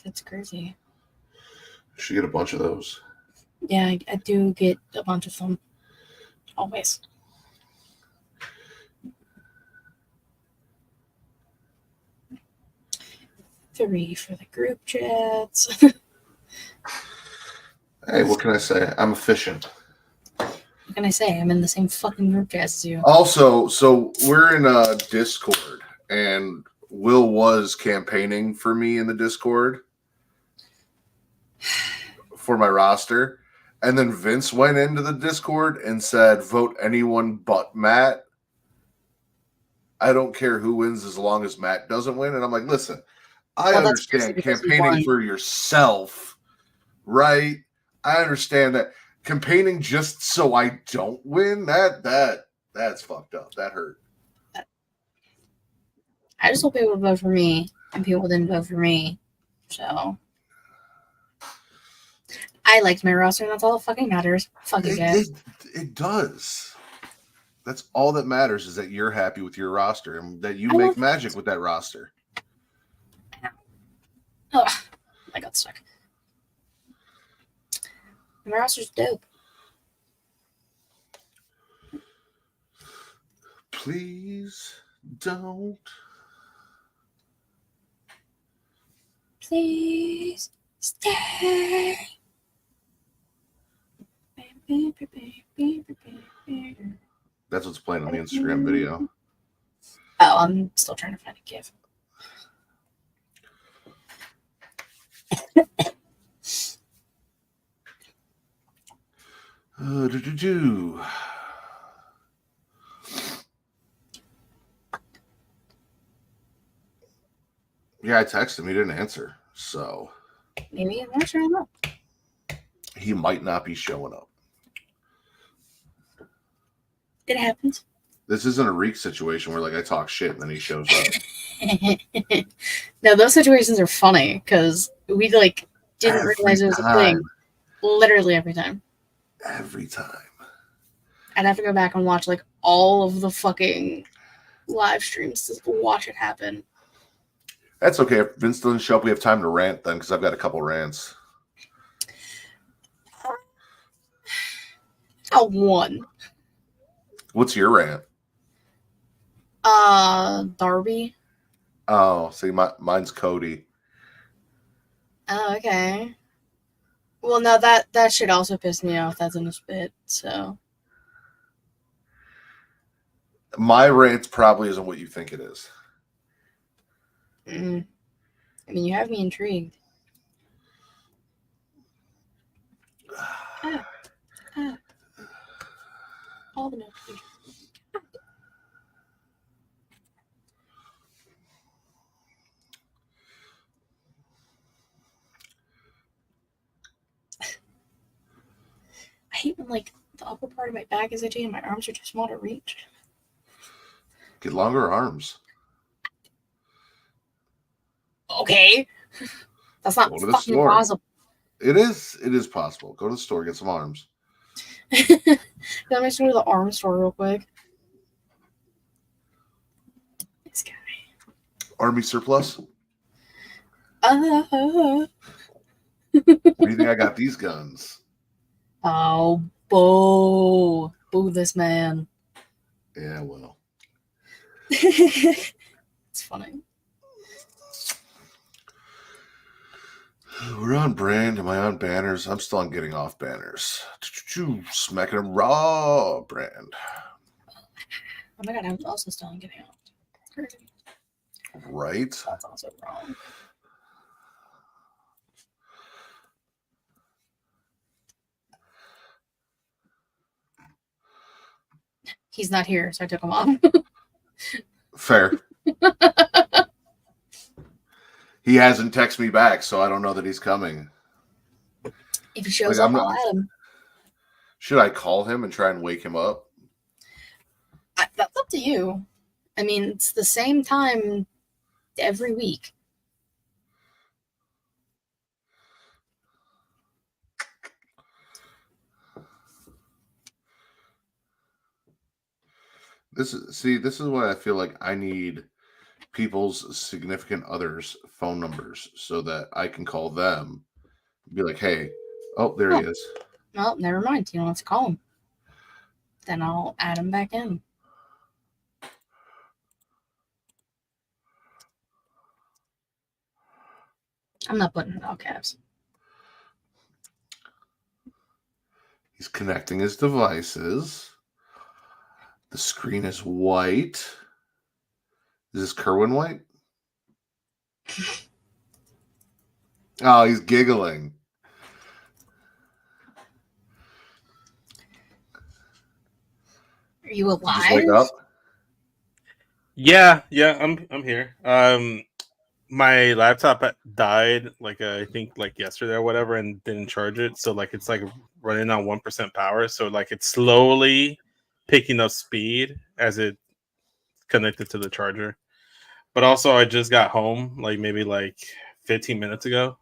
That's crazy. You should get a bunch of those. Yeah, I do get a bunch of them. Always. Three for the group chats. Hey, what can I say? I'm efficient. What can I say? I'm in the same fucking group chat as you. Also, so we're in Discord, and Will was campaigning for me in the Discord for my roster. And then Vince went into the Discord and said, vote anyone but Matt. I don't care who wins as long as Matt doesn't win. And I'm like, listen, I understand campaigning for yourself, right? I understand that. Campaigning just so I don't win, that's fucked up. That hurt. I just hope people would vote for me, and people didn't vote for me. So I liked my roster, and that's all that fucking matters. Fuck you guys. It does. That's all that matters, is that you're happy with your roster and that you make magic with that roster. Oh, I got stuck. My roster's dope. Please don't. Please stay. That's what's playing on the Instagram video. Oh, I'm still trying to find a GIF. Yeah, I texted him. He didn't answer. So maybe I'm not showing up. He might not be showing up. It happens. This isn't a Reek situation where, like, I talk shit and then he shows up. No, those situations are funny because we, like, didn't realize it was a thing. Literally every time. Every time. I'd have to go back and watch, like, all of the fucking live streams to watch it happen. That's okay. If Vince doesn't show up, we have time to rant then, because I've got a couple rants. One. What's your rant? Darby. Oh, see, mine's Cody. Oh, okay. Well, no, that should also piss me off. That's in a spit, so. My rant probably isn't what you think it is. I mean, you have me intrigued. All the notifications. I hate when, like, the upper part of my back is itchy and my arms are too small to reach. Get longer arms. Okay. That's not fucking possible. It is possible. Go to the store, get some arms. Let me just go to the arm store real quick. This guy. Army surplus? Where do you think I got these guns? Oh, boo. Boo this man. Yeah, well. It's funny. We're on brand. Am I on banners? I'm still on getting off banners. Smackin It Raw brand. Oh my god, I'm also still on getting off. Crazy. Right? That's also wrong. He's not here, so I took him off. Fair. He hasn't texted me back, so I don't know that he's coming. If he shows up, I'll add him. Should I call him and try and wake him up? That's up to you. I mean, it's the same time every week. This is why I feel like I need people's significant others' phone numbers so that I can call them and be like, hey, there he is. Well, never mind. You don't have to call him. Then I'll add him back in. I'm not putting it in all caps. He's connecting his devices. The screen is white. Is this Kerwin White? Oh, he's giggling. Are you alive? Just wake up? Yeah, I'm here. My laptop died I think yesterday or whatever, and didn't charge it, so it's running on 1% power, so it's slowly picking up speed as it connected to the charger. But also I just got home maybe 15 minutes ago,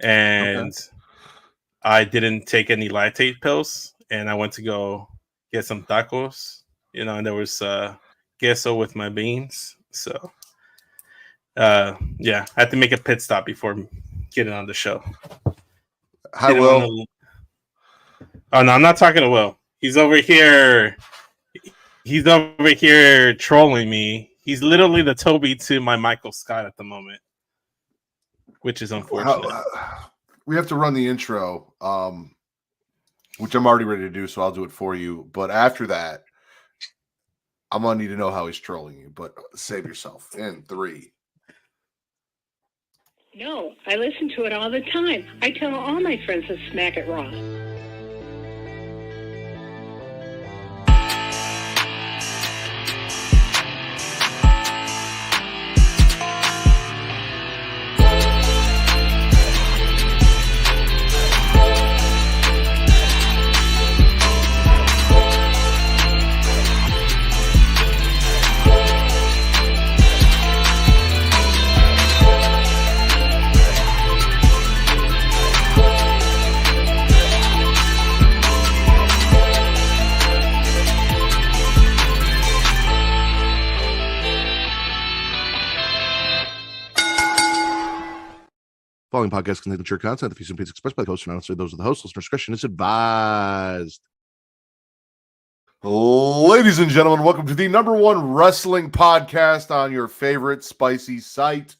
and I didn't take any lactate pills, and I went to go get some tacos, and there was queso with my beans, so I had to make a pit stop before getting on the show. Hi, Will. Oh no, I'm not talking to Will. He's over here. He's over here trolling me. He's literally the Toby to my Michael Scott at the moment, which is unfortunate. We have to run the intro, which I'm already ready to do, so I'll do it for you. But after that, I'm gonna need to know how he's trolling you. But save yourself in 3. No, I listen to it all the time. I tell all my friends to Smack It Raw. Following podcast contains mature content. The views and opinions expressed by the host are not necessarily those of the host. Listener discretion is advised. Ladies and gentlemen, welcome to the #1 wrestling podcast on your favorite spicy site,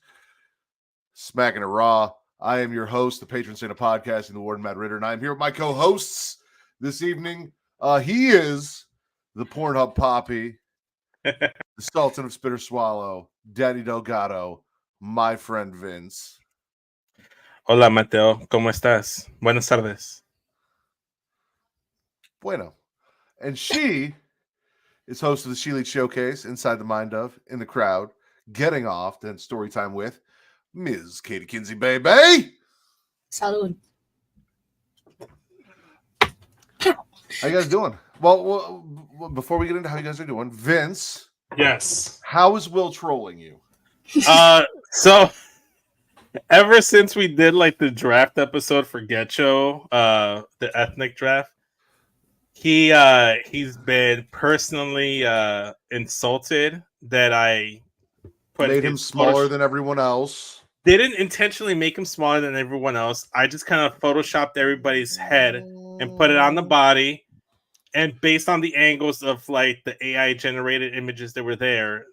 Smackin It Raw. I am your host, the patron saint of podcasting, the Warden Matt Ritter, and I'm here with my co-hosts this evening. He is the Pornhub Poppy, the Sultan of Spitter Swallow, Daddy Delgado, my friend Vince. Hola, Mateo. ¿Cómo estás? Buenas tardes. Bueno. And she is host of the She Lead Showcase, Inside the Mind of, In the Crowd, Getting Off, and Story Time with Ms. Katie Kinsey, baby. Salud. How you guys doing? Well, before we get into how you guys are doing, Vince. Yes. How is Will trolling you? So ever since we did the draft episode for Getcho, the ethnic draft, he's been personally insulted that I made him smaller than everyone else. Didn't intentionally make him smaller than everyone else. I just kind of photoshopped everybody's head and put it on the body, and based on the angles of the AI generated images that were there,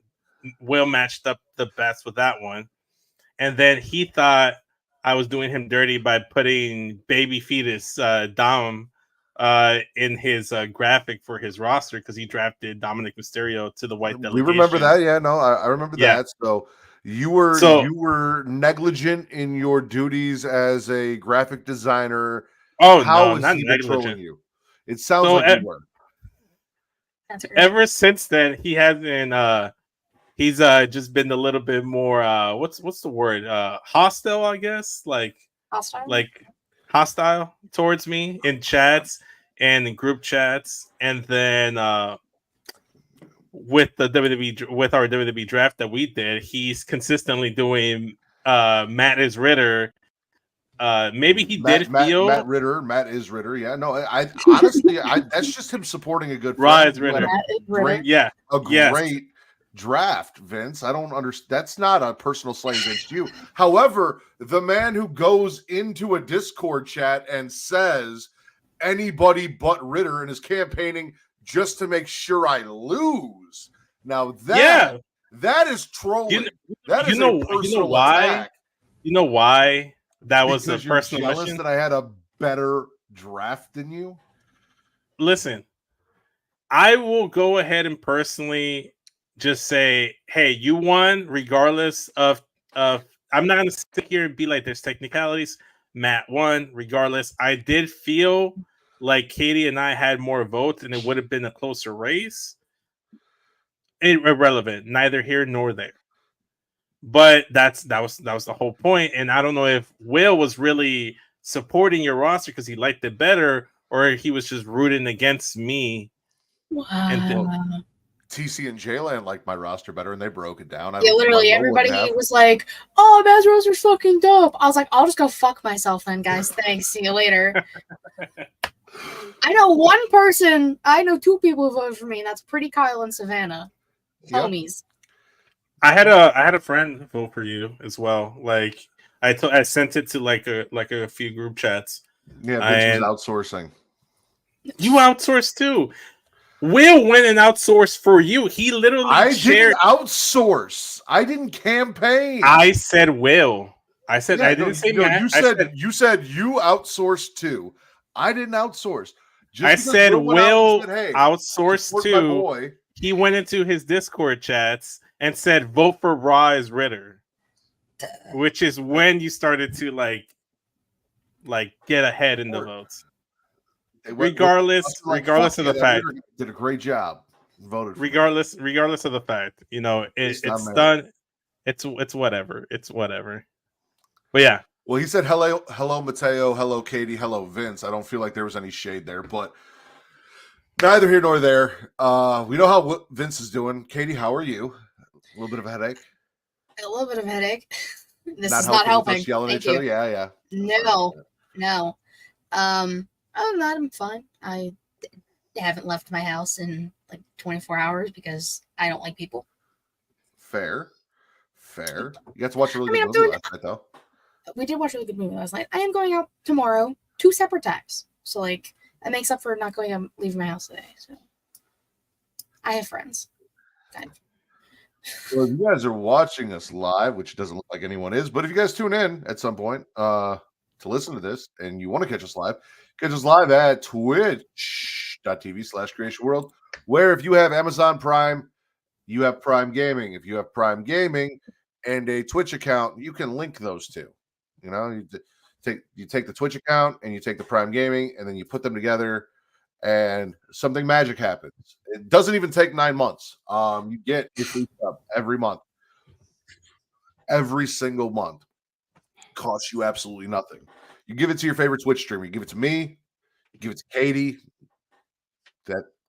Will matched up the best with that one. And then he thought I was doing him dirty by putting baby fetus Dom in his graphic for his roster because he drafted Dominic Mysterio to the white delegation. We remember that, yeah. No, I remember that. So you were negligent in your duties as a graphic designer. Oh, how no, is not he negligent. Controlling you? It sounds like you were. Ever since then, he hasn't. He's just been a little bit more what's the word? Hostile, I guess. Hostile towards me in chats and in group chats, and then with the with our WWE draft that we did, he's consistently doing Matt is Ritter. Maybe he did feel Matt is Ritter. Yeah, no, I honestly, that's just him supporting a good friend. Ritter. Great draft, Vince. I don't understand. That's not a personal slight against you. However, the man who goes into a Discord chat and says anybody but Ritter and is campaigning just to make sure I lose. Now that is trolling. That is a personal attack. You know why that was because a you're personal jealous mission? that I had a better draft than you. Listen, I will go ahead and personally just say, hey, you won regardless of I'm not gonna sit here and be like there's technicalities. Matt won regardless. I did feel like Katie and I had more votes and it would have been a closer race. Irrelevant, neither here nor there. But that was the whole point. And I don't know if Will was really supporting your roster because he liked it better, or he was just rooting against me. Wow. And TC and Jayland liked my roster better, and they broke it down. Yeah, literally everybody was like, "Oh, Matt's roster's fucking dope." I was like, "I'll just go fuck myself then, guys. Thanks. See you later." I know one person. I know two people who voted for me, and that's Pretty Kyle and Savannah. Homies. I had a friend vote for you as well. Like I sent it to like a few group chats. Yeah, Vince was outsourcing. You outsourced too. Will went and outsourced for you. He literally shared. Didn't outsource. I didn't campaign. I said Will. I said I didn't say Matt. You said you outsourced too. I didn't outsource. I said Will outsourced too. He went into his Discord chats and said, "Vote for Raw as Ritter," which is when you started to like get ahead in the votes. Regardless of the fact, did a great job. Voted. Regardless of the fact, you know it's done. It's whatever. It's whatever. But yeah. Well, he said hello, Mateo, hello, Katie, hello, Vince. I don't feel like there was any shade there, but neither here nor there. We know how Vince is doing. Katie, how are you? A little bit of a headache. A little bit of a headache. This is not helping. Yelling at each other. Yeah. No. Other than that, I'm fine. I haven't left my house in like 24 hours because I don't like people. Fair. You got to watch a really good movie last night, though. We did watch a really good movie last night. I am going out tomorrow 2 separate times. So, like, that makes up for not going out, leaving my house today. So, I have friends. Kind of. Well, if you guys are watching us live, which doesn't look like anyone is, but if you guys tune in at some point to listen to this and you want to catch us live at twitch.tv/creationworld, where if you have Amazon Prime, you have Prime Gaming. If you have Prime Gaming and a Twitch account, you can link those two. You know, you take the Twitch account and you take the Prime Gaming, and then you put them together, and something magic happens. It doesn't even take 9 months. You get your free sub every month. Every single month. Costs you absolutely nothing. You give it to your favorite Twitch streamer. You give it to me. You give it to Katie.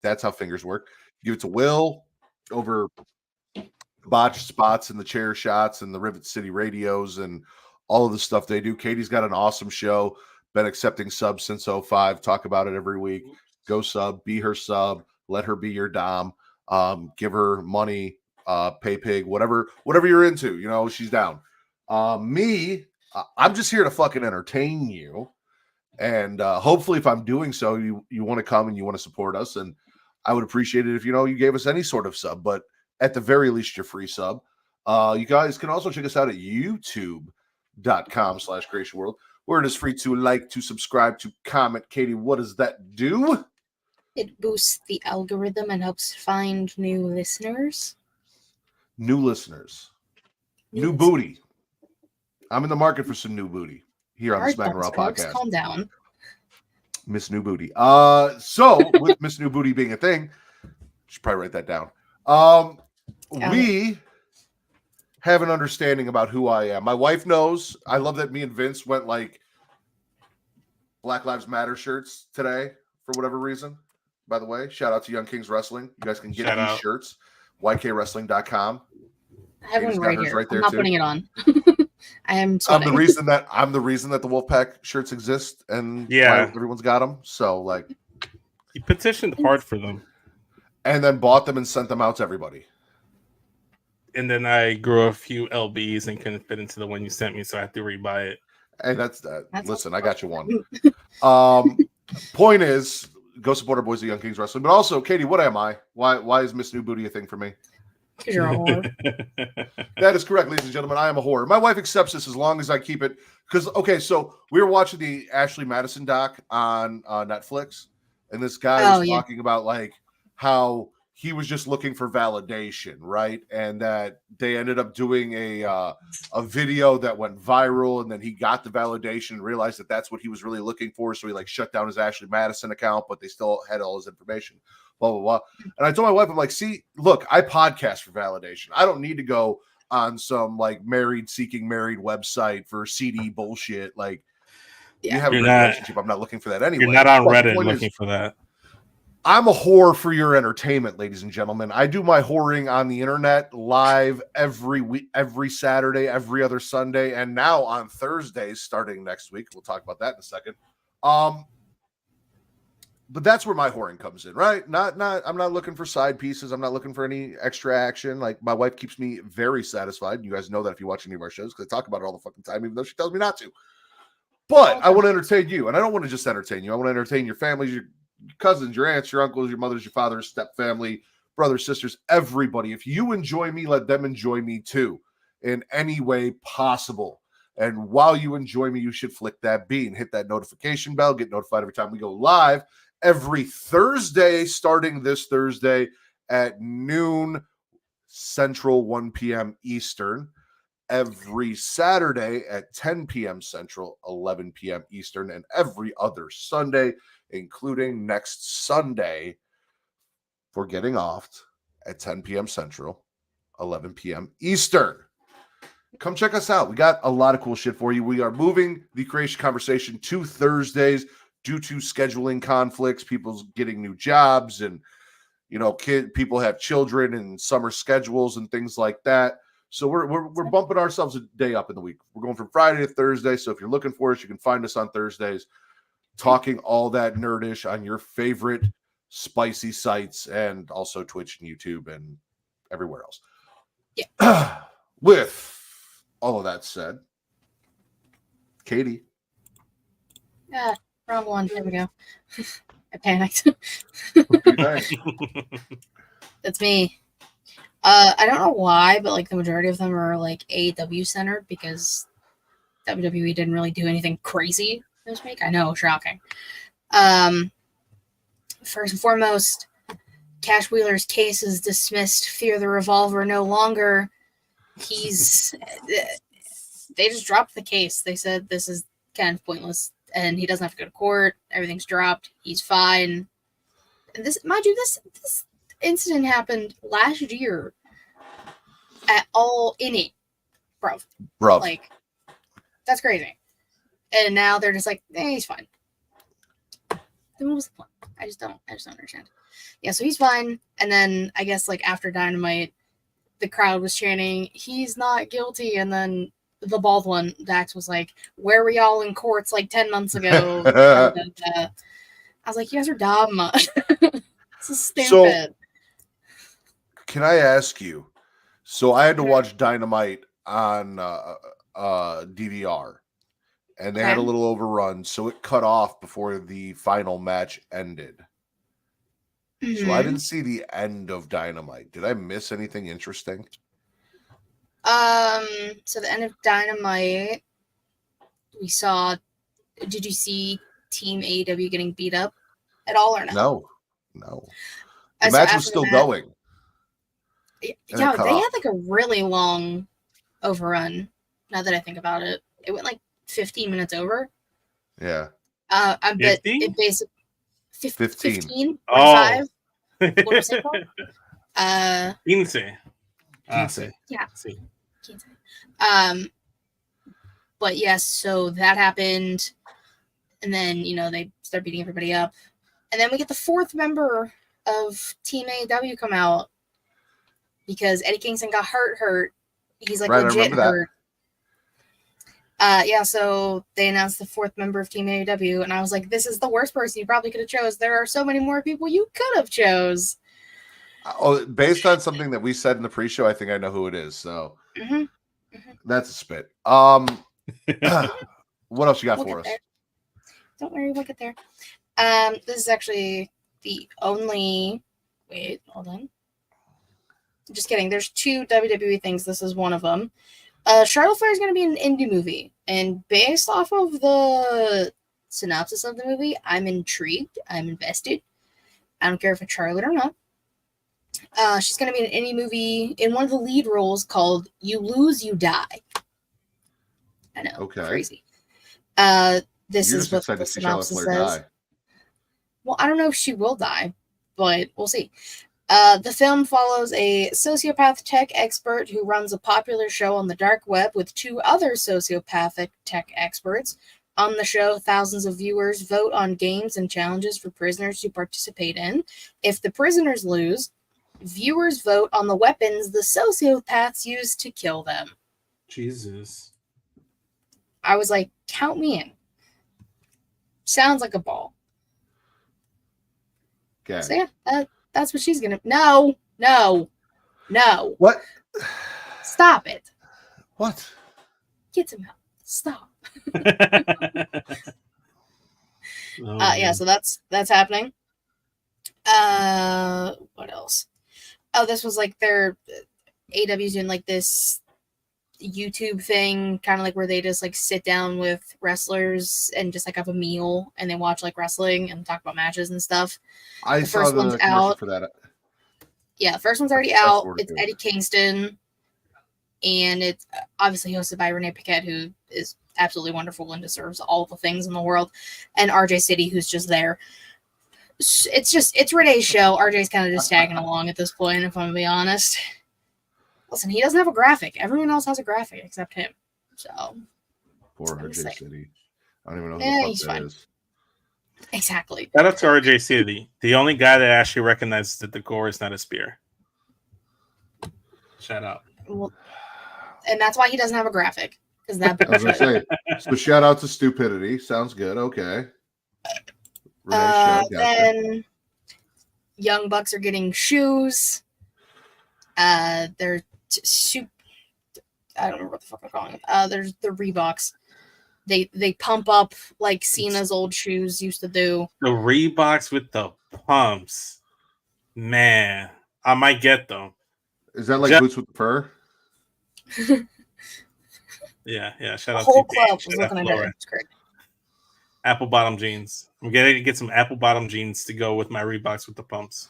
That's how fingers work. You give it to Will over botched spots and the chair shots and the Rivet City radios and all of the stuff they do. Katie's got an awesome show. Been accepting subs since 05. Talk about it every week. Go sub. Be her sub. Let her be your dom. Give her money. Pay pig. Whatever you're into. You know, she's down. I'm just here to fucking entertain you. And hopefully if I'm doing so, you want to come and you want to support us. And I would appreciate it if, you gave us any sort of sub. But at the very least, your free sub. You guys can also check us out at youtube.com/creationworld, where it is free to like, to subscribe, to comment. Katie, what does that do? It boosts the algorithm and helps find new listeners. New booty. I'm in the market for some new booty here on the Smackin It Raw podcast. Calm down. Miss New Booty. So with Miss New Booty being a thing, should probably write that down. We have an understanding about who I am. My wife knows. I love that me and Vince went like Black Lives Matter shirts today for whatever reason. By the way, shout out to Young Kings Wrestling. You guys can get these shirts. YKWrestling.com. I have one right here. I'm not putting it on. I am sweating. I'm the reason that the Wolfpack shirts exist, and why everyone's got them. So like, he petitioned hard for them, and then bought them and sent them out to everybody. and then I grew a few LBs and couldn't fit into the one you sent me, so I had to rebuy it. Hey, that's that. That's Listen, I got you one. Point is, go support our boys at Young Kings Wrestling. But also, Katie, what am I? Why is Miss New Booty a thing for me? Because you're a whore. That is correct, ladies and gentlemen. I am a whore. My wife accepts this as long as I keep it. Because, okay, so we were watching the Ashley Madison doc on Netflix, and this guy was talking about like how he was just looking for validation, right? And that they ended up doing a video that went viral, and then he got the validation and realized that that's what he was really looking for. So he like shut down his Ashley Madison account, but they still had all his information. Blah, blah, blah. And I told my wife, I'm like, see, look, I podcast for validation. I don't need to go on some like seeking married website for CD bullshit. Like, you have a great relationship. I'm not looking for that anyway. You're not on Reddit looking for that. I'm a whore for your entertainment, ladies and gentlemen. I do my whoring on the internet live every week, every Saturday, every other Sunday, and now on Thursdays starting next week. We'll talk about that in a second. But that's where my whoring comes in, right? I'm not looking for side pieces. I'm not looking for any extra action. Like, my wife keeps me very satisfied. You guys know that if you watch any of our shows, because I talk about it all the fucking time, even though she tells me not to. But I want to entertain you, and I don't want to just entertain you. I want to entertain your families, your cousins, your aunts, your uncles, your mothers, your fathers, step family, brothers, sisters, everybody. If you enjoy me, let them enjoy me too, in any way possible. And while you enjoy me, you should flick that bean, hit that notification bell, get notified every time we go live. Every Thursday, starting this Thursday at noon Central, 1 p.m. Eastern. Every Saturday at 10 p.m. Central, 11 p.m. Eastern. And every other Sunday, including next Sunday, for getting off at 10 p.m. Central, 11 p.m. Eastern. Come check us out. We got a lot of cool shit for you. We are moving the Creation Conversation to Thursdays due to scheduling conflicts, people's getting new jobs, and people have children and summer schedules and things like that. So we're bumping ourselves a day up in the week. We're going from Friday to Thursday. So if you're looking for us, you can find us on Thursdays, talking all that nerdish on your favorite spicy sites, and also Twitch and YouTube and everywhere else. Yeah. With all of that said, Katie. Yeah. Wrong one. There we go. I panicked. What do you think? That's me. I don't know why, but like the majority of them are like AEW centered because WWE didn't really do anything crazy this week. I know, shocking. First and foremost, Cash Wheeler's case is dismissed. Fear the Revolver no longer. They just dropped the case. They said this is kind of pointless. And he doesn't have to go to court. Everything's dropped. He's fine. And this, mind you, this incident happened last year at All In It, bro. Like, that's crazy. And now they're just like, he's fine. Then what was the point? I just don't understand. Yeah, so he's fine. And then I guess like after Dynamite, the crowd was chanting, "He's not guilty," and then the bald one, Dax, was like, "Where were y'all in courts like 10 months ago?" I was like, you guys are dumb. This is stupid. So, can I ask you? So I had to watch Dynamite on DVR, and they had a little overrun, so it cut off before the final match ended. Mm-hmm. So I didn't see the end of Dynamite. Did I miss anything interesting? So the end of Dynamite, we saw. Did you see Team AEW getting beat up at all or no? No. The match was still going. Yeah, they had like a really long overrun. Now that I think about it, it went like 15 minutes over. Yeah. I bet it basically 15. Oh. What was it called? 15. Yeah. 15. But yes, so that happened, and then they start beating everybody up, and then we get the fourth member of Team AEW come out because Eddie Kingston got hurt. He's like legit hurt. Yeah, so they announced the fourth member of Team AEW, and I was like, this is the worst person you probably could have chose. There are so many more people you could have chose. Oh, based on something that we said in the pre-show, I think I know who it is. So that's a spit. What else you got for us? There. Don't worry, we'll get there. This is actually the only. Wait, hold on. Just kidding. There's 2 WWE things. This is one of them. Charlotte Flair is going to be an indie movie, and based off of the synopsis of the movie, I'm intrigued. I'm invested. I don't care if it's Charlotte or not. She's going to be in an indie movie in one of the lead roles called "You Lose, You Die." I know, crazy. This You're is just what excited the to see Charlotte synopsis Flair says. die. Well, I don't know if she will die, but we'll see. The film follows a sociopath tech expert who runs a popular show on the dark web with 2 other sociopathic tech experts. On the show, thousands of viewers vote on games and challenges for prisoners to participate in. If the prisoners lose, viewers vote on the weapons the sociopaths use to kill them. Jesus. I was like, count me in. Sounds like a ball. Okay. So yeah, that's what she's gonna. No. What? Stop it. What? Get him out. Stop. Oh, Yeah, so that's happening. What else? Oh, this was like their AW's doing like this YouTube thing, kind of like where they just like sit down with wrestlers and just like have a meal and they watch like wrestling and talk about matches and stuff. I saw the commercial out. for that. Yeah, the first one's already out. It's Eddie Kingston, and it's obviously hosted by Renee Paquette, who is absolutely wonderful and deserves all the things in the world, and RJ City, who's just there. It's Renee's show. RJ's kind of just tagging along at this point, if I'm gonna be honest. Listen, he doesn't have a graphic. Everyone else has a graphic except him. So poor RJ City. I don't even know who the fuck that is. Exactly. Shout out to RJ City, the only guy that actually recognizes that the gore is not a spear. Shout out. Well, and that's why he doesn't have a graphic. Because that. I was gonna say. So shout out to Stupidity. Sounds good. Okay. Then Young Bucks are getting shoes. They're I don't remember what the fuck I'm calling them. There's the Reeboks. They pump up like Cena's old shoes used to do. The Reeboks with the pumps. Man, I might get them. Is that like boots with the fur? Yeah. Shout out the whole to club was looking at it. It's great. Apple bottom jeans. I'm going to get some apple bottom jeans to go with my Reeboks with the pumps.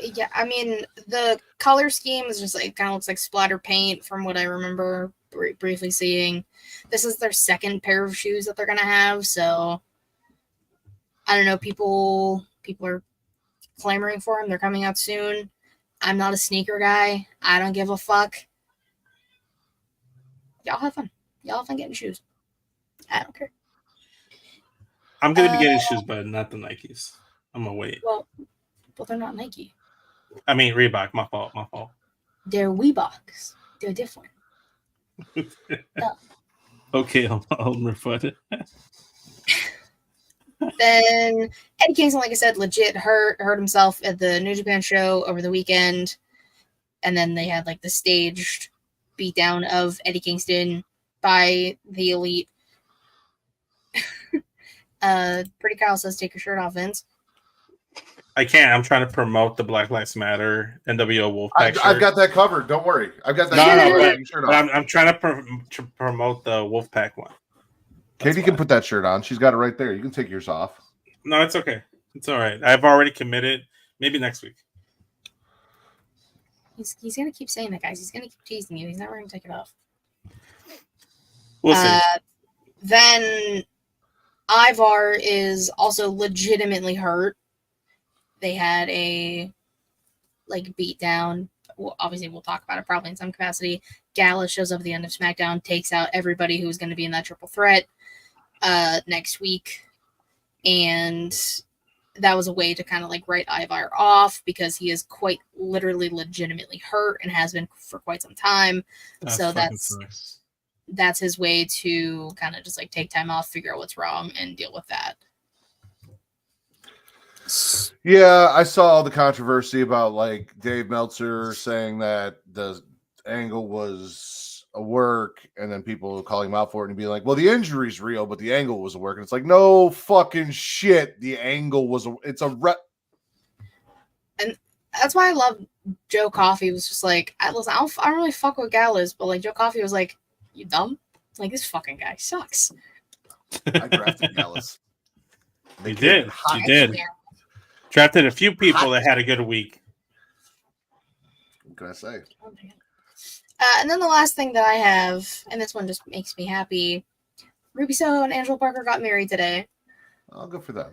Yeah, I mean, the color scheme is just like, kind of looks like splatter paint from what I remember briefly seeing. This is their second pair of shoes that they're going to have, so I don't know, people are clamoring for them. They're coming out soon. I'm not a sneaker guy. I don't give a fuck. Y'all have fun. Y'all have fun getting shoes. I don't care. I'm going to be getting shoes, but not the Nikes. I'm going to wait. Well, they're not Nike. I mean, Reebok. My fault. They're Reeboks. They're different. Okay, I'll refund it. Then Eddie Kingston, like I said, legit hurt himself at the New Japan show over the weekend. And then they had like the staged beatdown of Eddie Kingston by the Elite. Pretty Kyle says, take your shirt off, Vince. I can't. I'm trying to promote the Black Lives Matter NWO Wolfpack shirt. I've got that covered. Don't worry. I've got that shirt on. I'm trying to promote the Wolfpack one. Katie can put that shirt on. She's got it right there. You can take yours off. No, it's okay. It's all right. I've already committed. Maybe next week. He's going to keep saying that, guys. He's going to keep teasing you. He's never going to take it off. We'll see. Then Ivar is also legitimately hurt. They had a beat down. Well, obviously, we'll talk about it probably in some capacity. Gallus shows up at the end of SmackDown, takes out everybody who's going to be in that triple threat next week. And that was a way to kind of write Ivar off because he is quite literally legitimately hurt and has been for quite some time. So that's his way to kind of just take time off, figure out what's wrong, and deal with that. Yeah, I saw all the controversy about like Dave Meltzer saying that the angle was a work, and then people calling him out for it and be like, "Well, the injury's real, but the angle was a work." And it's like, no fucking shit. The angle was it's a And that's why I love Joe Coffey. Was just like, listen, I don't really fuck with Gallows, but like Joe Coffey was like, "You dumb? Like this fucking guy sucks." I drafted Gallus. You did. You did. Drafted a few people that had a good week. What can I say? And then the last thing that I have, and this one just makes me happy. Ruby Soho and Angela Parker got married today. I'll go for them.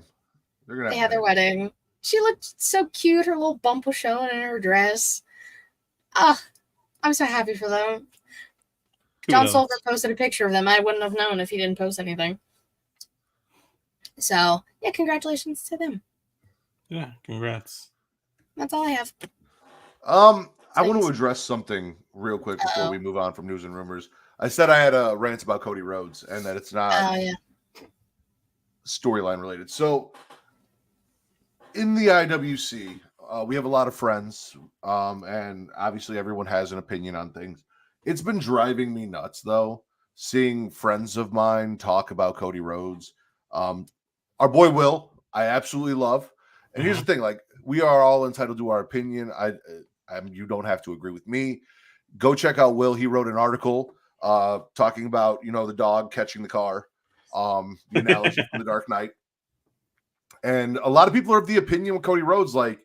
They had their wedding. She looked so cute. Her little bump was showing in her dress. I'm so happy for them. John Silver posted a picture of them. I wouldn't have known if he didn't post anything. So, yeah, congratulations to them. Yeah, congrats. That's all I have. I want to address something real quick before we move on from news and rumors. I said I had a rant about Cody Rhodes and that it's not storyline related. So in the IWC, we have a lot of friends, and obviously everyone has an opinion on things. It's been driving me nuts, though, seeing friends of mine talk about Cody Rhodes. Our boy Will, I absolutely love. And here's the thing, like, we are all entitled to our opinion. You don't have to agree with me. Go check out Will. He wrote an article talking about, the dog catching the car, the analogy from The Dark Knight. And a lot of people are of the opinion with Cody Rhodes, like,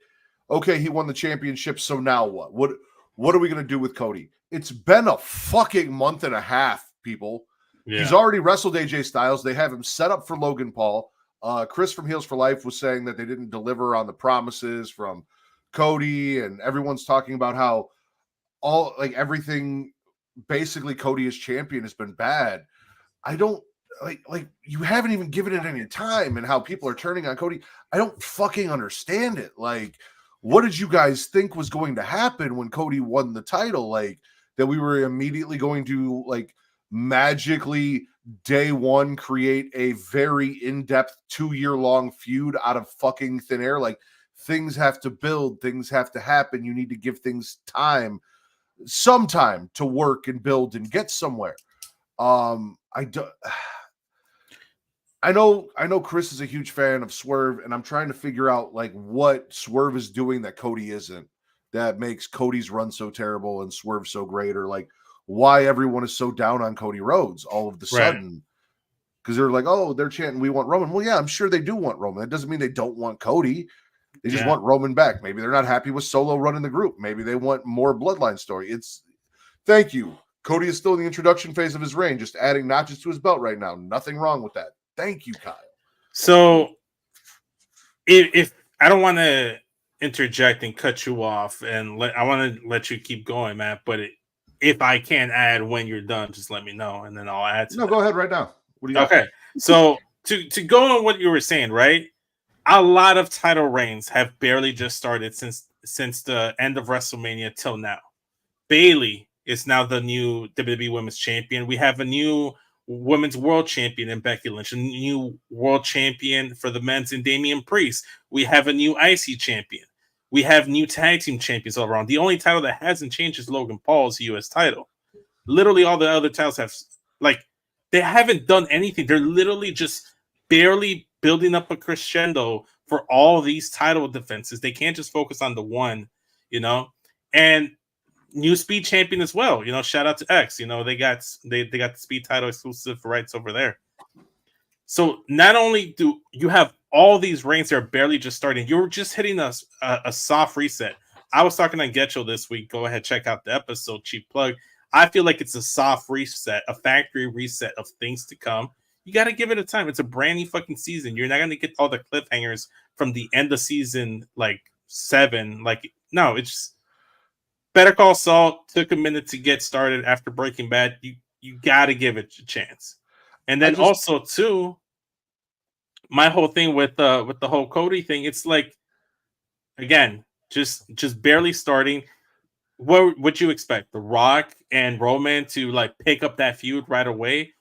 okay, he won the championship, so now what? What are we going to do with Cody? It's been a fucking month and a half, people. Yeah. He's already wrestled AJ Styles. They have him set up for Logan Paul. Chris from Heels for Life was saying that they didn't deliver on the promises from Cody, and everyone's talking about how everything basically Cody as champion has been bad. I don't like you haven't even given it any time, and how people are turning on Cody. I don't fucking understand it. Like, what did you guys think was going to happen when Cody won the title? Like, that we were immediately going to magically day one create a very in-depth 2-year-long feud out of fucking thin air? Like, things have to build, things have to happen. You need to give things some time to work and build and get somewhere. I know Chris is a huge fan of Swerve, and I'm trying to figure out what Swerve is doing that Cody isn't, that makes Cody's run so terrible and Swerve so great, or why everyone is so down on Cody Rhodes all of the sudden. Because they're like, oh, they're chanting, we want Roman. Well, yeah, I'm sure they do want Roman. That doesn't mean they don't want Cody. They just want Roman back. Maybe they're not happy with Solo running the group. Maybe they want more bloodline story. Thank you. Cody is still in the introduction phase of his reign, just adding notches to his belt right now. Nothing wrong with that. Thank you, Kyle. So if I don't want to interject and cut you off, and I want to let you keep going, Matt, but if I can add when you're done, just let me know, and then I'll add to go ahead right now. What do you got? Okay. So to go on what you were saying, right? A lot of title reigns have barely just started since the end of WrestleMania till now. Bayley is now the new WWE Women's Champion. We have a new Women's World Champion in Becky Lynch, a new World Champion for the men's in Damian Priest. We have a new IC Champion. We have new tag team champions all around. The only title that hasn't changed is Logan Paul's US title. Literally all the other titles have, they haven't done anything. They're literally just barely building up a crescendo for all these title defenses. They can't just focus on the one, and new speed champion as well. Shout out to X. They got the speed title exclusive rights over there. So not only do you have all these reigns that are barely just starting, you're just hitting a soft reset. I was talking on Getcho this week. Go ahead, check out the episode. Cheap plug. I feel like it's a soft reset, a factory reset of things to come. You got to give it a time. It's a brand new fucking season. You're not going to get all the cliffhangers from the end of season 7. No, it's Better Call Saul took a minute to get started after Breaking Bad. You got to give it a chance. And then also too, my whole thing with the whole Cody thing, it's again, just barely starting. What would you expect? The Rock and Roman to pick up that feud right away?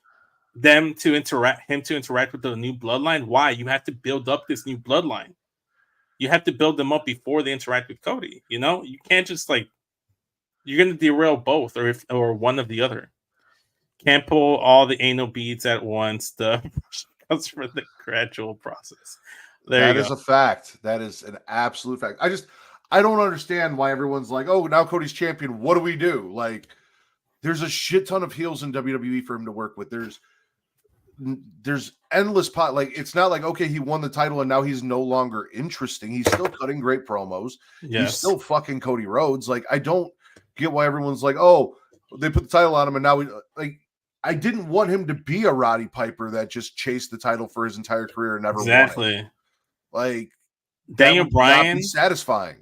Him to interact with the new bloodline? Why? You have to build up this new bloodline. You have to build them up before they interact with Cody. You know, you can't just like you're gonna derail both or one of the other. Can't pull all the anal beads at once. The goes for the gradual process. That is a fact. That is an absolute fact. I don't understand why everyone's like, oh, now Cody's champion. What do we do? Like, there's a shit ton of heels in WWE for him to work with. There's endless pot. Like, it's not like, okay, he won the title and now he's no longer interesting. He's still cutting great promos. Yes. He's still fucking Cody Rhodes. Like, I don't get why everyone's like, oh, they put the title on him and now I didn't want him to be a Roddy Piper that just chased the title for his entire career and never won it. Like, Daniel Bryan, be satisfying.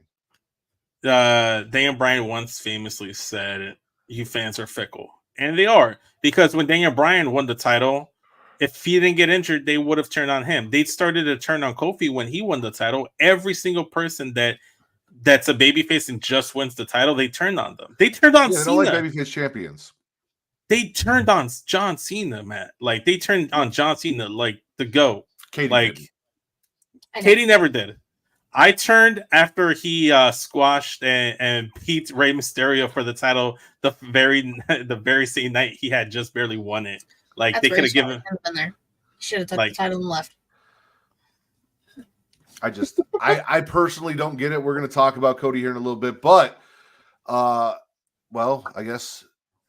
Daniel Bryan once famously said, "You fans are fickle," and they are, because when Daniel Bryan won the title, if he didn't get injured, they would have turned on him. They started to turn on Kofi when he won the title. Every single person that's a babyface and just wins the title, they turned on them. They turned on Cena. They don't like babyface champions. They turned on John Cena, Matt. Like, they turned on John Cena, like the GOAT. Katie never did. I turned after he squashed and beat Rey Mysterio for the title the very same night he had just barely won it. Like, that's they could have given been there. Should have took the title and left. I personally don't get it. We're going to talk about Cody here in a little bit, but well, I guess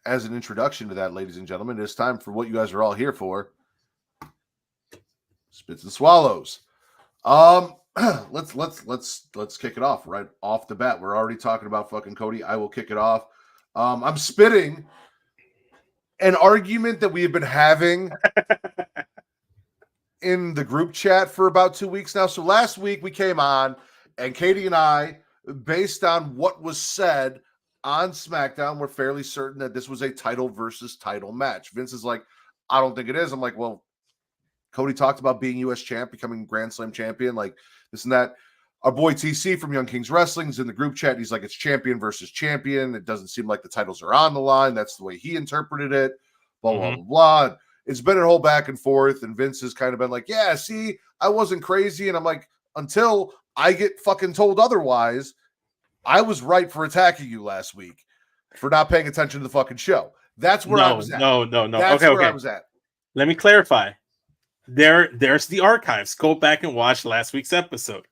as an introduction to that, ladies and gentlemen, it's time for what you guys are all here for. Spits and Swallows. Let's kick it off right off the bat. We're already talking about fucking Cody. I will kick it off. I'm spitting an argument that we have been having in the group chat for about 2 weeks now. So last week we came on and Katie and I, based on what was said on SmackDown, we're fairly certain that this was a title versus title match. Vince is like, I don't think it is. I'm like, well, Cody talked about being U.S. champ, becoming Grand Slam champion, like this and that. Our boy TC from Young Kings Wrestling is in the group chat. He's like, it's champion versus champion. It doesn't seem like the titles are on the line. That's the way he interpreted it. Blah, blah, blah, blah. It's been a whole back and forth. And Vince has kind of been like, yeah, see, I wasn't crazy. And I'm like, until I get fucking told otherwise, I was right for attacking you last week for not paying attention to the fucking show. That's where I was at. No. That's where I was at. Let me clarify. There's the archives. Go back and watch last week's episode.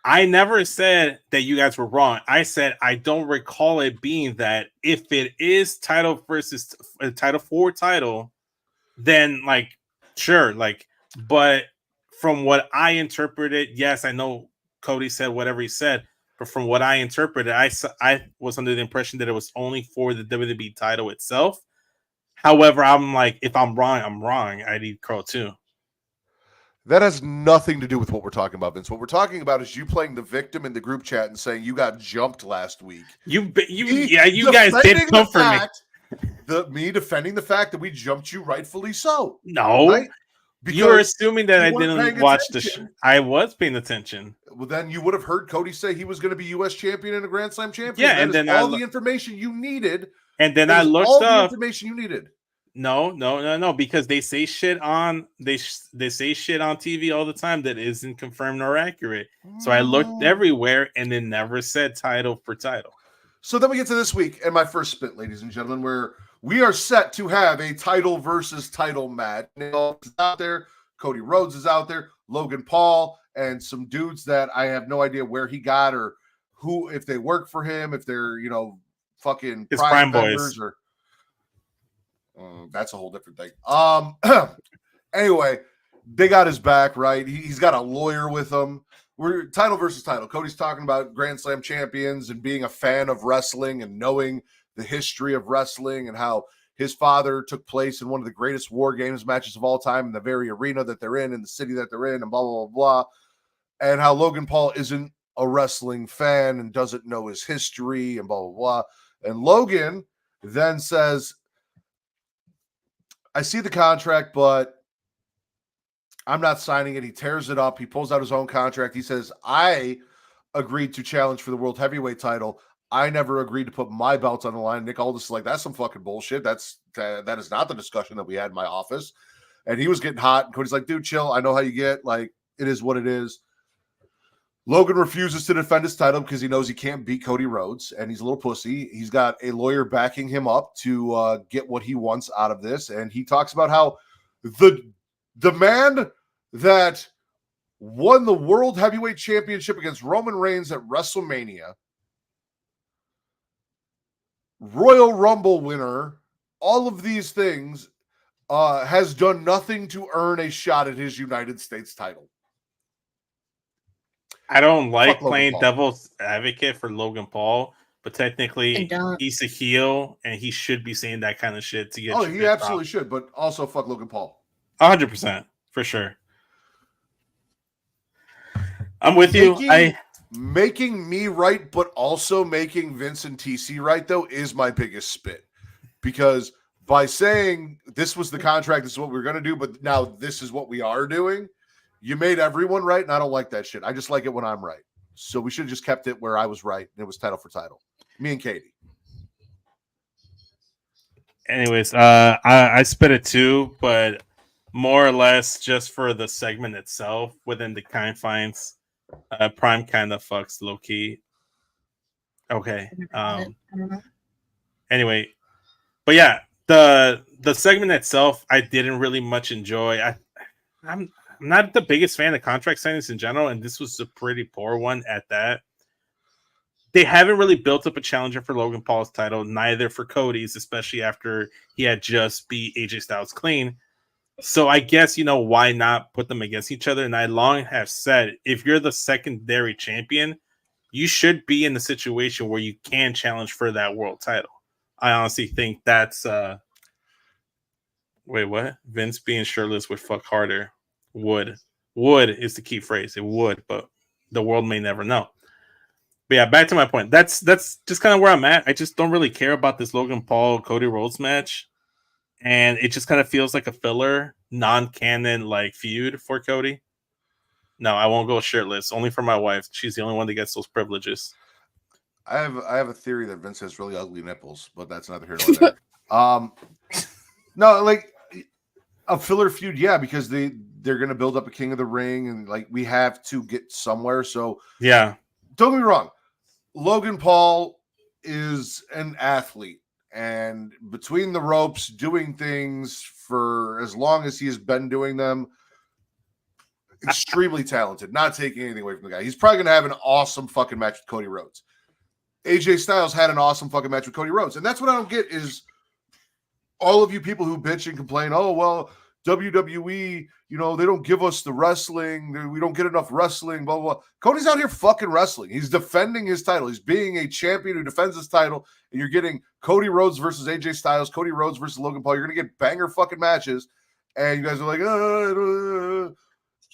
I never said that you guys were wrong. I said I don't recall it being that. If it is title versus title for title, then like sure, like, but from what I interpreted, yes, I know Cody said whatever he said, but from what I interpreted, I was under the impression that it was only for the WWE title itself. However, I'm like, if I'm wrong, I'm wrong. I need Crow too. That has nothing to do with what we're talking about, Vince. What we're talking about is you playing the victim in the group chat and saying you got jumped last week. You guys did come for me. Me defending the fact that we jumped you, rightfully so. No, right? You're assuming that I didn't watch the show. I was paying attention. Well, then you would have heard Cody say he was going to be U.S. champion and a Grand Slam champion. Yeah, and then all the information you needed. And then I looked up the information you needed. No, because they say shit on they say shit on TV all the time that isn't confirmed nor accurate. So I looked everywhere and it never said title for title. So then we get to this week and my first spit, ladies and gentlemen, where we are set to have a title versus title match. Is out there, Cody Rhodes is out there, Logan Paul, and some dudes that I have no idea where he got or who, if they work for him, if they're fucking his prime boys or. That's a whole different thing. Anyway, they got his back, right? He's got a lawyer with him. We're title versus title. Cody's talking about Grand Slam champions and being a fan of wrestling and knowing the history of wrestling and how his father took place in one of the greatest War Games matches of all time in the very arena that they're in the city that they're in, and blah, blah, blah, blah. And how Logan Paul isn't a wrestling fan and doesn't know his history and blah, blah, blah. And Logan then says, I see the contract, but I'm not signing it. He tears it up. He pulls out his own contract. He says, I agreed to challenge for the world heavyweight title. I never agreed to put my belt on the line. Nick Aldis is like, that's some fucking bullshit. That is not the discussion that we had in my office. And he was getting hot. And Cody's like, dude, chill. I know how you get. Like, it is what it is. Logan refuses to defend his title because he knows he can't beat Cody Rhodes, and he's a little pussy. He's got a lawyer backing him up to get what he wants out of this, and he talks about how the man that won the World Heavyweight Championship against Roman Reigns at WrestleMania, Royal Rumble winner, all of these things, has done nothing to earn a shot at his United States title. I don't like Logan playing Paul. devil's advocate for Logan Paul, but technically And don't. he's a heel and he should be saying that kind of shit to get. Oh, he absolutely should, but also fuck Logan Paul. 100% for sure. I'm with you. Making me right, but also making Vince and TC right, though, is my biggest spit. Because by saying this was the contract, this is what we were going to do, but now this is what we are doing, you made everyone right, and I don't like that shit. I just like it when I'm right. So we should have just kept it where I was right, and it was title for title. Me and Katie. Anyways, I spit it too, but more or less just for the segment itself within the confines. Prime kind of fucks low key. Okay. I don't know. Anyway, but yeah, the segment itself I didn't really much enjoy. I'm not the biggest fan of contract signings in general, and this was a pretty poor one at that. They haven't really built up a challenger for Logan Paul's title, neither for Cody's, especially after he had just beat AJ Styles clean. So I guess, why not put them against each other? And I long have said, if you're the secondary champion, you should be in the situation where you can challenge for that world title. I honestly think that's wait, what? Vince being shirtless would fuck harder. Would is the key phrase. It would, but the world may never know. But yeah, back to my point. That's just kind of where I'm at. I just don't really care about this Logan Paul Cody Rhodes match. And it just kind of feels like a filler, non-canon like feud for Cody. No, I won't go shirtless. Only for my wife. She's the only one that gets those privileges. I have a theory that Vince has really ugly nipples, but that's neither here nor there. No, like a filler feud, yeah, because they're gonna build up a King of the Ring, and like we have to get somewhere. So yeah, don't get me wrong. Logan Paul is an athlete, and between the ropes, doing things for as long as he has been doing them, extremely talented. Not taking anything away from the guy. He's probably gonna have an awesome fucking match with Cody Rhodes. AJ Styles had an awesome fucking match with Cody Rhodes, and that's what I don't get is all of you people who bitch and complain, oh, well, WWE, they don't give us the wrestling. We don't get enough wrestling, blah, blah, blah. Cody's out here fucking wrestling. He's defending his title. He's being a champion who defends his title, and you're getting Cody Rhodes versus AJ Styles, Cody Rhodes versus Logan Paul. You're going to get banger fucking matches, and you guys are like,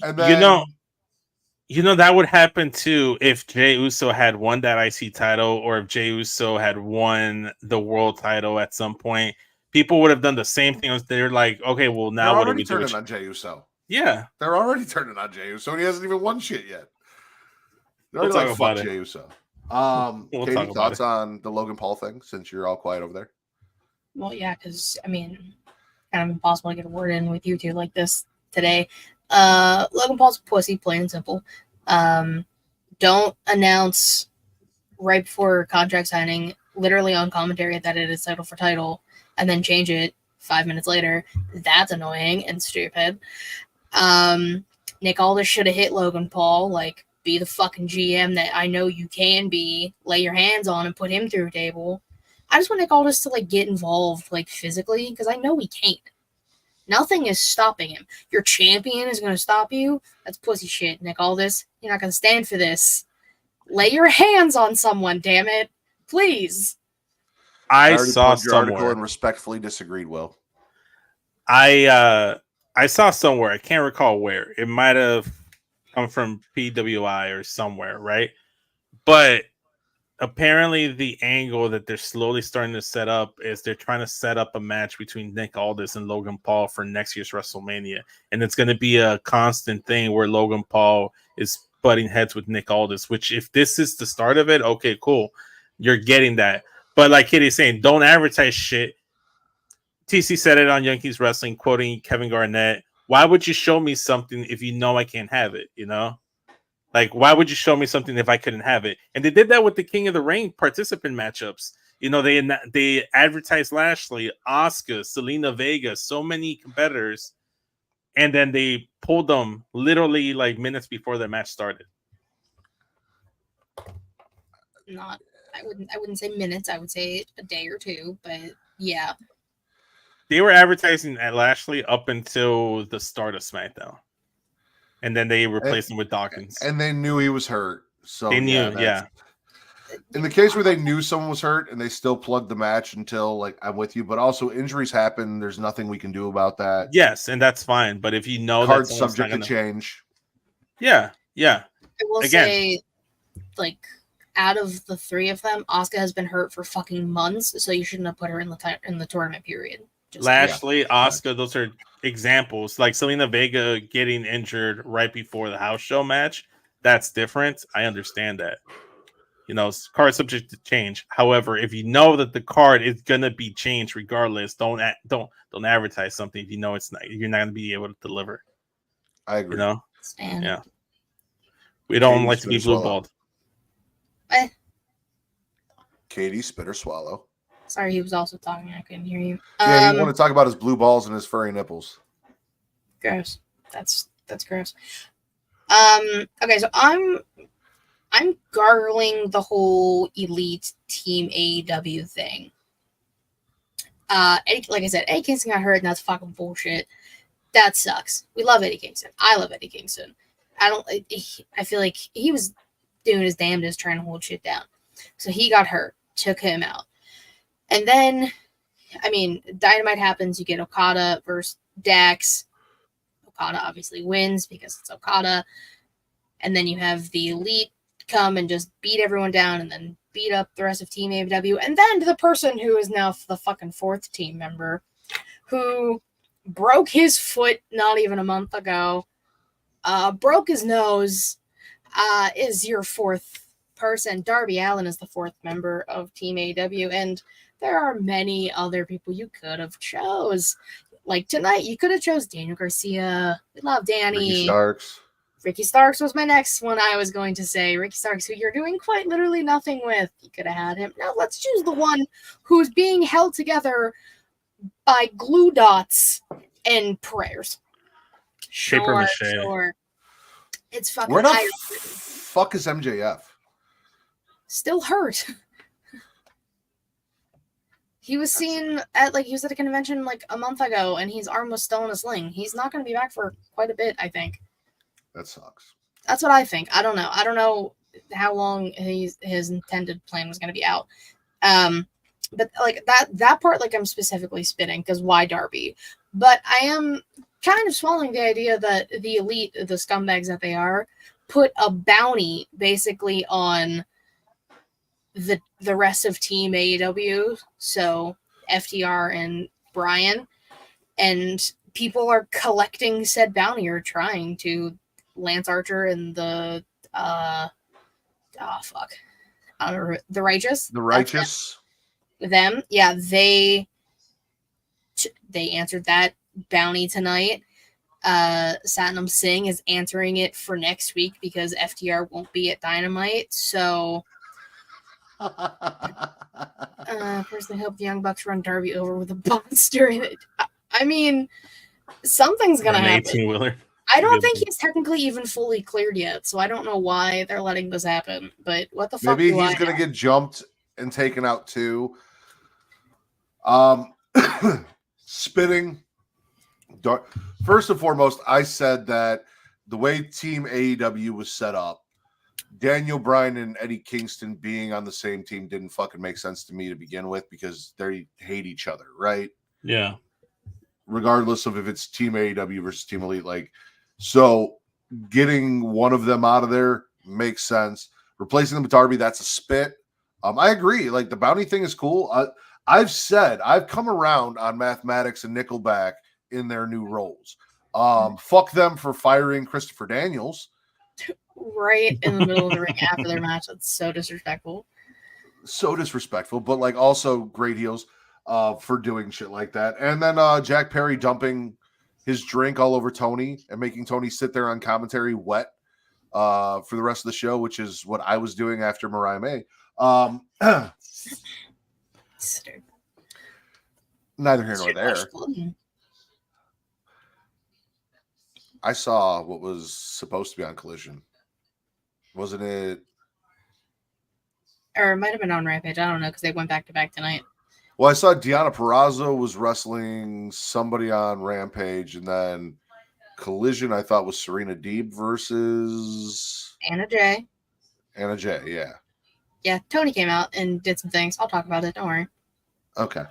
and then... that would happen too if Jey Uso had won that IC title, or if Jey Uso had won the world title at some point. People would have done the same thing. They're like, okay, well, now what do we do? They're already turning on Jey Uso. Yeah. They're already turning on Jey Uso, and he hasn't even won shit yet. They're We'll already talk like, about fuck it. Jey Uso. We'll Katie, talk about thoughts it. on the Logan Paul thing, since you're all quiet over there? Well, yeah, because, kind of impossible to get a word in with you two like this today. Logan Paul's a pussy, plain and simple. Don't announce right before contract signing, literally on commentary, that it is title for title, and then change it 5 minutes later. That's annoying and stupid. Nick Aldis should have hit Logan Paul, like, be the fucking GM that I know you can be, lay your hands on and put him through a table. I just want Nick Aldis to, like, get involved, like, physically, because I know he can't. Nothing is stopping him. Your champion is going to stop you? That's pussy shit, Nick Aldis. You're not going to stand for this. Lay your hands on someone, damn it. Please. I already saw pulled your article somewhere. and respectfully disagreed, Will. I saw somewhere. I can't recall where. It might have come from PWI or somewhere, right? But apparently the angle that they're slowly starting to set up is they're trying to set up a match between Nick Aldis and Logan Paul for next year's WrestleMania. And it's going to be a constant thing where Logan Paul is butting heads with Nick Aldis, which if this is the start of it, okay, cool. You're getting that. But like Kitty's saying, don't advertise shit. TC said it on Yankees Wrestling, quoting Kevin Garnett. Why would you show me something if you know I can't have it, Like, why would you show me something if I couldn't have it? And they did that with the King of the Ring participant matchups. You know, they advertised Lashley, Asuka, Selena Vega, so many competitors, and then they pulled them literally like minutes before the match started. I wouldn't say minutes. I would say a day or two, but yeah. They were advertising at Lashley up until the start of SmackDown, and then they replaced him with Dawkins. And they knew he was hurt, so they knew, yeah. In the case where they knew someone was hurt and they still plugged the match until, like, I'm with you, but also injuries happen. There's nothing we can do about that. Yes, and that's fine. But if you know card's that subject to change. Yeah. I will say, like, out of the three of them, Asuka has been hurt for fucking months, so you shouldn't have put her in the tournament period. Lashley, Asuka, those are examples. Like Selena Vega getting injured right before the house show match, that's different. I understand that. You know, card subject to change. However, if you know that the card is gonna be changed regardless, don't advertise something if you know you're not gonna be able to deliver. I agree. You know, Stand. yeah. We don't like to be blue balled. Katie, spit or swallow. Sorry, he was also talking. I couldn't hear you. Yeah, you want to talk about his blue balls and his furry nipples. Gross. That's gross. Okay, so I'm gargling the whole elite team AEW thing. Like I said, Eddie Kingston got hurt, and that's fucking bullshit. That sucks. We love Eddie Kingston. I love Eddie Kingston. I feel like he was doing his damnedest trying to hold shit down. So he got hurt, took him out. And then, I mean, Dynamite happens. You get Okada versus Dax. Okada obviously wins because it's Okada. And then you have the Elite come and just beat everyone down and then beat up the rest of Team AEW. And then the person who is now the fucking fourth team member who broke his foot not even a month ago, broke his nose, is your fourth person. Darby Allin is the fourth member of Team AEW, and there are many other people you could have chose. Like tonight, you could have chose Daniel Garcia. We love Danny. Ricky Starks was my next one I was going to say. Ricky Starks, who you're doing quite literally nothing with. You could have had him. Now let's choose the one who's being held together by glue dots and prayers. Sure. It's fucking. Where the fuck is MJF? Still hurt. He was seen at a convention like a month ago, and his arm was still in a sling. He's not going to be back for quite a bit, I think. That sucks. That's what I think. I don't know. I don't know how long his intended plan was going to be out. But like that part, like I'm specifically spitting because why Darby? But I am kind of swallowing the idea that the Elite, the scumbags that they are, put a bounty basically on the rest of Team AEW, so FTR and Brian, and people are collecting said bounty or trying to. Lance Archer and the Righteous. The Righteous. Them, yeah, they answered that bounty tonight. Satnam Singh is answering it for next week because FTR won't be at Dynamite. So, personally hope the Young Bucks run Darby over with a monster. I mean, something's gonna happen. 18-wheeler. I don't think he's technically even fully cleared yet, so I don't know why they're letting this happen. But what the fuck? Maybe he's gonna get jumped and taken out too. Spitting. First and foremost, I said that the way Team AEW was set up, Daniel Bryan and Eddie Kingston being on the same team didn't fucking make sense to me to begin with because they hate each other, right? Yeah. Regardless of if it's Team AEW versus Team Elite, like. So getting one of them out of there makes sense. Replacing them with Darby, that's a spit. I agree. Like the bounty thing is cool. I've come around on Mathematics and Nickelback in their new roles. Fuck them for firing Christopher Daniels. Right in the middle of the ring after their match. That's so disrespectful. So disrespectful, but like also great heels for doing shit like that. And then Jack Perry dumping his drink all over Tony and making Tony sit there on commentary wet. for the rest of the show, which is what I was doing after Mariah May. Neither here nor there. I saw what was supposed to be on Collision. Wasn't it? Or it might have been on Rampage. I don't know because they went back to back tonight. Well, I saw Deonna Purrazzo was wrestling somebody on Rampage, and then Collision I thought was Serena Deeb versus Anna Jay. Anna Jay, yeah. Yeah, Tony came out and did some things. I'll talk about it. Don't worry. Okay.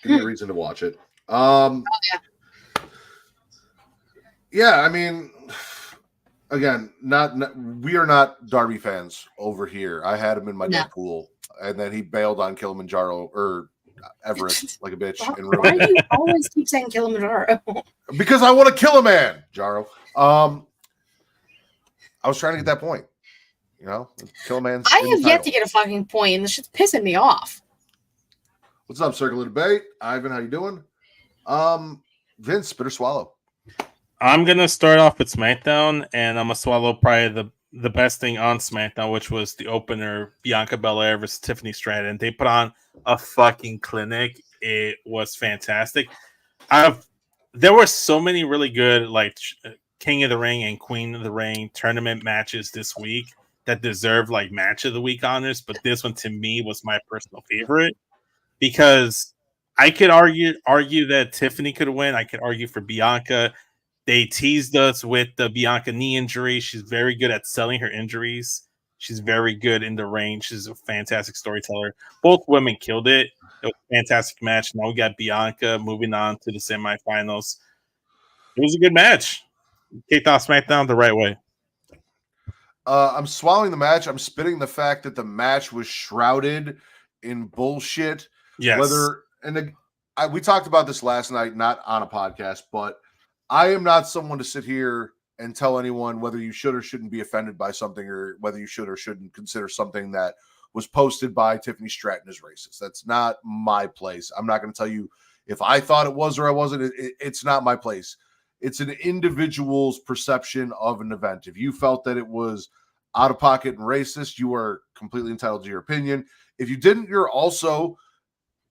Give me a reason to watch it. Oh, yeah. Yeah, I mean, again, we are not Darby fans over here. I had him in my Deadpool, and then he bailed on Kilimanjaro or Everett like a bitch. Why do you always keep saying Kilimanjaro? Because I want to kill a man, Jaro. I was trying to get that point. You know, kill a man. I have yet to get a fucking point, and this shit's pissing me off. What's up, Circle of Debate? Ivan, how you doing? Vince, spit or swallow. I'm gonna start off with SmackDown, and I'm gonna swallow probably the best thing on SmackDown, which was the opener, Bianca Belair versus Tiffany Stratton. They put on a fucking clinic. It was fantastic. There were so many really good like King of the Ring and Queen of the Ring tournament matches this week that deserve like match of the week honors, but this one to me was my personal favorite because I could argue that Tiffany could win. I could argue for Bianca. They teased us with the Bianca knee injury. She's very good at selling her injuries. She's very good in the ring. She's a fantastic storyteller. Both women killed it. It was a fantastic match. Now we got Bianca moving on to the semifinals. It was a good match. Kicked off SmackDown the right way. I'm swallowing the match. I'm spitting the fact that the match was shrouded in bullshit. Yes. We talked about this last night, not on a podcast, but I am not someone to sit here and tell anyone whether you should or shouldn't be offended by something or whether you should or shouldn't consider something that was posted by Tiffany Stratton as racist. That's not my place. I'm not going to tell you if I thought it was or I wasn't. It's not my place. It's an individual's perception of an event. If you felt that it was out of pocket and racist, you are completely entitled to your opinion. If you didn't, you're also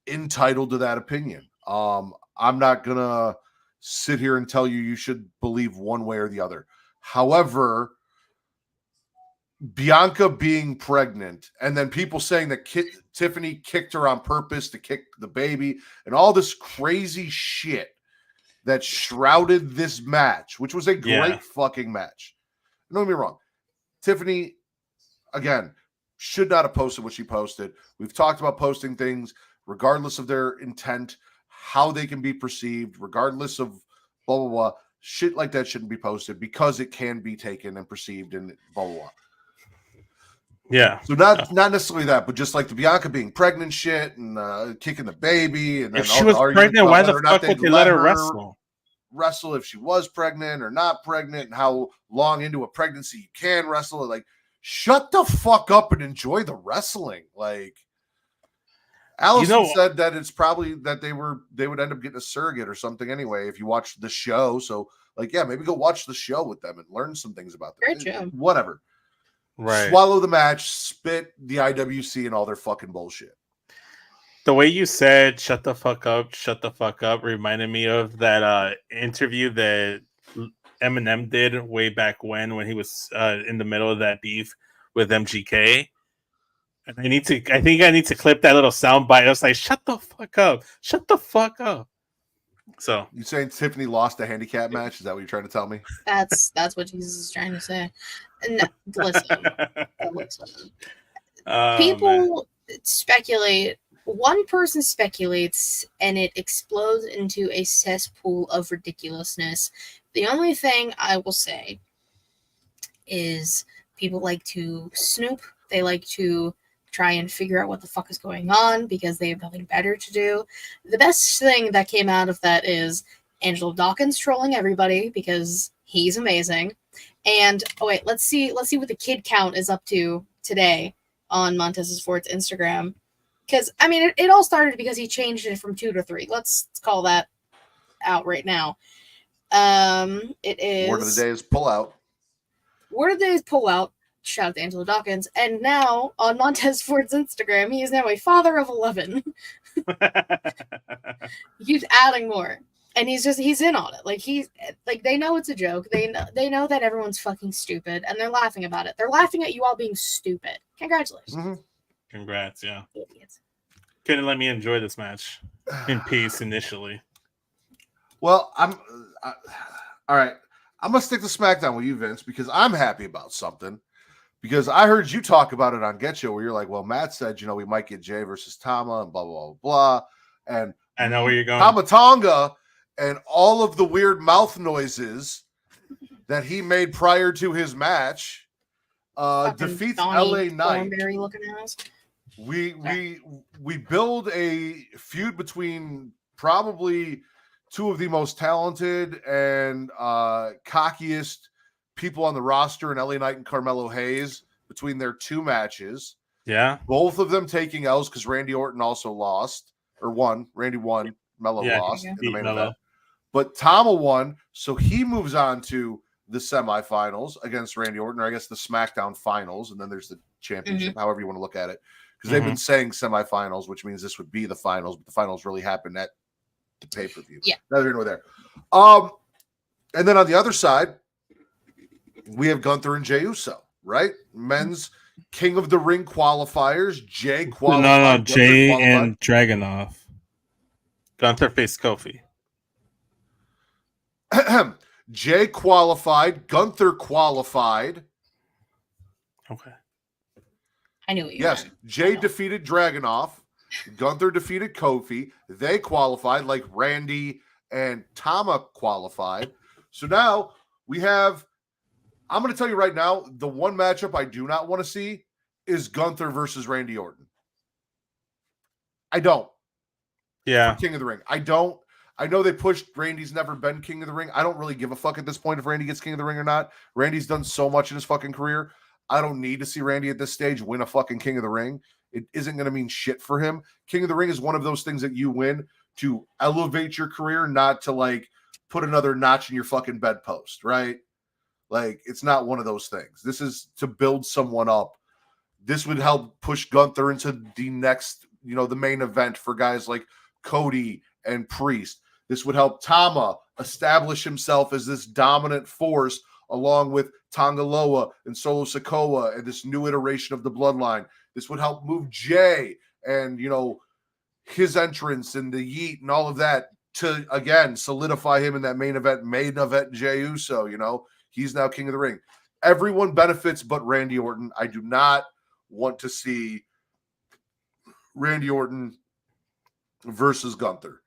entitled to that opinion. I'm not going to sit here and tell you should believe one way or the other. However, Bianca being pregnant and then people saying that Tiffany kicked her on purpose to kick the baby and all this crazy shit that shrouded this match, which was a great fucking match. Don't get me wrong. Tiffany, again, should not have posted what she posted. We've talked about posting things regardless of their intent, how they can be perceived, regardless of blah, blah, blah. Shit like that shouldn't be posted because it can be taken and perceived and blah, blah, blah. Yeah. So not necessarily that, but just like the Bianca being pregnant shit and kicking the baby. And then if she was pregnant, why the fuck would they let her wrestle? Wrestle if she was pregnant or not pregnant and how long into a pregnancy you can wrestle. Like, shut the fuck up and enjoy the wrestling. Like, Allison said that it's probably that they would end up getting a surrogate or something anyway if you watch the show. So, like, yeah, maybe go watch the show with them and learn some things about them. Great show. Whatever. Right. Swallow the match, spit the IWC and all their fucking bullshit. The way you said shut the fuck up reminded me of that interview that Eminem did way back when he was in the middle of that beef with MGK. And I think I need to clip that little sound bite. I was like, shut the fuck up. Shut the fuck up. So you saying Tiffany lost a handicap match? Is that what you're trying to tell me? That's what Jesus is trying to say. No, listen. People speculate. One person speculates, and it explodes into a cesspool of ridiculousness. The only thing I will say is people like to snoop. They like to try and figure out what the fuck is going on because they have nothing better to do. The best thing that came out of that is Angelo Dawkins trolling everybody because he's amazing. And let's see what the kid count is up to today on Montez's Ford's Instagram. Because I mean, it all started because he changed it from 2 to 3. Let's call that out right now. It is word of the day is pull out. Where did they pull out? Shout out to Angelo Dawkins. And now on Montez Ford's Instagram, he is now a father of 11. He keeps adding more. And he's in on it. Like they know it's a joke. They know that everyone's fucking stupid and they're laughing about it. They're laughing at you all being stupid. Congratulations. Mm-hmm. Congrats, yeah. Idiots. Couldn't let me enjoy this match in peace initially. Well, all right. I'm gonna stick to SmackDown with you, Vince, because I'm happy about something. Because I heard you talk about it on Get You, where you're like, well, Matt said, we might get Jay versus Tama and blah, blah, blah, blah. And I know where you're going. Tama Tonga and all of the weird mouth noises that he made prior to his match defeats LA Knight. We build a feud between probably two of the most talented and cockiest people on the roster in LA Knight and Carmelo Hayes between their two matches. Yeah. Both of them taking L's because Randy Orton also lost or won. Randy won. Melo lost in the main event. But Tama won, so he moves on to the semifinals against Randy Orton, or I guess the SmackDown finals, and then there's the championship, however you want to look at it. Because they've been saying semifinals, which means this would be the finals, but the finals really happened at the pay-per-view. Yeah. Neither here nor there. And then on the other side, we have Gunther and Jey Uso, right? Men's King of the Ring qualifiers. Jay qualified. No, Jay and Dragunov. Gunther faced Kofi. Jay qualified. Gunther qualified. Okay. I knew what you Yes, meant. Jay defeated Dragunov. Gunther defeated Kofi. They qualified like Randy and Tama qualified. So now we have, I'm going to tell you right now, the one matchup I do not want to see is Gunther versus Randy Orton. I don't. Yeah. King of the Ring. I don't. I know they pushed Randy's never been King of the Ring. I don't really give a fuck at this point if Randy gets King of the Ring or not. Randy's done so much in his fucking career. I don't need to see Randy at this stage win a fucking King of the Ring. It isn't going to mean shit for him. King of the Ring is one of those things that you win to elevate your career, not to like put another notch in your fucking bedpost, right? Like, it's not one of those things. This is to build someone up. This would help push Gunther into the next, the main event for guys like Cody and Priest. This would help Tama establish himself as this dominant force along with Tonga Loa and Solo Sikoa and this new iteration of the bloodline. This would help move Jay and, his entrance and the Yeet and all of that to, again, solidify him in that main event Jey Uso, he's now King of the Ring. Everyone benefits but Randy Orton. I do not want to see Randy Orton versus Gunther.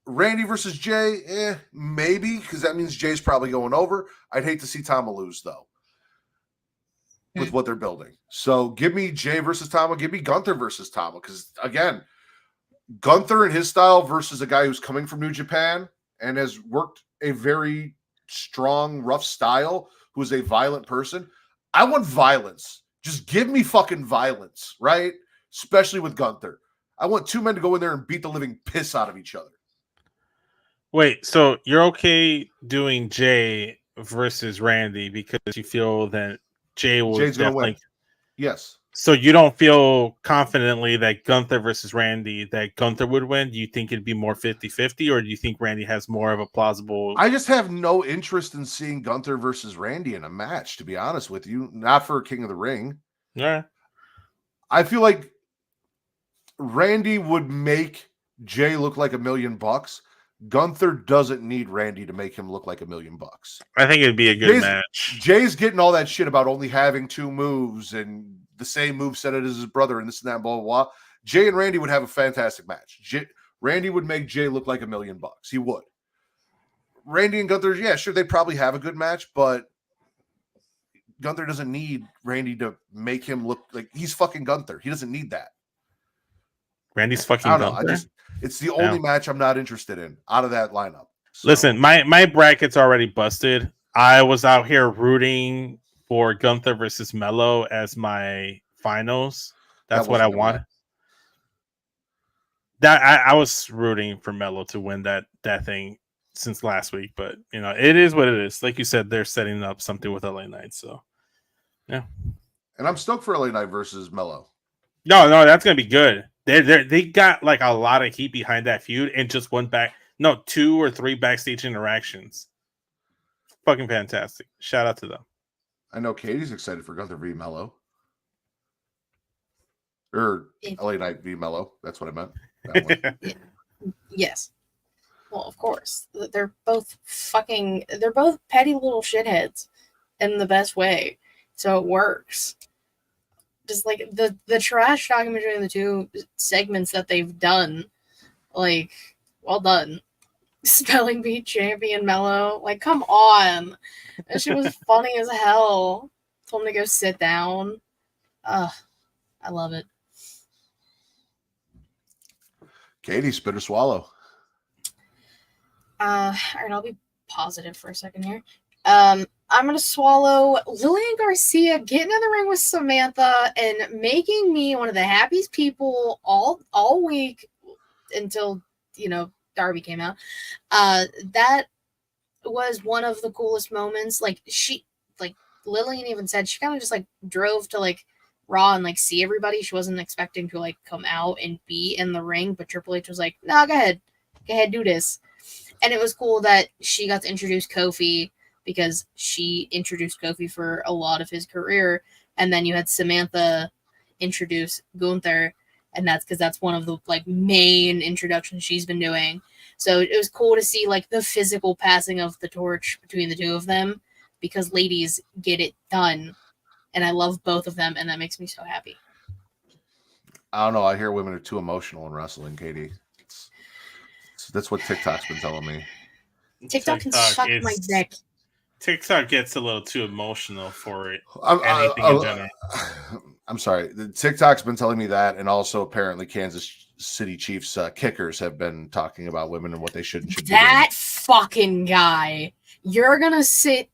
Randy versus Jay, maybe, because that means Jay's probably going over. I'd hate to see Tama lose, though, with what they're building. So give me Jay versus Tama. Give me Gunther versus Tama, because, again, Gunther and his style versus a guy who's coming from New Japan and has worked a very strong, rough style, who is a violent person. I want violence. Just give me fucking violence, right? Especially with Gunther. I want two men to go in there and beat the living piss out of each other. Wait, so you're okay doing Jay versus Randy because you feel that Jay's going to win? Yes. So you don't feel confidently that Gunther versus Randy, that Gunther would win? Do you think it'd be more 50-50, or do you think Randy has more of a plausible... I just have no interest in seeing Gunther versus Randy in a match, to be honest with you. Not for King of the Ring. Yeah. I feel like Randy would make Jay look like $1 million. Gunther doesn't need Randy to make him look like $1 million. I think it'd be a good match. Jay's getting all that shit about only having two moves and the same move set it as his brother and this and that, blah, blah, blah. Jay and Randy would have a fantastic match. Randy would make Jay look like $1 million. He would. Randy and Gunther, yeah, sure, they'd probably have a good match, but Gunther doesn't need Randy to make him look like he's fucking Gunther. He doesn't need that. Randy's fucking Gunther. It's the only match I'm not interested in out of that lineup. So. Listen, my bracket's already busted. I was out here rooting for Gunther versus Melo as my finals. That's what I wanted. That I was rooting for Melo to win that thing since last week, but it is what it is. Like you said, they're setting up something with LA Knight. So Yeah. And I'm stoked for LA Knight versus Mello. No, that's gonna be good. They got like a lot of heat behind that feud and just 2 or 3 backstage interactions. Fucking fantastic. Shout out to them. I know Katie's excited for Gunther v Mello. Or LA Knight v Mello. That's what I meant. That one. Yes. Well, of course. They're both petty little shitheads in the best way. So it works. Just like the trash talking between the two segments that they've done, like, well done. Spelling Bee champion Mello, like, come on. That shit was funny as hell. Told him to go sit down. I love it. Katie, spit or swallow. All right, I'll be positive for a second here. I'm gonna swallow Lillian Garcia getting in the ring with Samantha and making me one of the happiest people all week until Darby came out. That was one of the coolest moments. Like Lillian even said she kind of just like drove to like Raw and like see everybody. She wasn't expecting to like come out and be in the ring, but Triple H was like, "No, go ahead, do this." And it was cool that she got to introduce Kofi because she introduced Kofi for a lot of his career. And then you had Samantha introduce Gunther, and that's because that's one of the like main introductions she's been doing. So it was cool to see like the physical passing of the torch between the two of them because ladies get it done. And I love both of them, and that makes me so happy. I don't know. I hear women are too emotional in wrestling, Katie. That's what TikTok's been telling me. TikTok can suck my dick. TikTok gets a little too emotional for it. Anything in general. I'm sorry. The TikTok's been telling me that, and also apparently Kansas City Chiefs kickers have been talking about women and what they should do. That fucking guy. You're gonna stand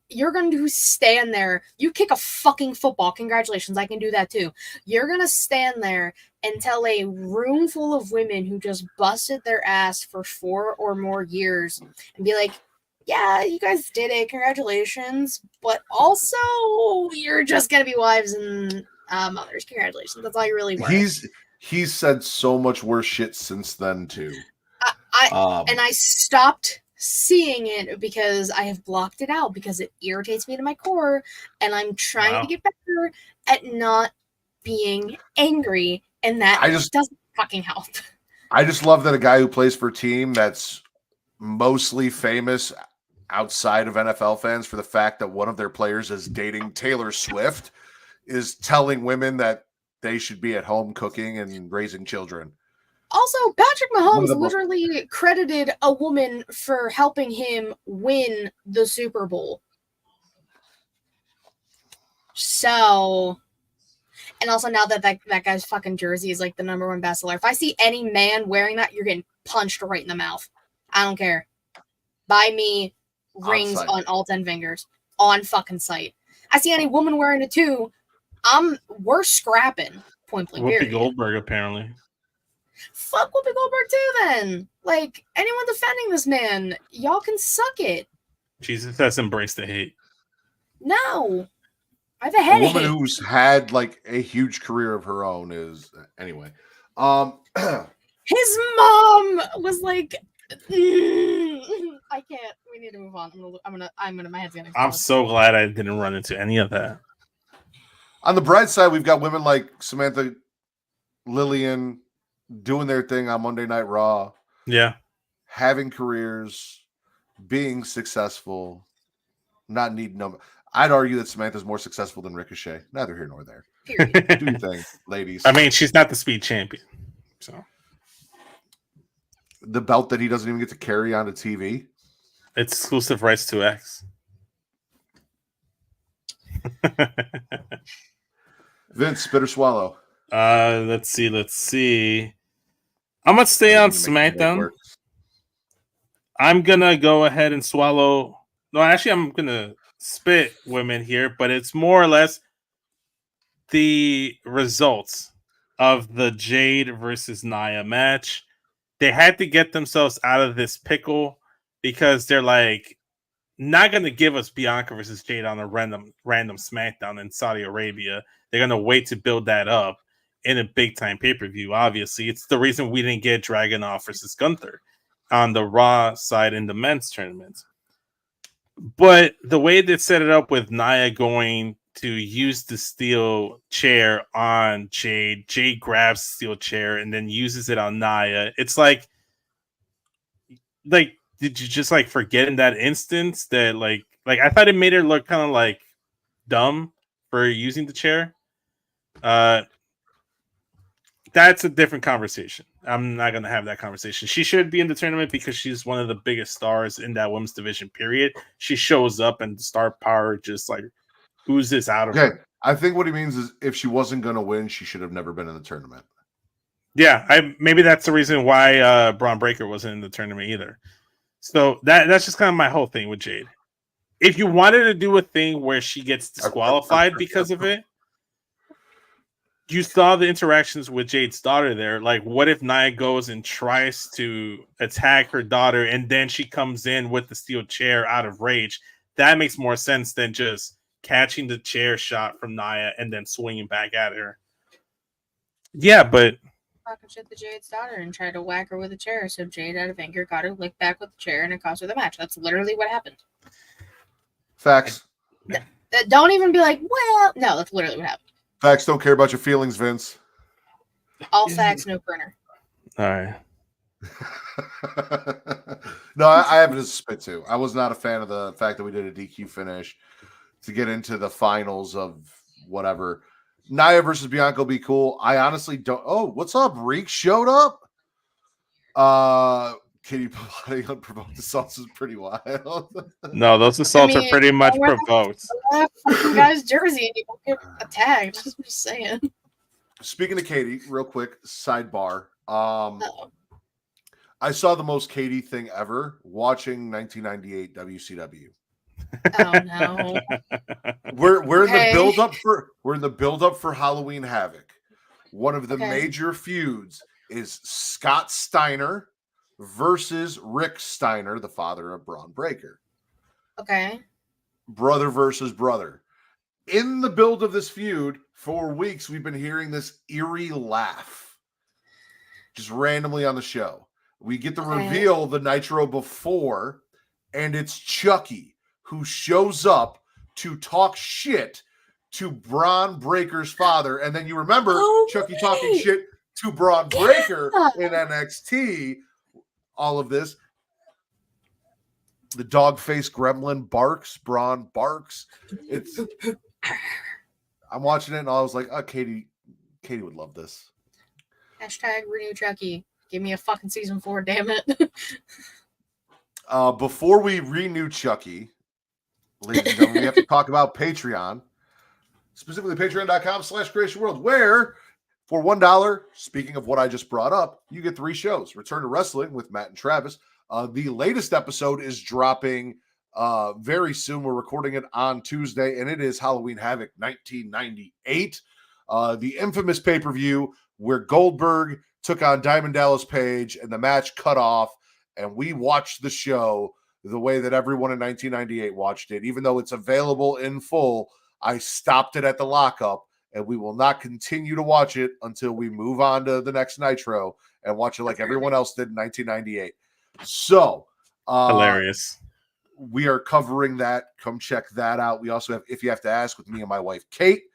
there. You kick a fucking football. Congratulations, I can do that too. You're gonna stand there and tell a room full of women who just busted their ass for 4 or more years and be like, yeah, you guys did it. Congratulations. But also, you're just gonna be wives and mothers. Congratulations. That's all you really were. He's said so much worse shit since then too. I stopped seeing it because I have blocked it out because it irritates me to my core, and I'm trying to get better at not being angry, and that doesn't fucking help. I just love that a guy who plays for a team that's mostly famous outside of NFL fans for the fact that one of their players is dating Taylor Swift is telling women that they should be at home cooking and raising children. Also, Patrick Mahomes literally credited a woman for helping him win the Super Bowl. So, and also now that guy's fucking jersey is like the #1 bestseller. If I see any man wearing that, you're getting punched right in the mouth. I don't care. Buy me rings on all 10 fingers on fucking sight. I see any woman wearing it too, we're scrapping. Point blank. Whoopi Goldberg apparently. Fuck Whoopi Goldberg too then. Like, anyone defending this man, y'all can suck it. Jesus has embraced the hate. No. I have a headache. A woman who's had like a huge career of her own is anyway. His mom was like, I can't. We need to move on. I'm gonna my head's gonna explode. I'm so glad I didn't run into any of that. On the bright side, we've got women like Samantha, Lillian doing their thing on Monday Night Raw. Yeah. Having careers, being successful, not needing no. I'd argue that Samantha's more successful than Ricochet. Neither here nor there. Do your thing, ladies. I mean, she's not the speed champion. So the belt that he doesn't even get to carry onto TV. It's exclusive rights to X. Vince, spit or swallow? Let's see. I'm gonna stay on SmackDown. I'm gonna go ahead and swallow. No, actually, I'm gonna spit women here, but it's more or less the results of the Jade versus Nia match. They had to get themselves out of this pickle because they're like, not going to give us Bianca versus Jade on a random SmackDown in Saudi Arabia. They're going to wait to build that up in a big time pay-per-view. Obviously, it's the reason we didn't get Dragunov versus Gunther on the Raw side in the men's tournament. But the way they set it up with Nia going to use the steel chair on Jade, Jade grabs the steel chair and then uses it on Nia. It's like did you just like forget in that instance that like I thought it made her look kind of like dumb for using the chair. That's a different conversation. I'm not gonna have that conversation. She should be in the tournament because she's one of the biggest stars in that women's division, period. She shows up and star power just like oozes out of her. I think what he means is if she wasn't gonna win, she should have never been in the tournament. Yeah, maybe that's the reason why Braun Breaker wasn't in the tournament either. So that's just kind of my whole thing with Jade. If you wanted to do a thing where she gets disqualified because of it, you saw the interactions with Jade's daughter there. Like, what if Nia goes and tries to attack her daughter and then she comes in with the steel chair out of rage? That makes more sense than just catching the chair shot from Nia and then swinging back at her. Yeah, but Talking shit to Jade's daughter and tried to whack her with a chair. So Jade, out of anger, got her licked back with the chair and it cost her the match. That's literally what happened. Facts. Don't even be like, well, no, that's literally what happened. Facts don't care about your feelings, Vince. All facts, no printer. All right. No, I have it as a spit too. I was not a fan of the fact that we did a DQ finish to get into the finals of whatever. Nia versus Bianca will be cool. I honestly don't. Oh, what's up? Reek showed up. Kitty plotting unprovoked assaults is pretty wild. No, those assaults are pretty much provoked. Guy's jersey and you don't get attacked. I'm just saying. Speaking of Katie, real quick sidebar. I saw the most Katie thing ever watching 1998 WCW. Oh no. We're in the build up for Halloween Havoc. One of the major feuds is Scott Steiner versus Rick Steiner, the father of Braun Breaker. Okay. Brother versus brother. In the build of this feud, for weeks we've been hearing this eerie laugh just randomly on the show. We get the reveal the Nitro before, and it's Chucky who shows up to talk shit to Braun Breaker's father. And then you remember Chucky talking shit to Braun Breaker in NXT. All of this. The dog-faced gremlin barks. Braun barks. I'm watching it and I was like, oh, Katie would love this. Hashtag renew Chucky. Give me a fucking season 4, damn it. Before we renew Chucky, ladies and gentlemen, we have to talk about Patreon, specifically patreon.com/creationworld, where for $1, speaking of what I just brought up, you get 3 shows. Return to Wrestling with Matt and Travis. The latest episode is dropping very soon. We're recording it on Tuesday, and it is Halloween Havoc 1998, the infamous pay-per-view where Goldberg took on Diamond Dallas Page, and the match cut off, and we watched the show the way that everyone in 1998 watched it. Even though it's available in full, I stopped it at the lockup, and we will not continue to watch it until we move on to the next Nitro and watch it like everyone else did in 1998. So, hilarious. We are covering that. Come check that out. We also have If You Have to Ask with me and my wife, Kate,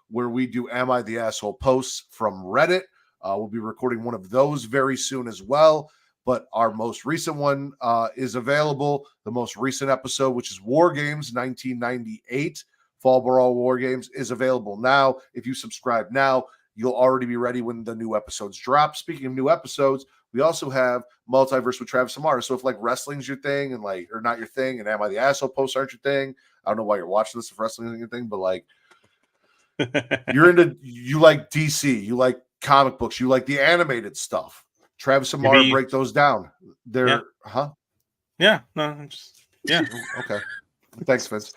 where we do Am I the Asshole posts from Reddit. We'll be recording one of those very soon as well. But our most recent one is available. The most recent episode, which is War Games 1998, Fall Brawl War Games, is available now. If you subscribe now, you'll already be ready when the new episodes drop. Speaking of new episodes, we also have Multiverse with Travis Amara. So if like wrestling's your thing and like, or not your thing, and Am I the Asshole posts aren't your thing, I don't know why you're watching this if wrestling isn't your thing, but like you like DC, you like comic books, you like the animated stuff. Travis Amara break those down. They're Yeah, no, okay. Thanks, Vince.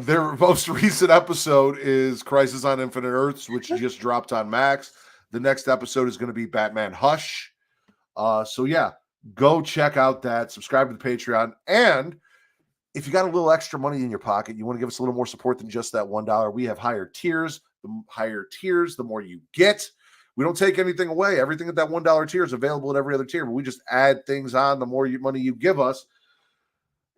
Their most recent episode is Crisis on Infinite Earths, which just dropped on Max. The next episode is going to be Batman Hush. So yeah, go check out that. Subscribe to the Patreon. And if you got a little extra money in your pocket, you want to give us a little more support than just that $1, we have higher tiers. The higher tiers, the more you get. We don't take anything away. Everything at that $1 tier is available at every other tier, but we just add things on the more money you give us,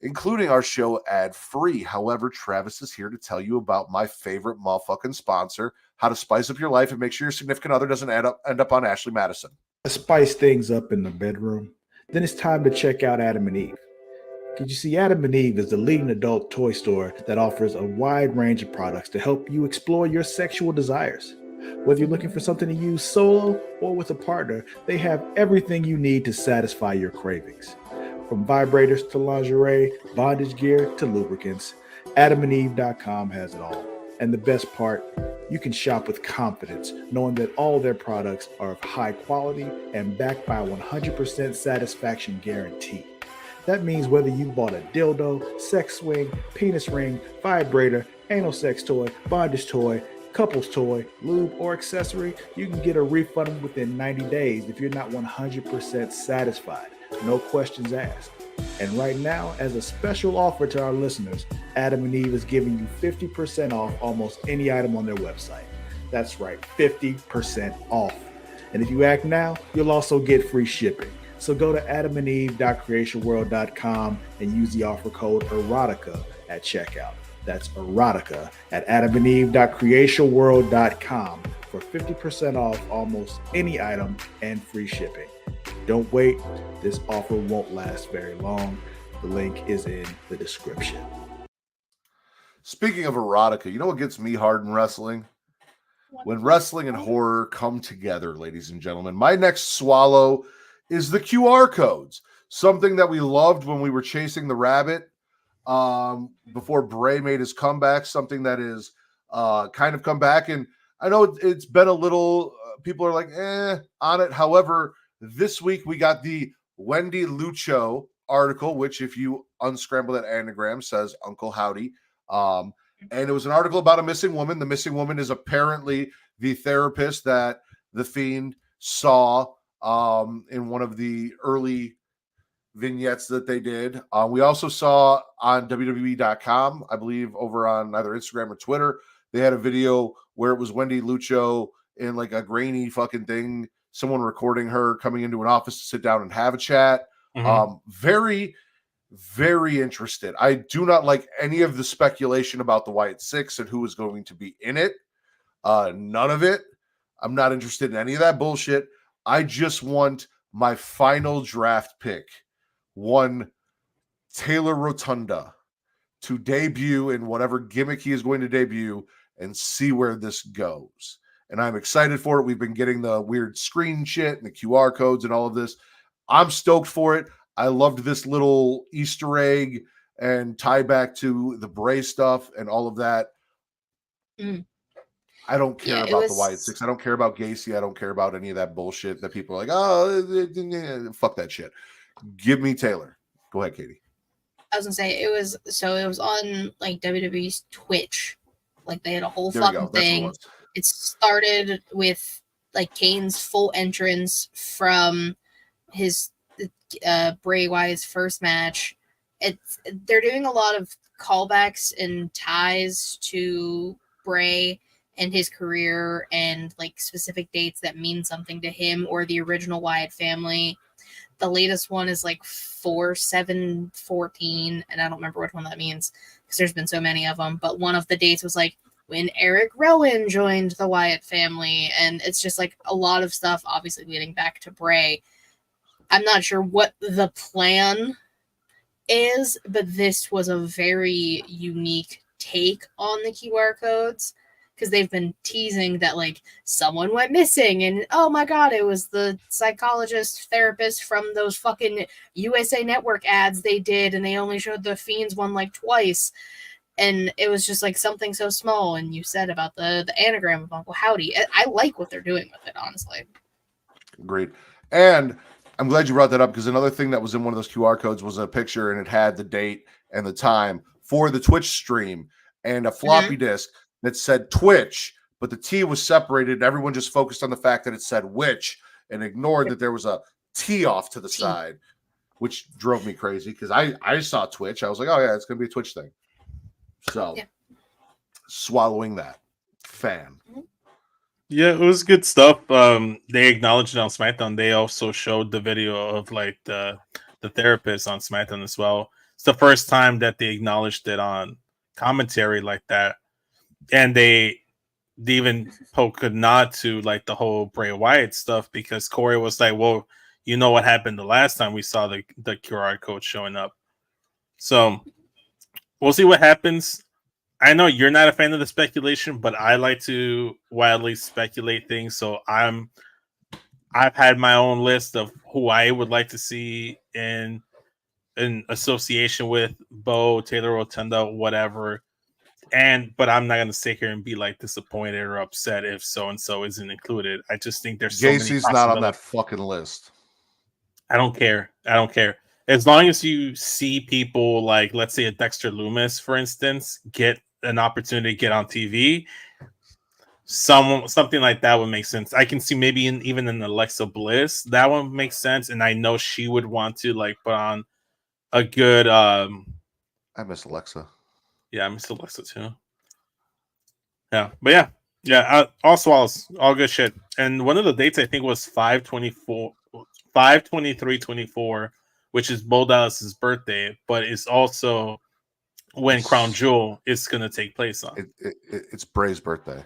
including our show ad-free. However, Travis is here to tell you about my favorite motherfucking sponsor, how to spice up your life and make sure your significant other doesn't end up on Ashley Madison. To spice things up in the bedroom, then it's time to check out Adam and Eve. Because you see, Adam and Eve is the leading adult toy store that offers a wide range of products to help you explore your sexual desires. Whether you're looking for something to use solo or with a partner, they have everything you need to satisfy your cravings. From vibrators to lingerie, bondage gear to lubricants, AdamandEve.com has it all. And the best part, you can shop with confidence, knowing that all their products are of high quality and backed by a 100% satisfaction guarantee. That means whether you bought a dildo, sex swing, penis ring, vibrator, anal sex toy, bondage toy, couples toy, lube, or accessory, you can get a refund within 90 days if you're not 100% satisfied. No questions asked. And right now, as a special offer to our listeners, Adam and Eve is giving you 50% off almost any item on their website. That's right, 50% off. And if you act now, you'll also get free shipping. So go to adamandeve.creationworld.com and use the offer code EROTICA at checkout. That's EROTICA at adamandeve.creationworld.com for 50% off almost any item and free shipping. Don't wait. This offer won't last very long. The link is in the description. Speaking of erotica, you know what gets me hard in wrestling? When wrestling and horror come together, ladies and gentlemen. My next swallow is the QR codes. Something that we loved when we were chasing the rabbit before Bray made his comeback. Something that is kind of come back. And I know it's been a little, people are like, on it. However, this week we got the Wendy Lucho article, which if you unscramble that anagram says Uncle Howdy. And it was an article about a missing woman. The missing woman is apparently the therapist that the Fiend saw in one of the early vignettes that they did. We also saw on WWE.com, I believe over on either Instagram or Twitter, they had a video where it was Wendy Lucho in like a grainy fucking thing, someone recording her coming into an office to sit down and have a chat. Very, very interested. I do not like any of the speculation about the Wyatt Six and who is going to be in it. None of it. I'm not interested in any of that bullshit. I just want my final draft pick, one Taylor Rotunda, to debut in whatever gimmick he is going to debut and see where this goes. And I'm excited for it. We've been getting the weird screen shit and the QR codes and all of this. I'm stoked for it. I loved this little Easter egg and tie back to the Bray stuff and all of that. I don't care about the Wyatt Six. I don't care about Gacy. I don't care about any of that bullshit that people are like, oh, fuck that shit. Give me Taylor. Go ahead, Katie. I was gonna say it was on like WWE's Twitch. Like they had a whole fucking thing. It started with like Kane's full entrance from his Bray Wyatt's first match. They're doing a lot of callbacks and ties to Bray and his career and like specific dates that mean something to him or the original Wyatt family. The latest one is like 4/7/14, and I don't remember which one that means because there's been so many of them. But one of the dates was like when Eric Rowan joined the Wyatt family, and it's just like a lot of stuff, obviously leading back to Bray. I'm not sure what the plan is, but this was a very unique take on the QR codes because they've been teasing that like someone went missing and oh my god, it was the psychologist therapist from those fucking USA Network ads they did, and they only showed the Fiend's one like twice. And it was just like something so small. And you said about the anagram of Uncle Howdy. I like what they're doing with it, honestly. Great. And I'm glad you brought that up because another thing that was in one of those QR codes was a picture and it had the date and the time for the Twitch stream and a floppy disk that said Twitch, but the T was separated. And everyone just focused on the fact that it said which and ignored that there was a T off to the side. which drove me crazy because I saw Twitch. I was like, oh yeah, it's gonna be a Twitch thing. So swallowing that fan. Yeah, it was good stuff. They acknowledged it on SmackDown. They also showed the video of like the therapist on SmackDown as well. It's the first time that they acknowledged it on commentary like that, and they even poke a nod to like the whole Bray Wyatt stuff because Corey was like, "Well, you know what happened the last time we saw the QR code showing up." So we'll see what happens. I know you're not a fan of the speculation, but I like to wildly speculate things. So I've had my own list of who I would like to see in association with Bo, Taylor Rotunda, whatever. But I'm not gonna sit here and be like disappointed or upset if so and so isn't included. I just think there's so many Gacy's not on that fucking list. I don't care. As long as you see people like, let's say, a Dexter Loomis, for instance, get an opportunity to get on TV, something like that would make sense. I can see maybe even in Alexa Bliss, that one makes sense, and I know she would want to like put on a good. I miss Alexa. Yeah, I miss Alexa too. Yeah, but yeah. All swallows, all good shit. And one of the dates I think was 5/23/24, which is Bo Dallas's birthday, but it's also when Crown Jewel is going to take place on. It's Bray's birthday.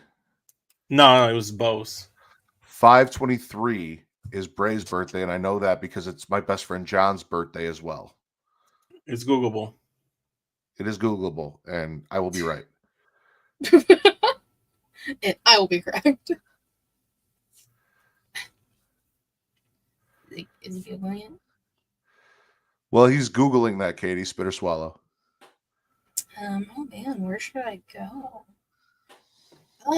No, it was Bo's. 5/23 is Bray's birthday, and I know that because it's my best friend John's birthday as well. It's Googleable. It is Googleable, and I will be right. I will be correct. Is he Googling it? Well, he's Googling that, Katie. Spit or swallow. Oh man, where should I go? To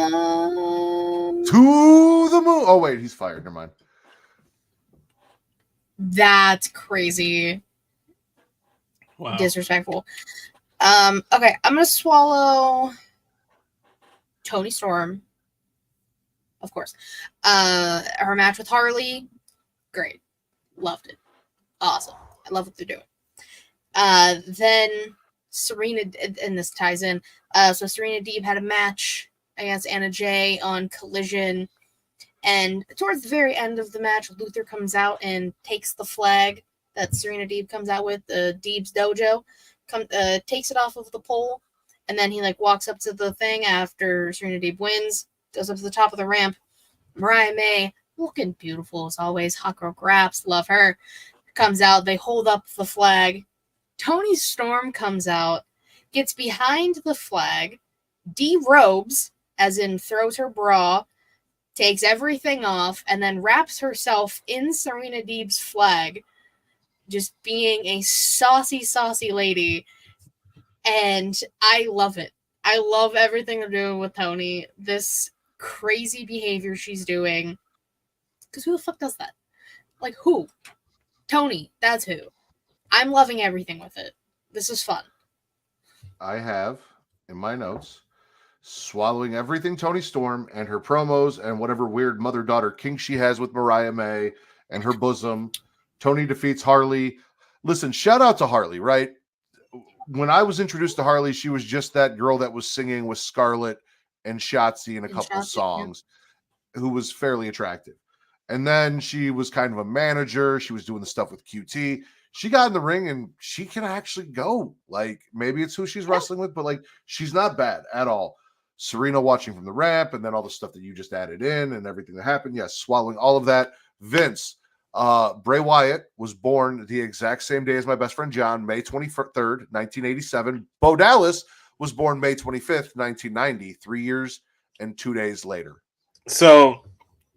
the moon. Oh wait, he's fired. Never mind. That's crazy. Wow. Disrespectful. Okay, I'm gonna swallow Toni Storm. Of course. Her match with Harley, great. Loved it. Awesome. I love what they're doing. Then Serena, and this ties in. So Serena Deeb had a match against Anna Jay on Collision. And towards the very end of the match, Luther comes out and takes the flag that Serena Deeb comes out with, the Deeb's Dojo, takes it off of the pole, and then he like walks up to the thing after Serena Deeb wins, goes up to the top of the ramp. Mariah May, looking beautiful as always, hot girl graps, love her, comes out, they hold up the flag. Toni Storm comes out, gets behind the flag, derobes, as in throws her bra, takes everything off, and then wraps herself in Serena Deeb's flag, just being a saucy, saucy lady. And I love it. I love everything they're doing with Toni. This crazy behavior she's doing. Because who the fuck does that? Like, who? Toni, that's who. I'm loving everything with it. This is fun. I have, in my notes, swallowing everything Toni Storm and her promos and whatever weird mother-daughter kink she has with Mariah May and her bosom. Toni defeats Harley. Listen, shout out to Harley, right? When I was introduced to Harley, she was just that girl that was singing with Scarlett and Shotzi in a couple of songs, who was fairly attractive. And then she was kind of a manager. She was doing the stuff with QT. She got in the ring and she can actually go. Like, maybe it's who she's wrestling with, but like, she's not bad at all. Serena watching from the ramp, and then all the stuff that you just added in and everything that happened. Yes, swallowing all of that. Vince, Bray Wyatt was born the exact same day as my best friend John, May 23rd, 1987. Bo Dallas was born May 25th, 1990, 3 years and 2 days later. So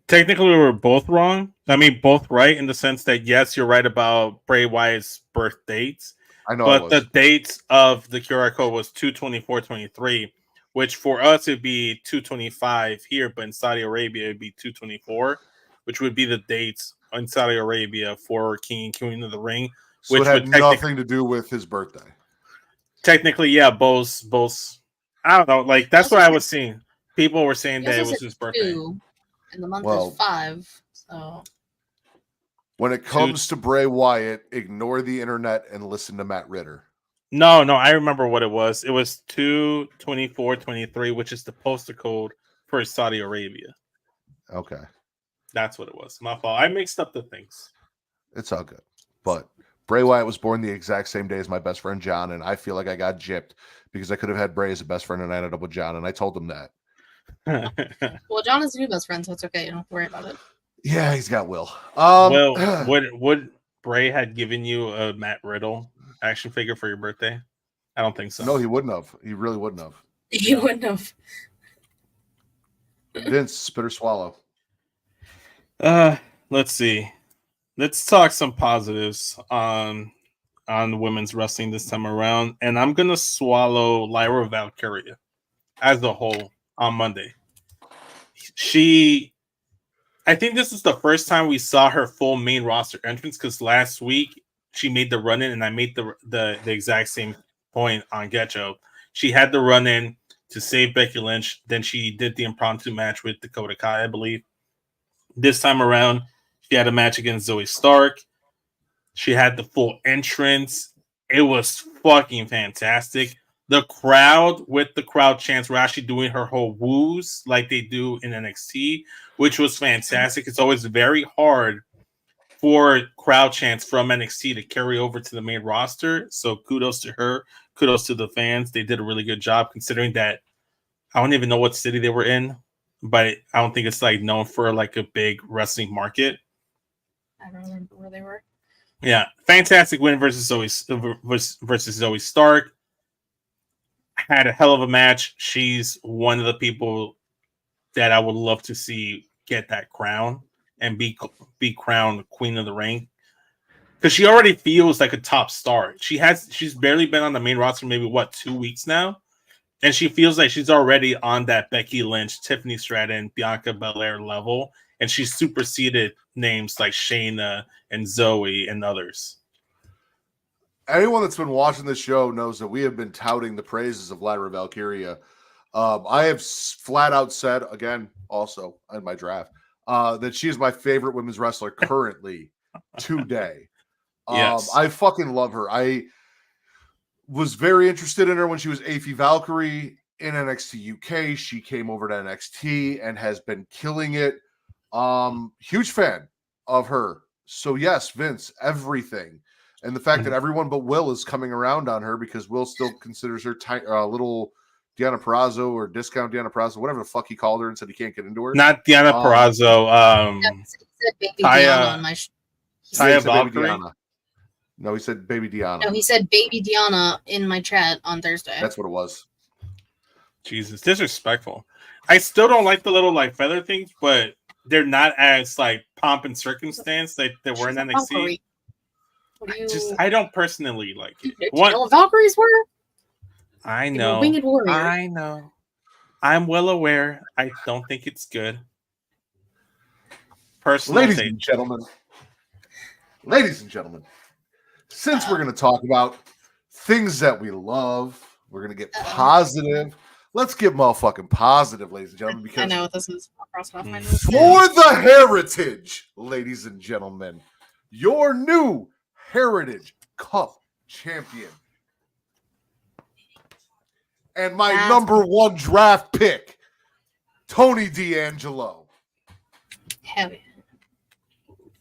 technically we were both wrong. I mean, both right in the sense that, yes, you're right about Bray Wyatt's birth dates. I know, but the dates of the QR code was 2/24/23, which for us it'd be 2/25 here, but in Saudi Arabia it'd be 2/24, which would be the dates in Saudi Arabia for King and Queen of the Ring. So which it had nothing to do with his birthday. Technically, yeah, both. I don't know. Like, that's what I was seeing. People were saying that it was his birthday. And the month is 5, so When it comes to Bray Wyatt, ignore the internet and listen to Matt Ritter. No, I remember what it was. It was 2/24/23, which is the postal code for Saudi Arabia. Okay. That's what it was. My fault. I mixed up the things. It's all good. But Bray Wyatt was born the exact same day as my best friend John, and I feel like I got gypped because I could have had Bray as a best friend and I ended up with John, and I told him that. Well, John is a new best friend, so it's okay. You don't have to worry about it. Yeah, he's got Will. Well, would Bray had given you a Matt Riddle action figure for your birthday? I don't think so. No, he wouldn't have. He really wouldn't have. He wouldn't have. Vince, spit or swallow. Let's see. Let's talk some positives on women's wrestling this time around, and I'm gonna swallow Lyra Valkyria as a whole on Monday. I think this is the first time we saw her full main roster entrance, because last week she made the run in, and I made the exact same point on Getcho. She had the run in to save Becky Lynch, then she did the impromptu match with Dakota Kai, I believe. This time around, she had a match against Zoe Stark. She had the full entrance. It was fucking fantastic. The crowd with the crowd chants were actually doing her whole woos like they do in NXT, which was fantastic. It's always very hard for crowd chants from NXT to carry over to the main roster. So kudos to her. Kudos to the fans. They did a really good job, considering that I don't even know what city they were in, but I don't think it's like known for like a big wrestling market. I don't remember where they were. Yeah, fantastic win versus Zoe Stark. Had a hell of a match. She's one of the people that I would love to see get that crown and be crowned Queen of the Ring, because she already feels like a top star. She's barely been on the main roster maybe 2 weeks now, and she feels like she's already on that Becky Lynch, Tiffany Stratton, Bianca Belair level, and she's superseded names like Shayna and Zoe and others. Anyone that's been watching this show knows that we have been touting the praises of Lyra Valkyria. I have flat out said, again, also in my draft, that she is my favorite women's wrestler currently today. Yes. I fucking love her. I was very interested in her when she was Aphie Valkyrie in NXT UK. She came over to NXT and has been killing it. Huge fan of her. So yes, Vince, everything. And the fact that everyone but Will is coming around on her, because Will still considers her little Deonna Purrazzo or discount Deonna Purrazzo, whatever the fuck he called her and said he can't get into her. Not Deonna Purrazzo. Taya Valkyrie. No, he said baby Deonna. No, he said baby Deonna in my chat on Thursday. That's what it was. Jesus, disrespectful. I still don't like the little like feather things, but they're not as like pomp and circumstance that they were in NXT. I don't personally like it. Do you know what Valkyries were? I know. Winged warrior. I know. I'm well aware. I don't think it's good. Personally, ladies and gentlemen, since we're going to talk about things that we love, we're going to get positive. Let's get motherfucking positive, ladies and gentlemen. Because I know what this is. For the heritage, ladies and gentlemen, your new Heritage Cup champion and my number one draft pick, Tony D'Angelo. Hell yeah.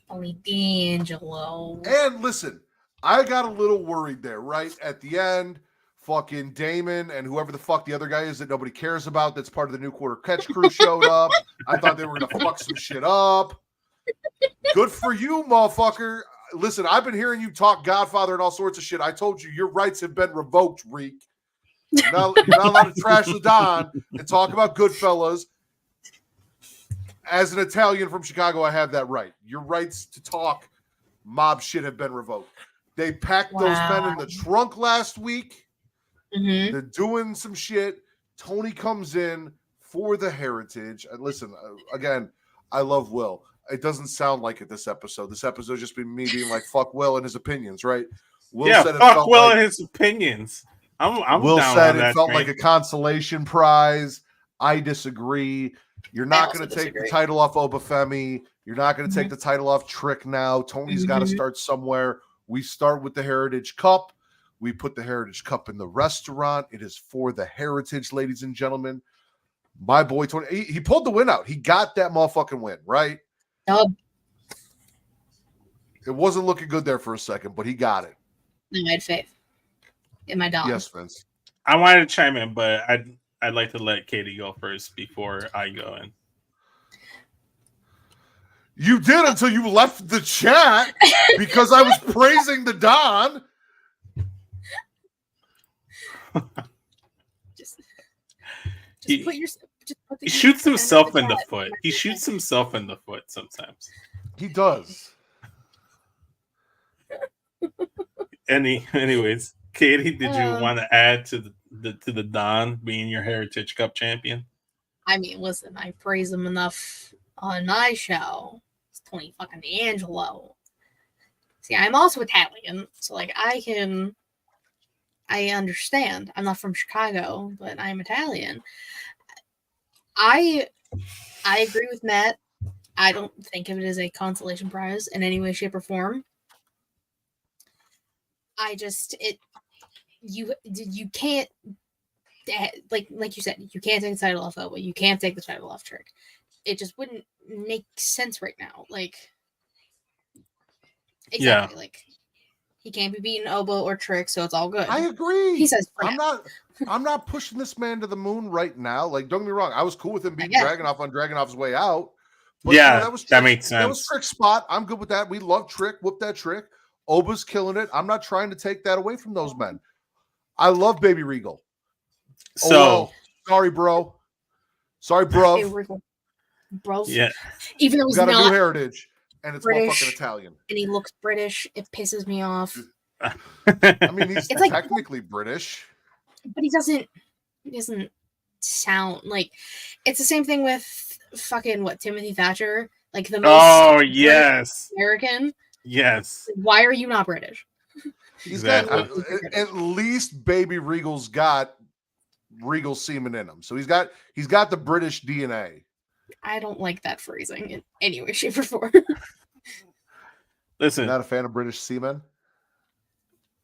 Tony D'Angelo. And listen, I got a little worried there, right? At the end, fucking Damon and whoever the fuck the other guy is that nobody cares about that's part of the New Quarter Catch crew showed up. I thought they were going to fuck some shit up. Good for you, motherfucker. Listen, I've been hearing you talk Godfather and all sorts of shit. I told you your rights have been revoked, Reek. You're not allowed to trash the Don and talk about Goodfellas. As an Italian from Chicago, I have that right. Your rights to talk mob shit have been revoked. They packed those men in the trunk last week. Mm-hmm. They're doing some shit. Tony comes in for the heritage. And listen, again, I love Will. It doesn't sound like it this episode. This episode just been me being like, fuck Will and his opinions, right? Will said fuck Will and his opinions. I'm Will down said on it that felt train. like a consolation prize. I disagree. You're not going to take the title off Obafemi. You're not going to take the title off Trick now. Tony's got to start somewhere. We start with the Heritage Cup. We put the Heritage Cup in the restaurant. It is for the heritage, ladies and gentlemen. My boy Tony, he pulled the win out. He got that motherfucking win, right? It wasn't looking good there for a second, but he got it. I had faith in my dog. Yes, Vince. I wanted to chime in, but I'd like to let Katie go first before I go in. You did until you left the chat because I was praising the Don. He shoots himself in the foot. He shoots himself in the foot sometimes. He does. Anyways, Katie, did you want to add to the Don being your Heritage Cup champion? I mean, listen, I praise him enough on my show. It's Tony fucking D'Angelo. See, I'm also Italian, so like I understand. I'm not from Chicago, but I'm Italian. I agree with Matt. I don't think of it as a consolation prize in any way, shape, or form. You can't, like you said, you can't take the title off Elba. You can't take the title off Trick. It just wouldn't make sense right now. Like, exactly. Yeah. Like, he can't be beating Oba or Trick, so it's all good. I agree. He says, I'm not pushing this man to the moon right now. Like, don't get me wrong. I was cool with him beating Dragunov on Dragunov's way out. But, yeah, that makes sense. That was Trick's spot. I'm good with that. We love Trick. Whoop that Trick. Oba's killing it. I'm not trying to take that away from those men. I love Baby Regal. So sorry, bro. Sorry, bro. Bro. Yeah. Even though he's got not a new heritage, and it's British, motherfucking Italian, and he looks British, it pisses me off. I mean, he's technically British, but he doesn't sound like. It's the same thing with fucking Timothy Thatcher, like the most yes American. Yes. Why are you not British? He's got at least Baby Regal's got Regal semen in him, so he's got the British DNA. I don't like that phrasing in any way, shape, or form. Listen, not a fan of British semen.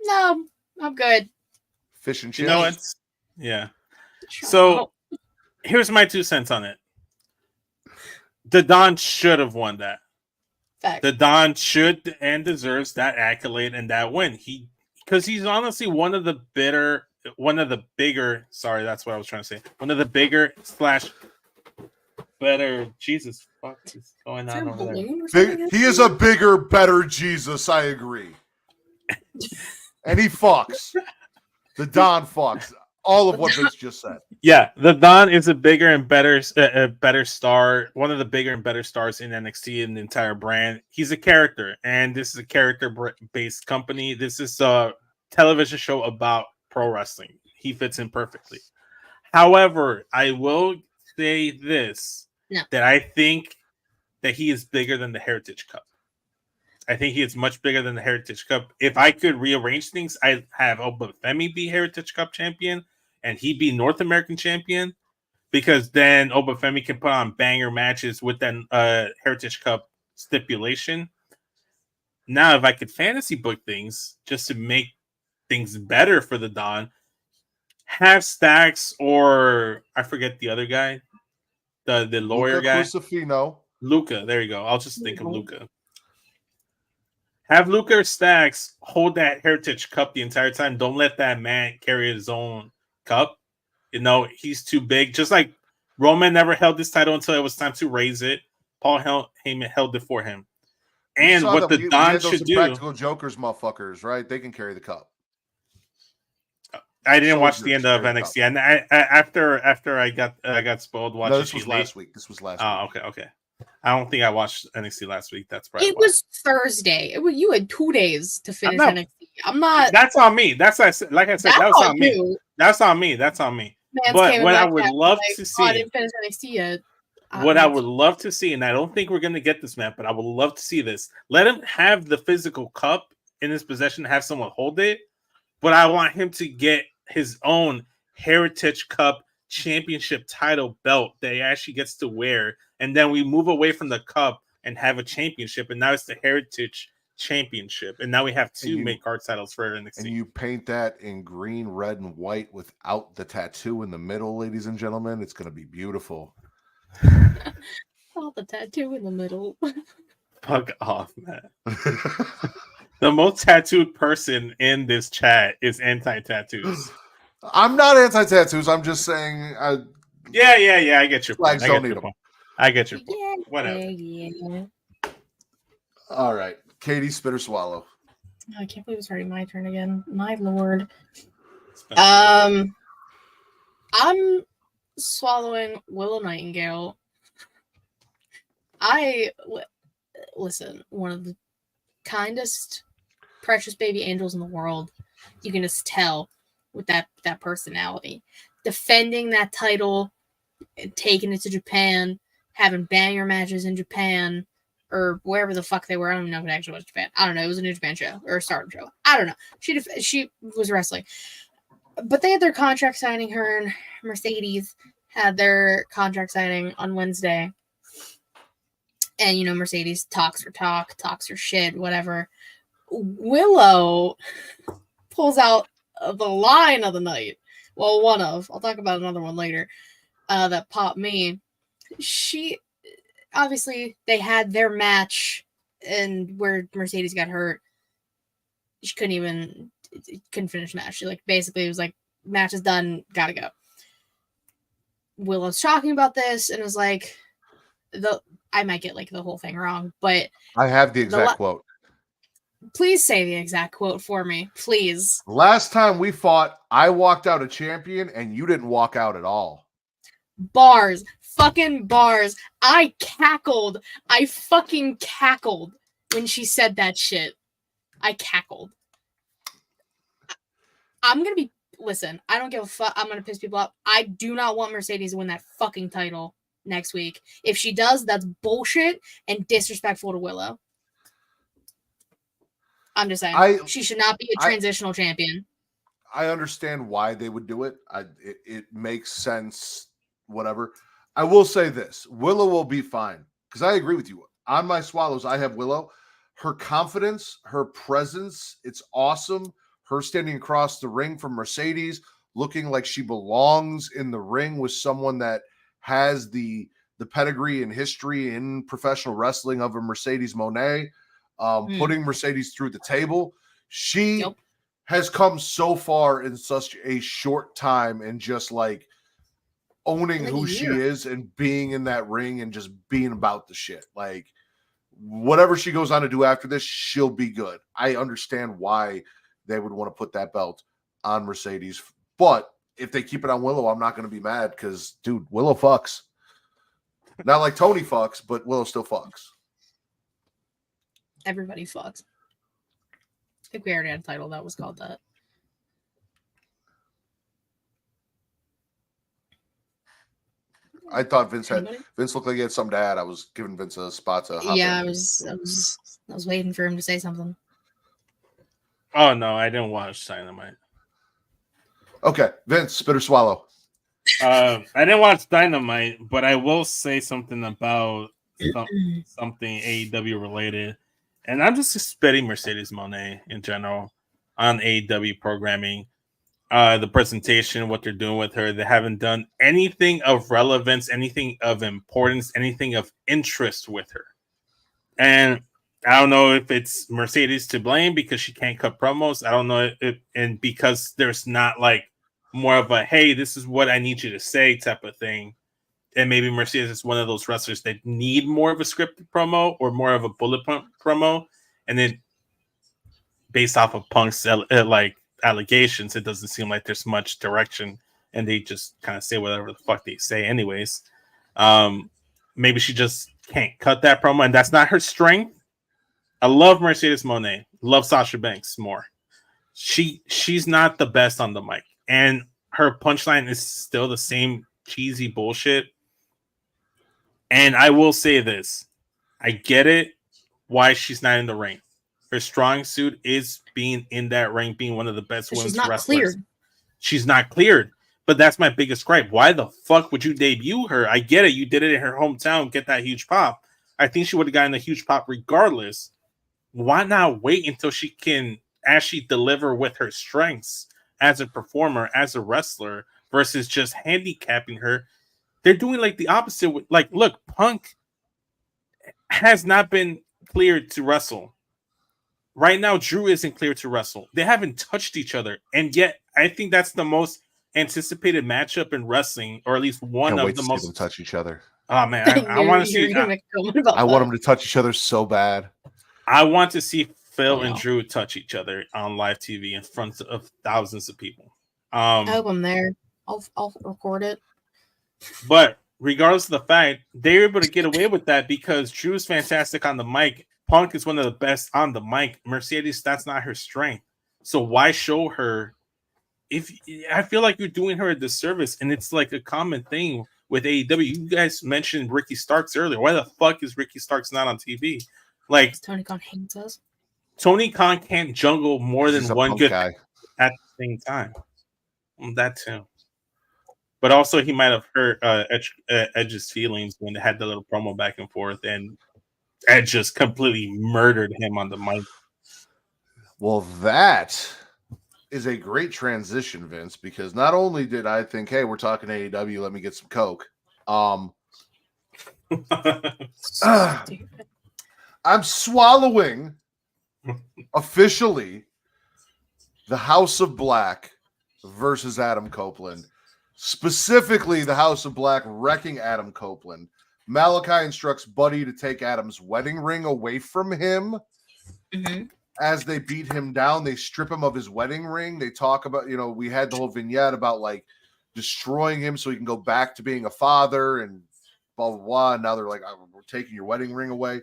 No, I'm good. Fish and chips. You know it's So here's my 2 cents on it. The Don should have won that. Fact. The Don should and deserves that accolade and that win. Because he's honestly one of the bigger. Sorry, that's what I was trying to say. One of the bigger / better. Jesus, fuck is going on over there? He is a bigger, better Jesus. I agree. And he fucks. The Don fucks. All of what Vince just said. Yeah, the Don is a bigger and better star, one of the bigger and better stars in NXT in the entire brand. He's a character, and this is a character-based company. This is a television show about pro wrestling. He fits in perfectly. However, I will say this, that I think that he is bigger than the Heritage Cup. I think he is much bigger than the Heritage Cup. If I could rearrange things, I'd have Obafemi be Heritage Cup champion and he be North American champion, because then Obafemi can put on banger matches with that Heritage Cup stipulation. Now, if I could fantasy book things just to make things better for the Don, have Stacks or I forget the other guy, the lawyer Luca guy. Crucifino. Luca, there you go. I'll just think of Luca. Have Luca or Stacks hold that Heritage Cup the entire time. Don't let that man carry his own cup. You know, he's too big. Just like Roman never held this title until it was time to raise it. Paul Heyman held it for him. And what the Don should do. Practical Jokers, motherfuckers, right? They can carry the cup. I didn't watch the end of NXT. And after I got spoiled watching. No, this was last week. Oh, okay. I don't think I watched NXT last week. That's probably it was Thursday. You had 2 days to finish NXT. I'm not. That's on me. That's like I said. That was on me. That's on me. That's on me. But what I would love to see. I didn't finish NXT yet. What I would love to see, and I don't think we're going to get this, man, but I would love to see this. Let him have the physical cup in his possession, have someone hold it. But I want him to get his own Heritage Cup championship title belt that he actually gets to wear, and then we move away from the cup and have a championship, and now it's the Heritage Championship, and now we have two mid card titles for NXT. And you paint that in green, red, and white without the tattoo in the middle, ladies and gentlemen. It's going to be beautiful. Oh, the tattoo in the middle. Fuck off, man. The most tattooed person in this chat is anti-tattoos. I'm not anti-tattoos. I'm just saying. Yeah. I get your point. I get your point. Yeah, Whatever. Yeah. All right. Katie, spit or swallow? I can't believe it's already my turn again. My lord. Especially I'm swallowing Willow Nightingale. Listen, one of the kindest, precious baby angels in the world. You can just tell with that personality. Defending that title and taking it to Japan, having banger matches in Japan, or wherever the fuck they were. I don't even know if it actually was Japan. I don't know. It was a New Japan show or a Stardom show. I don't know. She was wrestling. But they had their contract signing. Her and Mercedes had their contract signing on Wednesday. And, you know, Mercedes talks her shit, whatever. Willow pulls out the line of the night. Well, one of. I'll talk about another one later that popped me. She, obviously, they had their match and where Mercedes got hurt. She couldn't finish the match. She, basically was like, match is done, gotta go. Willow's talking about this and was like, I might get the whole thing wrong, but I have the exact quote. Please say the exact quote for me, please. Last time we fought, I walked out a champion and you didn't walk out at all. Bars. Fucking bars. I cackled. I fucking cackled when she said that shit. I cackled. Listen, I don't give a fuck. I'm gonna piss people off. I do not want Mercedes to win that fucking title next week. If she does, that's bullshit and disrespectful to Willow. I'm just saying. She should not be a transitional champion. I understand why they would do it. It makes sense, whatever. I will say this. Willow will be fine because I agree with you. On my swallows, I have Willow. Her confidence, her presence, it's awesome. Her standing across the ring from Mercedes, looking like she belongs in the ring with someone that has the pedigree and history in professional wrestling of a Mercedes Moné, putting Mercedes through the table. She has come so far in such a short time and just owning who she is and being in that ring and just being about the shit. Whatever she goes on to do after this, she'll be good. I understand why they would want to put that belt on Mercedes. But if they keep it on Willow, I'm not going to be mad because, dude, Willow fucks. Not like Tony fucks, but Willow still fucks. Everybody fucks. I think we already had a title that was called that. I thought Vince looked like he had something to add. I was giving Vince a spot to hop in. I was waiting for him to say something. Oh no, I didn't watch Dynamite. Okay, Vince, spit or swallow. I didn't watch Dynamite, but I will say something about something AEW related, and I'm just spitting Mercedes Moné in general on AEW programming. The presentation, what they're doing with her, they haven't done anything of relevance, anything of importance, anything of interest with her, and I don't know if it's Mercedes to blame because she can't cut promos. I don't know and because there's not more of a, hey, this is what I need you to say type of thing. And maybe Mercedes is one of those wrestlers that need more of a scripted promo or more of a bullet point promo. And then based off of Punk's allegations, it doesn't seem like there's much direction and they just kind of say whatever the fuck they say anyways. Maybe she just can't cut that promo and that's not her strength. I love Mercedes Moné. Love Sasha Banks more. She's not the best on the mic. And her punchline is still the same cheesy bullshit. And I will say this. I get it why she's not in the ring. Her strong suit is being in that ring, being one of the best women's wrestlers. She's not cleared. But that's my biggest gripe. Why the fuck would you debut her? I get it. You did it in her hometown, get that huge pop. I think she would have gotten a huge pop regardless. Why not wait until she can actually deliver with her strengths as a performer, as a wrestler, versus just handicapping her? They're doing like the opposite. Like, look, Punk has not been cleared to wrestle. Right now, Drew isn't cleared to wrestle. They haven't touched each other. And yet, I think that's the most anticipated matchup in wrestling, or at least one Can't of wait the to most. see them touch each other. Oh man, I want to see. I want them to touch each other so bad. I want to see Phil and Yeah. Drew touch each other on live TV in front of thousands of people. I hope I'm there. I'll record it. But regardless of the fact, they were able to get away with that because Drew's fantastic on the mic. Punk is one of the best on the mic. Mercedes, that's not her strength. So why show her? If I feel like you're doing her a disservice, and it's like a common thing with AEW. You guys mentioned Ricky Starks earlier. Why the fuck is Ricky Starks not on TV? Like Tony Khan hates us. Tony Khan can't jungle more than He's a one Punk good guy. at the same time. That too. But also, he might have hurt Edge's feelings when they had the little promo back and forth, and Edge just completely murdered him on the mic. Well, that is a great transition, Vince, because not only did I think, hey, we're talking AEW, let me get some Coke. I'm swallowing officially the House of Black versus Adam Copeland. Specifically, the House of Black wrecking Adam Copeland. Malachi instructs Buddy to take Adam's wedding ring away from him. Mm-hmm. As they beat him down, they strip him of his wedding ring. They talk about, we had the whole vignette about like destroying him so he can go back to being a father and blah, blah, blah. And now they're like, we're taking your wedding ring away.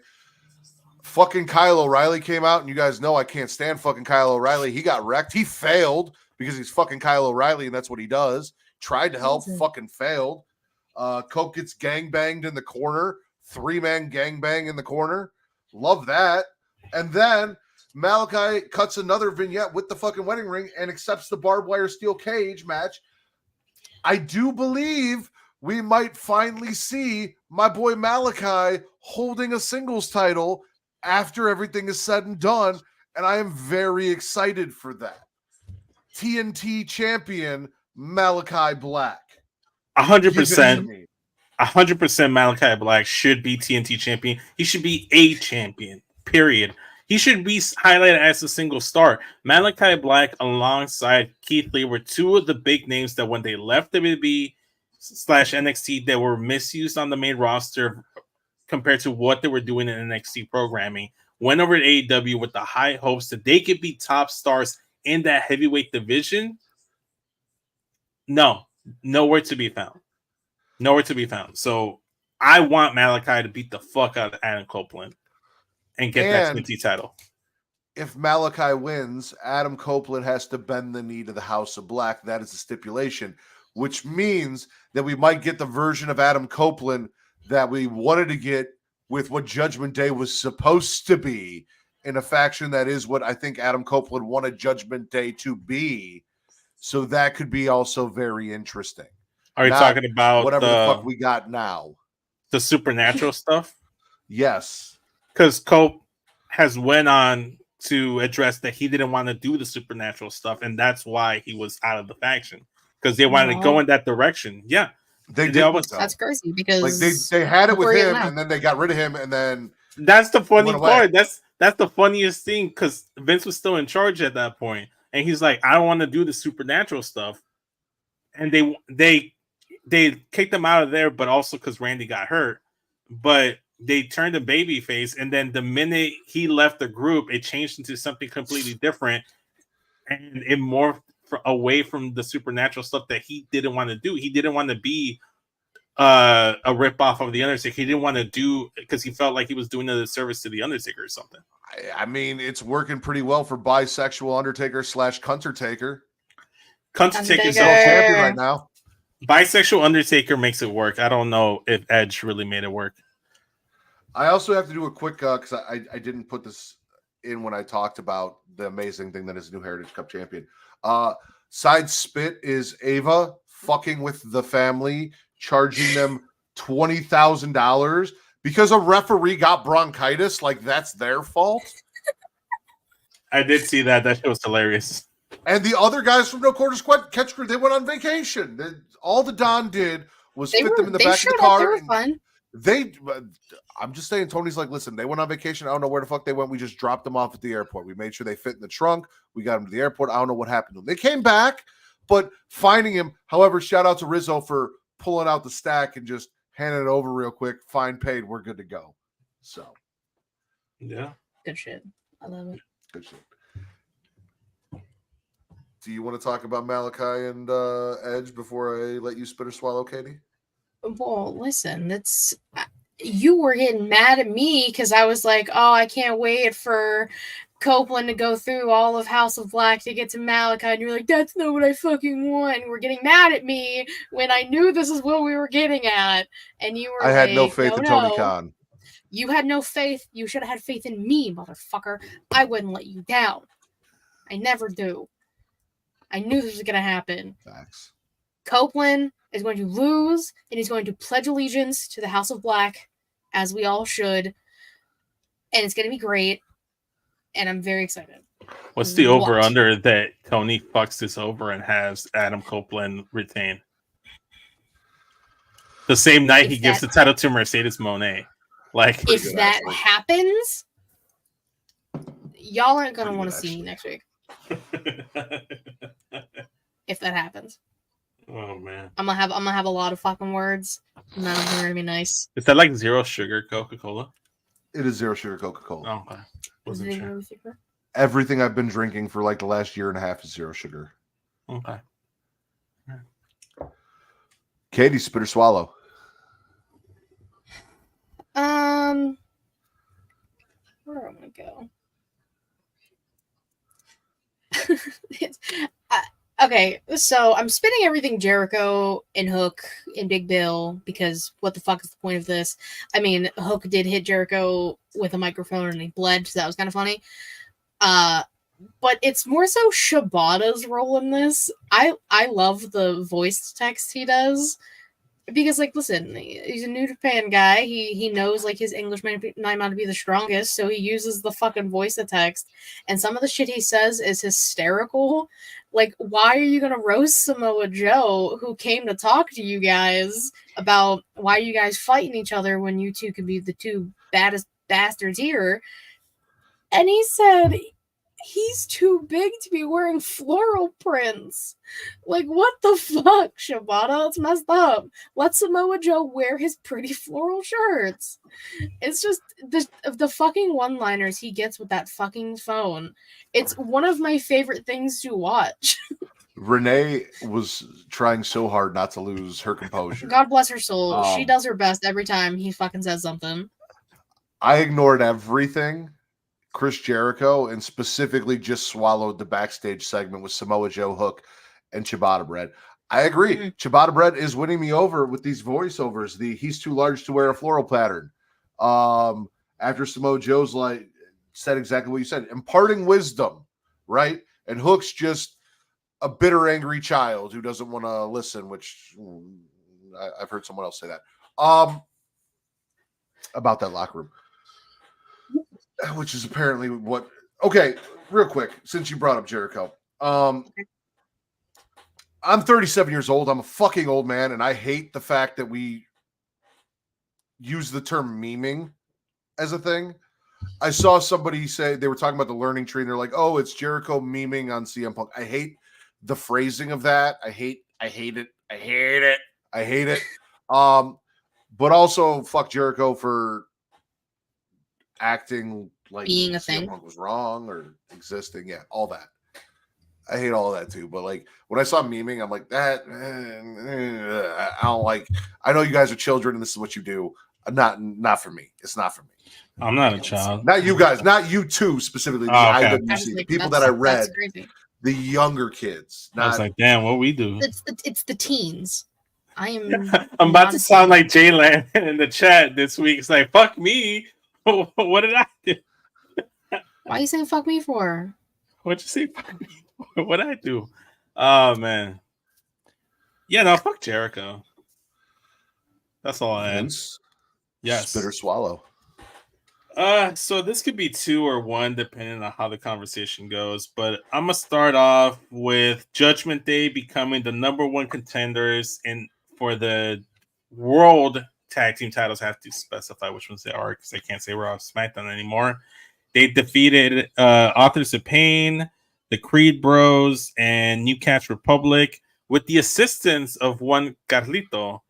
Fucking Kyle O'Reilly came out, and you guys know I can't stand fucking Kyle O'Reilly. He got wrecked. He failed because he's fucking Kyle O'Reilly, and that's what he does. Tried to help, fucking failed. Coke gets gangbanged in the corner. 3-man gangbang in the corner. Love that. And then Malachi cuts another vignette with the fucking wedding ring and accepts the barbed wire steel cage match. I do believe we might finally see my boy Malachi holding a singles title after everything is said and done, and I am very excited for that. TNT champion Malachi Black. 100%. 100% Malachi Black should be TNT champion. He should be a champion, period. He should be highlighted as a single star. Malachi Black alongside Keith Lee were two of the big names that when they left WWE/NXT, they were misused on the main roster compared to what they were doing in NXT programming. Went over to AEW with the high hopes that they could be top stars in that heavyweight division. No, nowhere to be found. Nowhere to be found. So I want Malachi to beat the fuck out of Adam Copeland and get that TNT title. If Malachi wins, Adam Copeland has to bend the knee to the House of Black. That is the stipulation, which means that we might get the version of Adam Copeland that we wanted to get with what Judgment Day was supposed to be in a faction that is what I think Adam Copeland wanted Judgment Day to be. So that could be also very interesting. Are you talking about whatever the fuck we got now? The supernatural stuff? Yes. Because Cope has went on to address that he didn't want to do the supernatural stuff, and that's why he was out of the faction. Because they wanted to go in that direction. Yeah. That's crazy because like they had it with him and then they got rid of him and then that's the funny part. That's the funniest thing because Vince was still in charge at that point, and he's like, I don't want to do the supernatural stuff, and they kicked him out of there, but also because Randy got hurt, but they turned him babyface, and then the minute he left the group, it changed into something completely different, and it morphed away from the supernatural stuff that he didn't want to do. He didn't want to be a ripoff of the Undertaker. He didn't want to do because he felt like he was doing a disservice to the Undertaker or something. I mean, it's working pretty well for bisexual Undertaker / Cuntertaker. Cuntertaker's champion right now. Bisexual Undertaker makes it work. I don't know if Edge really made it work. I also have to do a quick because I didn't put this in when I talked about the amazing thing that is new Heritage Cup champion. Side spit is Ava fucking with the family, charging them $20,000 because a referee got bronchitis. Like, that's their fault. I did see that. That shit was hilarious. And the other guys from No Quarter Squad Catch Crew, they went on vacation. All the Don did was fit them in the back of the car. They were fun. I'm just saying, Tony's like, listen, they went on vacation. I don't know where the fuck they went. We just dropped them off at the airport. We made sure they fit in the trunk. We got them to the airport. I don't know what happened to them. They came back, but finding him. However, shout out to Rizzo for pulling out the stack and just handing it over real quick. Fine paid. We're good to go. So, yeah. Good shit. I love it. Good shit. Do you want to talk about Malachi and Edge before I let you spit or swallow, Katie? Well, listen, you were getting mad at me because I was like, oh, I can't wait for Copeland to go through all of House of Black to get to Malachi. And you're like, that's not what I fucking want. And we're getting mad at me when I knew this is what we were getting at. And you were I had no faith in Tony Khan. You had no faith. You should have had faith in me, motherfucker. I wouldn't let you down. I never do. I knew this was going to happen. Facts. Copeland is going to lose, and he's going to pledge allegiance to the House of Black, as we all should. And it's going to be great. And I'm very excited. What's the over-under that Tony fucks this over and has Adam Copeland retain? The same night he gives the title to Mercedes Moné. Like, if that happens, y'all aren't going to want to see me next week. If that happens. Oh man. I'm gonna have a lot of fucking words. None of them are gonna be nice. Is that like zero sugar Coca-Cola? It is zero sugar Coca-Cola. Oh, okay. Wasn't sure. Everything I've been drinking for like the last year and a half is zero sugar. Okay. Katie, spit or swallow? Where am I go? Okay, so I'm spinning everything Jericho and Hook and Big Bill because what the fuck is the point of this? I mean, Hook did hit Jericho with a microphone and he bled, so that was kind of funny. But it's more so Shibata's role in this. I love the voice text he does because, like, listen, he's a New Japan guy. He knows like his English might not be the strongest, so he uses the fucking voice to text. And some of the shit he says is hysterical. Like, why are you gonna roast Samoa Joe, who came to talk to you guys about why you guys fighting each other when you two could be the two baddest bastards here? And he said he's too big to be wearing floral prints. Like, what the fuck, Shibata? It's messed up. Let Samoa Joe wear his pretty floral shirts. It's just the fucking one-liners he gets with that fucking phone. It's one of my favorite things to watch. Renee was trying so hard not to lose her composure. God bless her soul. She does her best every time he fucking says something. I ignored everything Chris Jericho and specifically just swallowed the backstage segment with Samoa Joe, Hook, and Ciabatta Bread. I agree. Ciabatta Bread is winning me over with these voiceovers. He's too large to wear a floral pattern. After Samoa Joe's like said exactly what you said, imparting wisdom, right? And Hook's just a bitter, angry child who doesn't want to listen, which I've heard someone else say that. About that locker room. Which is apparently what. Okay, real quick, since you brought up Jericho, I'm 37 years old. I'm a fucking old man, and I hate the fact that we use the term memeing as a thing. I saw somebody say they were talking about the learning tree, and they're like, "Oh, it's Jericho memeing on CM Punk." I hate the phrasing of that. I hate it. But also fuck Jericho for acting like being a CM thing Punk was wrong or existing. Yeah, all that. I hate all that too. But like when I saw memeing, I'm like, that I don't like. I know you guys are children and this is what you do. Not for me. It's not for me. I'm not a child. Not you guys. Not you two specifically. The okay. IWC, the people that I read, the younger kids. I was like, damn, what we do? It's the teens. I'm about to sound like Jaylan in the chat this week. It's like, fuck me. What did I do? Why are you saying fuck me for? What'd you say? Fuck me? What did I do? Oh man. Yeah, no, fuck Jericho. That's all I am. Vince, Yes. spit or swallow. So this could be 2 or 1 depending on how the conversation goes. But I'm gonna start off with Judgment Day becoming the #1 contenders for the World Tag Team titles. I have to specify which ones they are because I can't say Raw or SmackDown anymore. They defeated Authors of Pain, the Creed Bros, and New Catch Republic with the assistance of one Carlito.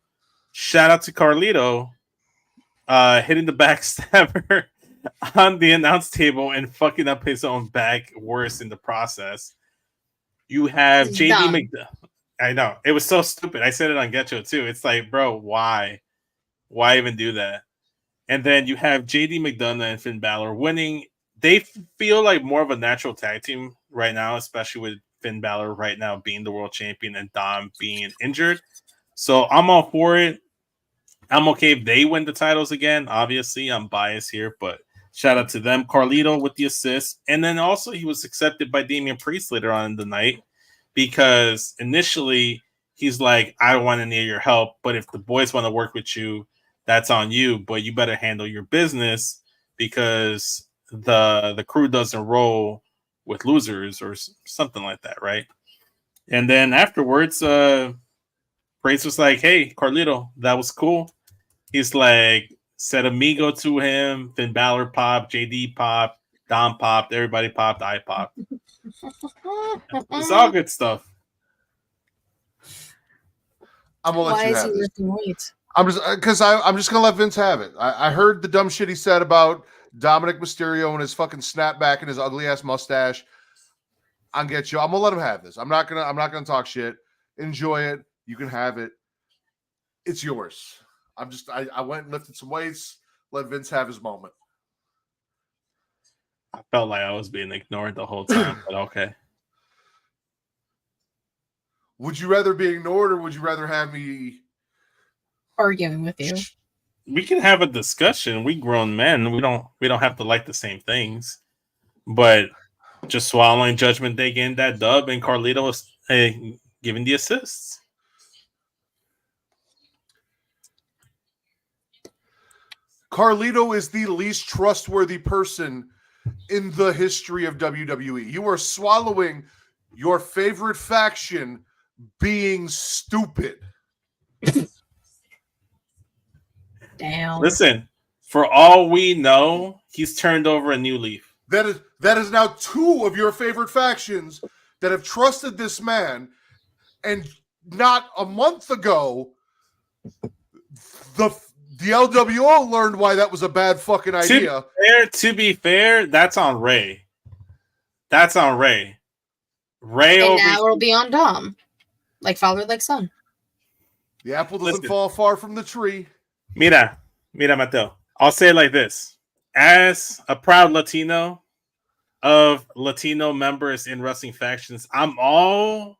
Shout out to Carlito. Hitting the backstabber on the announce table and fucking up his own back worse in the process. You have It's JD dumb. McDonough. I know. It was so stupid. I said it on Get Show too. It's like, bro, why? Why even do that? And then you have JD McDonough and Finn Balor winning. They feel like more of a natural tag team right now, especially with Finn Balor right now being the world champion and Dom being injured. So I'm all for it. I'm okay if they win the titles again. Obviously, I'm biased here, but shout out to them. Carlito with the assist. And then also he was accepted by Damian Priest later on in the night because initially he's like, I don't want any of your help, but if the boys want to work with you, that's on you, but you better handle your business because the crew doesn't roll with losers or something like that, right? And then afterwards, Priest was like, hey, Carlito, that was cool. He's like, said amigo to him. Finn Balor popped, JD popped, Dom popped, everybody popped, I popped. It's all good stuff. I'm gonna let Why you is have he this. lifting weights? I'm just gonna let Vince have it. I heard the dumb shit he said about Dominic Mysterio and his fucking snapback and his ugly ass mustache. I'll get you. I'm gonna let him have this. I'm not gonna talk shit. Enjoy it. You can have it. It's yours. I went and lifted some weights. Let Vince have his moment. I felt like I was being ignored the whole time, but okay. Would you rather be ignored or would you rather have me Arguing with you. We can have a discussion. We grown men. We don't have to like the same things. But just swallowing Judgment Day getting that dub and Carlito was giving the assists. Carlito is the least trustworthy person in the history of WWE. You are swallowing your favorite faction being stupid. Damn. Listen, for all we know, he's turned over a new leaf. That is now 2 of your favorite factions that have trusted this man, and not a month ago, the LWO learned why that was a bad fucking idea. To be fair, that's on Ray. Ray And over now it'll be on Dom. Like father, like son. The apple doesn't Listen. fall far from the tree. Mira, Mateo. I'll say it like this. As a proud Latino of Latino members in wrestling factions, I'm all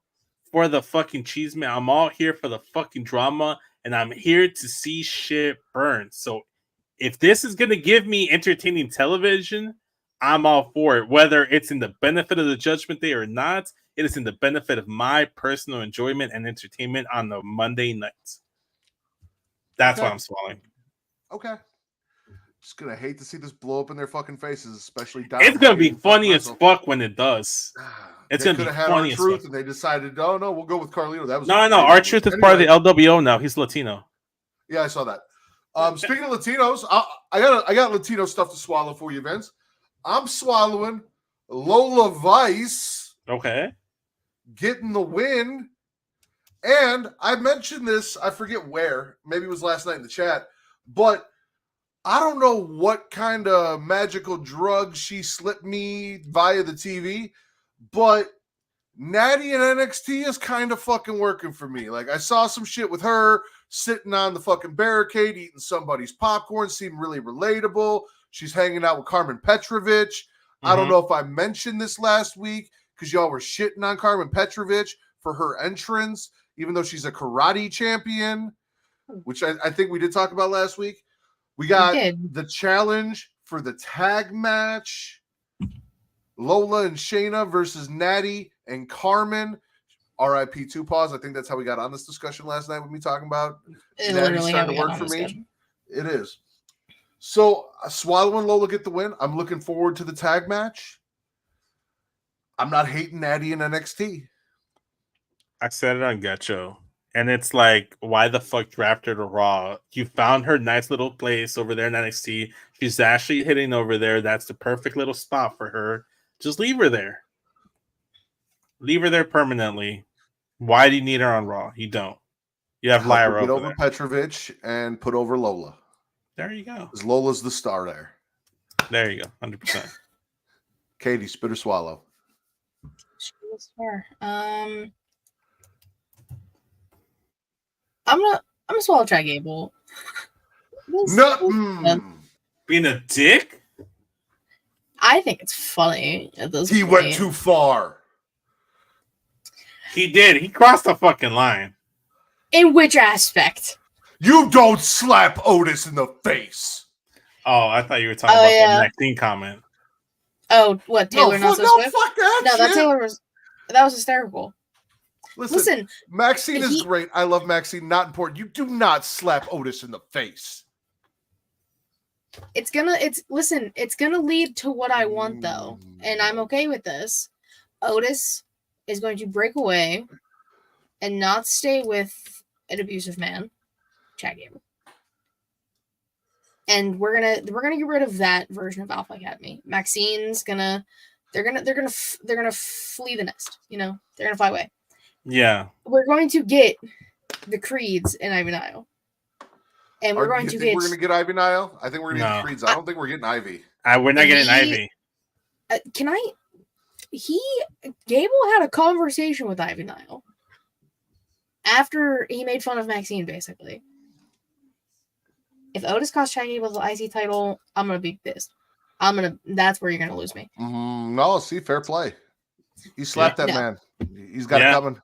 for the fucking cheese man. I'm all here for the fucking drama, and I'm here to see shit burn. So if this is going to give me entertaining television, I'm all for it. Whether it's in the benefit of the Judgment Day or not, it is in the benefit of my personal enjoyment and entertainment on the Monday nights. That's Okay. what I'm swallowing. Okay. Just gonna hate to see this blow up in their fucking faces, especially Dom. It's gonna be funny as fuck when it does. It's They gonna be could have had funny our as truth, fuck. and they decided, oh no, we'll go with Carlito. That was No. Our truth is part of the LWO now. He's Latino. Yeah, I saw that. Speaking of Latinos, I got Latino stuff to swallow for you, Vince. I'm swallowing Lola Vice. Okay. Getting the win. And I mentioned this, I forget where, maybe it was last night in the chat, but I don't know what kind of magical drug she slipped me via the TV, but Natty in NXT is kind of fucking working for me. Like, I saw some shit with her sitting on the fucking barricade, eating somebody's popcorn, seemed really relatable. She's hanging out with Carmen Petrovich. I don't know if I mentioned this last week because y'all were shitting on Carmen Petrovich for her entrance, even though she's a karate champion, which I think we did talk about last week. We got the challenge for the tag match. Lola and Shayna versus Natty and Carmen. RIP 2 pause. I think that's how we got on this discussion last night with me talking about Literally starting to work for me. It is. So Swallow and Lola get the win. I'm looking forward to the tag match. I'm not hating Natty in NXT. I said it on Gacho. And it's like, why the fuck draft her to Raw? You found her nice little place over there in NXT. She's actually hitting over there. That's the perfect little spot for her. Just leave her there. Leave her there permanently. Why do you need her on Raw? You don't. You have Lyra Get over over there. Petrovich and put over Lola. There you go. Because Lola's the star there. There you go. 100%. Katie, spit or swallow. She was fair. I'm gonna swallow Chad Gable. Being a dick? I think it's funny at this He point. went too far. He did. He crossed the fucking line. In which aspect? You don't slap Otis in the face. Oh, I thought you were talking about the Maxine comment. Oh, what? Taylor not so swift? Fuck that No, that shit. Taylor was hysterical. Listen, Maxine is great. I love Maxine. Not important. You do not slap Otis in the face. it's gonna lead to what I want though, and I'm okay with this. Otis is going to break away and not stay with an abusive man, Chad Gable. And we're gonna get rid of that version of Alpha Academy. Maxine's gonna they're gonna flee the nest. You know, they're gonna fly away. Yeah, We're going to get the Creeds and Ivy Nile, and we're going to get Ivy Nile. I think we're gonna get the Creeds. I don't think we're getting Ivy. We're not getting Ivy. Gable had a conversation with Ivy Nile after he made fun of Maxine, basically. If Otis cost Chad Gable the IC title, I'm gonna be pissed. That's where you're gonna lose me. No, see, fair play. He slapped that man. He's got it coming.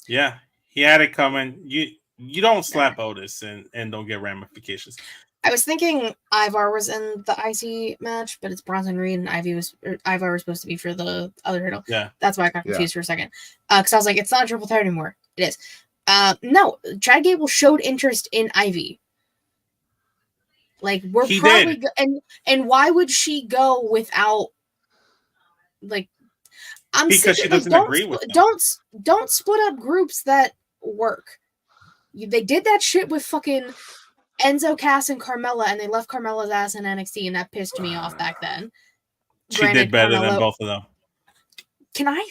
Yeah, he had it coming. You don't slap Otis and don't get ramifications. I was thinking Ivar was in the IC match, but it's Bronson Reed and Ivar was supposed to be for the other title. Yeah, that's why I got confused for a second. Because I was like, it's not a triple threat anymore. It is. No, Chad Gable showed interest in Ivy. Like he probably and why would she go without? Like, because she doesn't agree with them. Don't split up groups that work. They did that shit with fucking Enzo, Cass, and Carmella, and they left Carmella's ass in NXT, and that pissed me off back then. She did better than both of them. Can I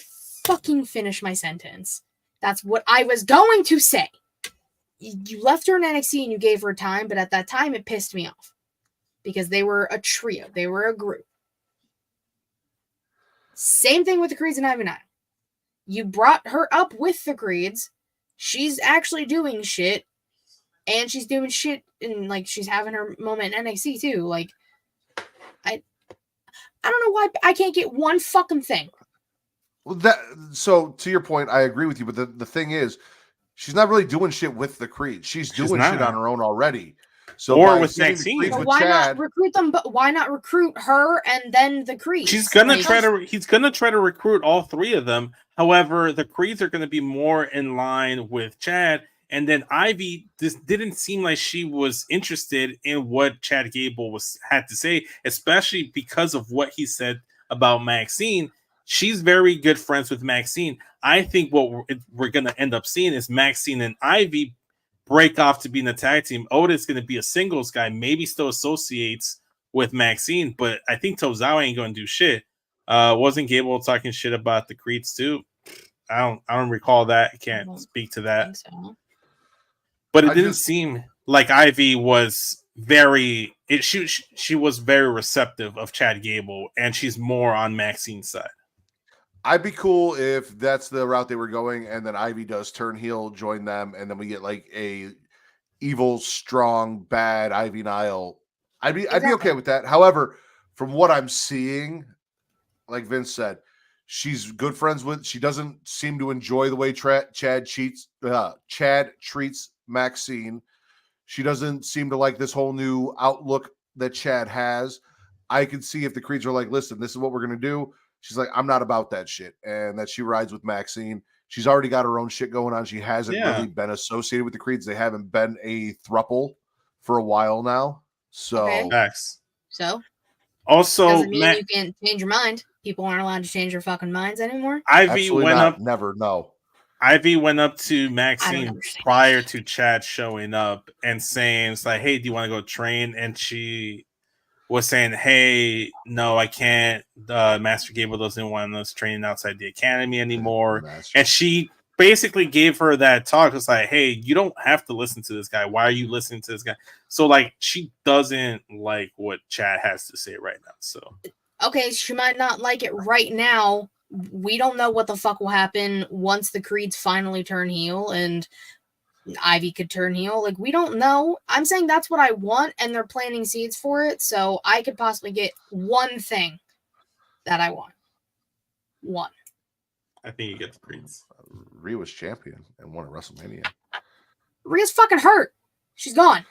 fucking finish my sentence? That's what I was going to say. You left her in NXT and you gave her time, but at that time it pissed me off because they were a trio. They were a group. Same thing with the Creeds and Ivy Nile. You brought her up with the Creeds. She's actually doing shit, and she's doing shit, and like she's having her moment in NXT too. Like, I don't know why I can't get one fucking thing. Well, so to your point, I agree with you, but the thing is, she's not really doing shit with the Creed. She's doing shit on her own already. So or with Maxine. Why not recruit them? But why not recruit her and then the Creeds? He's gonna try to recruit all three of them. However, the Creeds are gonna be more in line with Chad, and then Ivy. This didn't seem like she was interested in what Chad Gable had to say, especially because of what he said about Maxine. She's very good friends with Maxine. I think what we're going to end up seeing is Maxine and Ivy break off to be in the tag team. Otis is going to be a singles guy, maybe still associates with Maxine, but I think Tozawa ain't going to do shit. Wasn't Gable talking shit about the Creeds too? I don't recall that. I can't speak to that. So. But it didn't seem like Ivy was she was very receptive of Chad Gable, and she's more on Maxine's side. I'd be cool if that's the route they were going, and then Ivy does turn heel, join them, and then we get like a evil, strong, bad Ivy Nile. I'd be okay with that. However, from what I'm seeing, like Vince said, she's good friends with. She doesn't seem to enjoy the way Chad treats Maxine. She doesn't seem to like this whole new outlook that Chad has. I could see if the Creeds are like, listen, this is what we're gonna do. She's like, I'm not about that shit. And that she rides with Maxine. She's already got her own shit going on. She hasn't Yeah. really been associated with the Creeds. They haven't been a thruple for a while now. So Okay. Facts. So Also, doesn't mean you can't change your mind. People aren't allowed to change their fucking minds anymore. Ivy absolutely went not. up. Never. No. Ivy went up to I don't Maxine understand. prior to Chad showing up and saying, "It's like, hey, do you want to go train?" And she was saying, "Hey, no, I can't. Master Gable doesn't want us training outside the academy anymore." And she basically gave her that talk. It's like, "Hey, you don't have to listen to this guy. Why are you listening to this guy?" So, like, she doesn't like what Chad has to say right now. So, Okay, she might not like it right now. We don't know what the fuck will happen once the Creeds finally turn heel and Ivy could turn heel. Like, we don't know. I'm saying that's what I want, and they're planting seeds for it, so I could possibly get one thing that I want. One. I think you get the Creeds. Rhea was champion and won at WrestleMania. Rhea's fucking hurt. She's gone.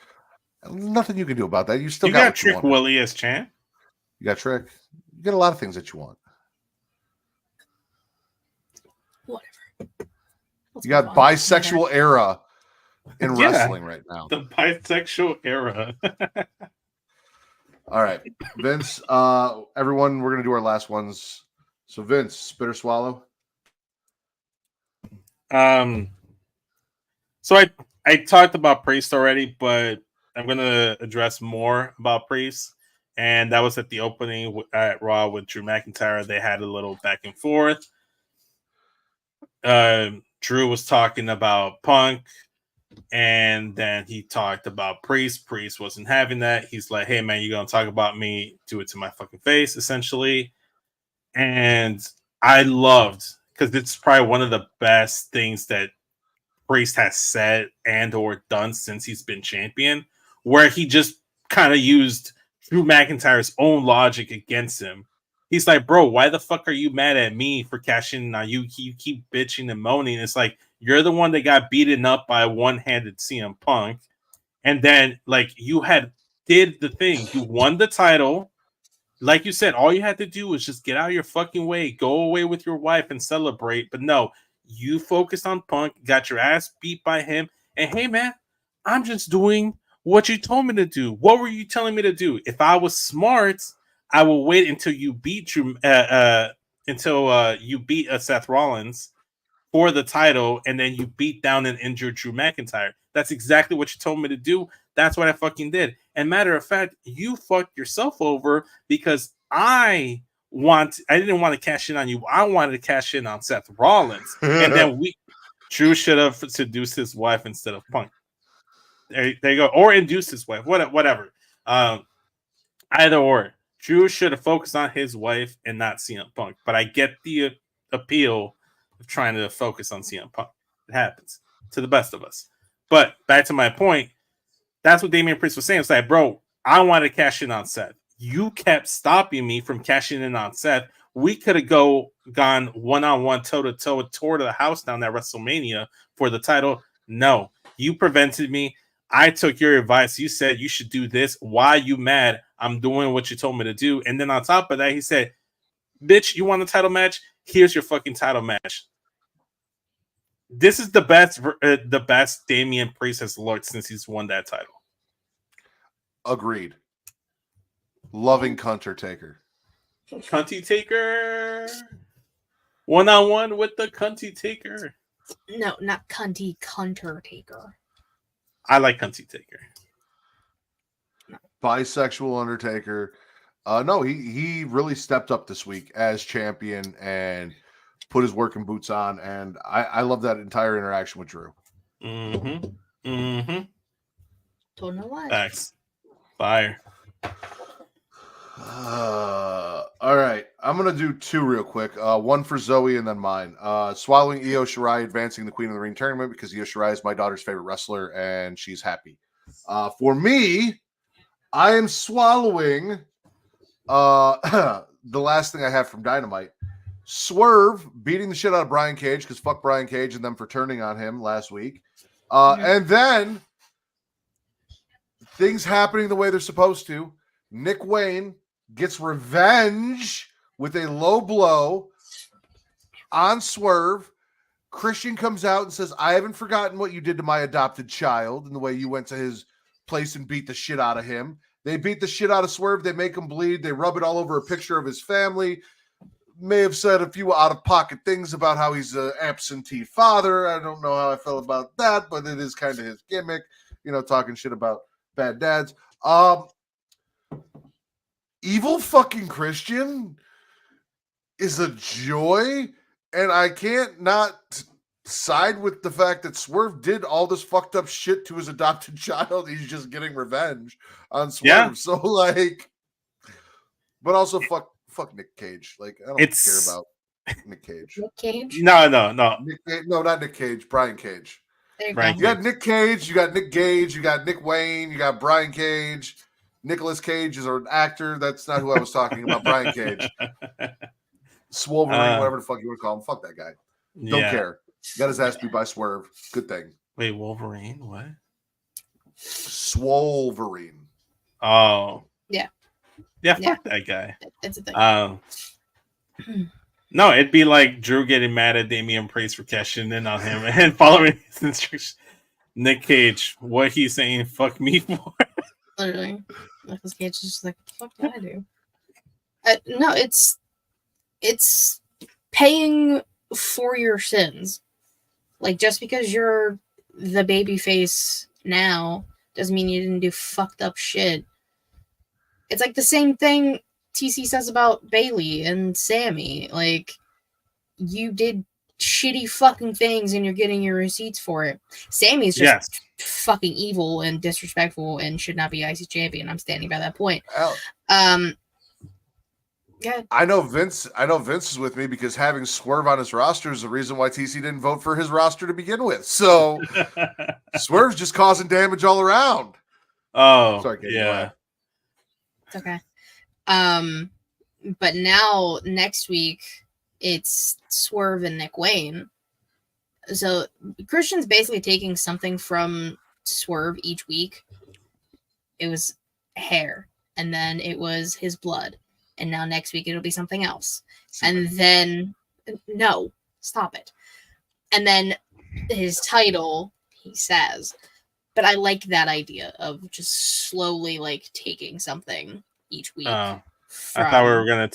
Nothing you can do about that. You still You got got what you Trick wanted. Willie as champ. You got Trick. You get a lot of things that you want. Whatever. Let's You got move on. bisexual era in Yeah. wrestling right now. The bisexual era. All right, Vince. Everyone, we're gonna do our last ones. So, Vince, spit or swallow. So I talked about Priest already, but I'm gonna address more about Priest, and that was at the opening at Raw with Drew McIntyre. They had a little back and forth. Drew was talking about Punk, and then he talked about Priest. Priest wasn't having that. He's like, "Hey man, you're gonna talk about me? Do it to my fucking face," essentially. And I loved, because it's probably one of the best things that Priest has said and or done since he's been champion, where he just kind of used Drew McIntyre's own logic against him. He's like, "Bro, why the fuck are you mad at me for cashing in on you? You keep bitching and moaning. It's like, you're the one that got beaten up by a one-handed CM Punk. And then, like, you did the thing. You won the title. Like you said, all you had to do was just get out of your fucking way, go away with your wife and celebrate. But no, you focused on Punk, got your ass beat by him. And hey, man, I'm just doing what you told me to do. What were you telling me to do? If I was smart, I will wait until you beat Drew, until you beat Seth Rollins for the title, and then you beat down and injured Drew McIntyre. That's exactly what you told me to do. That's what I fucking did. And matter of fact, you fucked yourself over because I didn't want to cash in on you. I wanted to cash in on Seth Rollins. And then Drew should have seduced his wife instead of Punk. There you go. Or induced his wife. Whatever. Either or. Drew should have focused on his wife and not CM Punk. But I get the appeal of trying to focus on CM Punk. It happens to the best of us. But back to my point, that's what Damian Priest was saying. It's like, bro, I wanted to cash in on Seth. You kept stopping me from cashing in on Seth. We could have gone one-on-one, toe-to-toe, tore the house down at WrestleMania for the title. No, you prevented me. I took your advice. You said you should do this. Why are you mad? I'm doing what you told me to do. And then on top of that, he said, bitch, you want a title match? Here's your fucking title match. This is the best Damian Priest has looked since he's won that title. Agreed. Loving Cunter Taker. Cunty Taker. One-on-one with the Cunty Taker. No, not Cunty, Cunter Taker. I like Cunty Taker. Bisexual Undertaker. No, he really stepped up this week as champion and put his working boots on, and I love that entire interaction with Drew. Mm-hmm. Mm-hmm. Don't know why. Facts. Fire. All right. I'm going to do two real quick. One for Zoe and then mine. Swallowing Io Shirai advancing the Queen of the Ring tournament because Io Shirai is my daughter's favorite wrestler and she's happy. For me, I am swallowing the last thing I have from Dynamite. Swerve beating the shit out of Brian Cage because fuck Brian Cage and them for turning on him last week. And then things happening the way they're supposed to. Nick Wayne gets revenge with a low blow on Swerve, Christian comes out and says, I haven't forgotten what you did to my adopted child and the way you went to his place and beat the shit out of him. They beat the shit out of Swerve. They make him bleed. They rub it all over a picture of his family. May have said a few out-of-pocket things about how he's an absentee father. I don't know how I felt about that, but it is kind of his gimmick, talking shit about bad dads. Evil fucking Christian is a joy, and I can't not side with the fact that Swerve did all this fucked up shit to his adopted child. He's just getting revenge on Swerve. Yeah. So, but also fuck Nick Cage. I don't care about Nick Cage. Nick Cage? No. Not Nick Cage. Brian Cage. There you Brian go. You got Nick Cage, you got Nick Gage, you got Nick Wayne, you got Brian Cage. Nicolas Cage is an actor. That's not who I was talking about. Brian Cage. Swolverine, whatever the fuck you want to call him. Fuck that guy. Don't care. Got his ass beat by Swerve. Good thing. Wait, Wolverine? What? Swolverine. Oh. Yeah. Yeah, fuck that guy. It's a thing. No, it'd be like Drew getting mad at Damian Priest for cashing in on him and following his instructions. Nick Cage, what he's saying, fuck me for. Literally. Nicolas Cage is just like, what the fuck did I do? No, it's paying for your sins. Just because you're the baby face now doesn't mean you didn't do fucked up shit. It's like the same thing TC says about Bailey and Sammy. You did shitty fucking things and you're getting your receipts for it. Sammy's just fucking evil and disrespectful and should not be IC champion. I'm standing by that point. Yeah. I know Vince is with me because having Swerve on his roster is the reason why TC didn't vote for his roster to begin with. So Swerve's just causing damage all around. Oh, sorry, Katie, yeah. It's okay. But now next week it's Swerve and Nick Wayne. So Christian's basically taking something from Swerve each week. It was hair, and then it was his blood, and now next week it'll be something else. And then no, stop it. And then his title, he says. But I like that idea of just slowly taking something each week. I thought we were gonna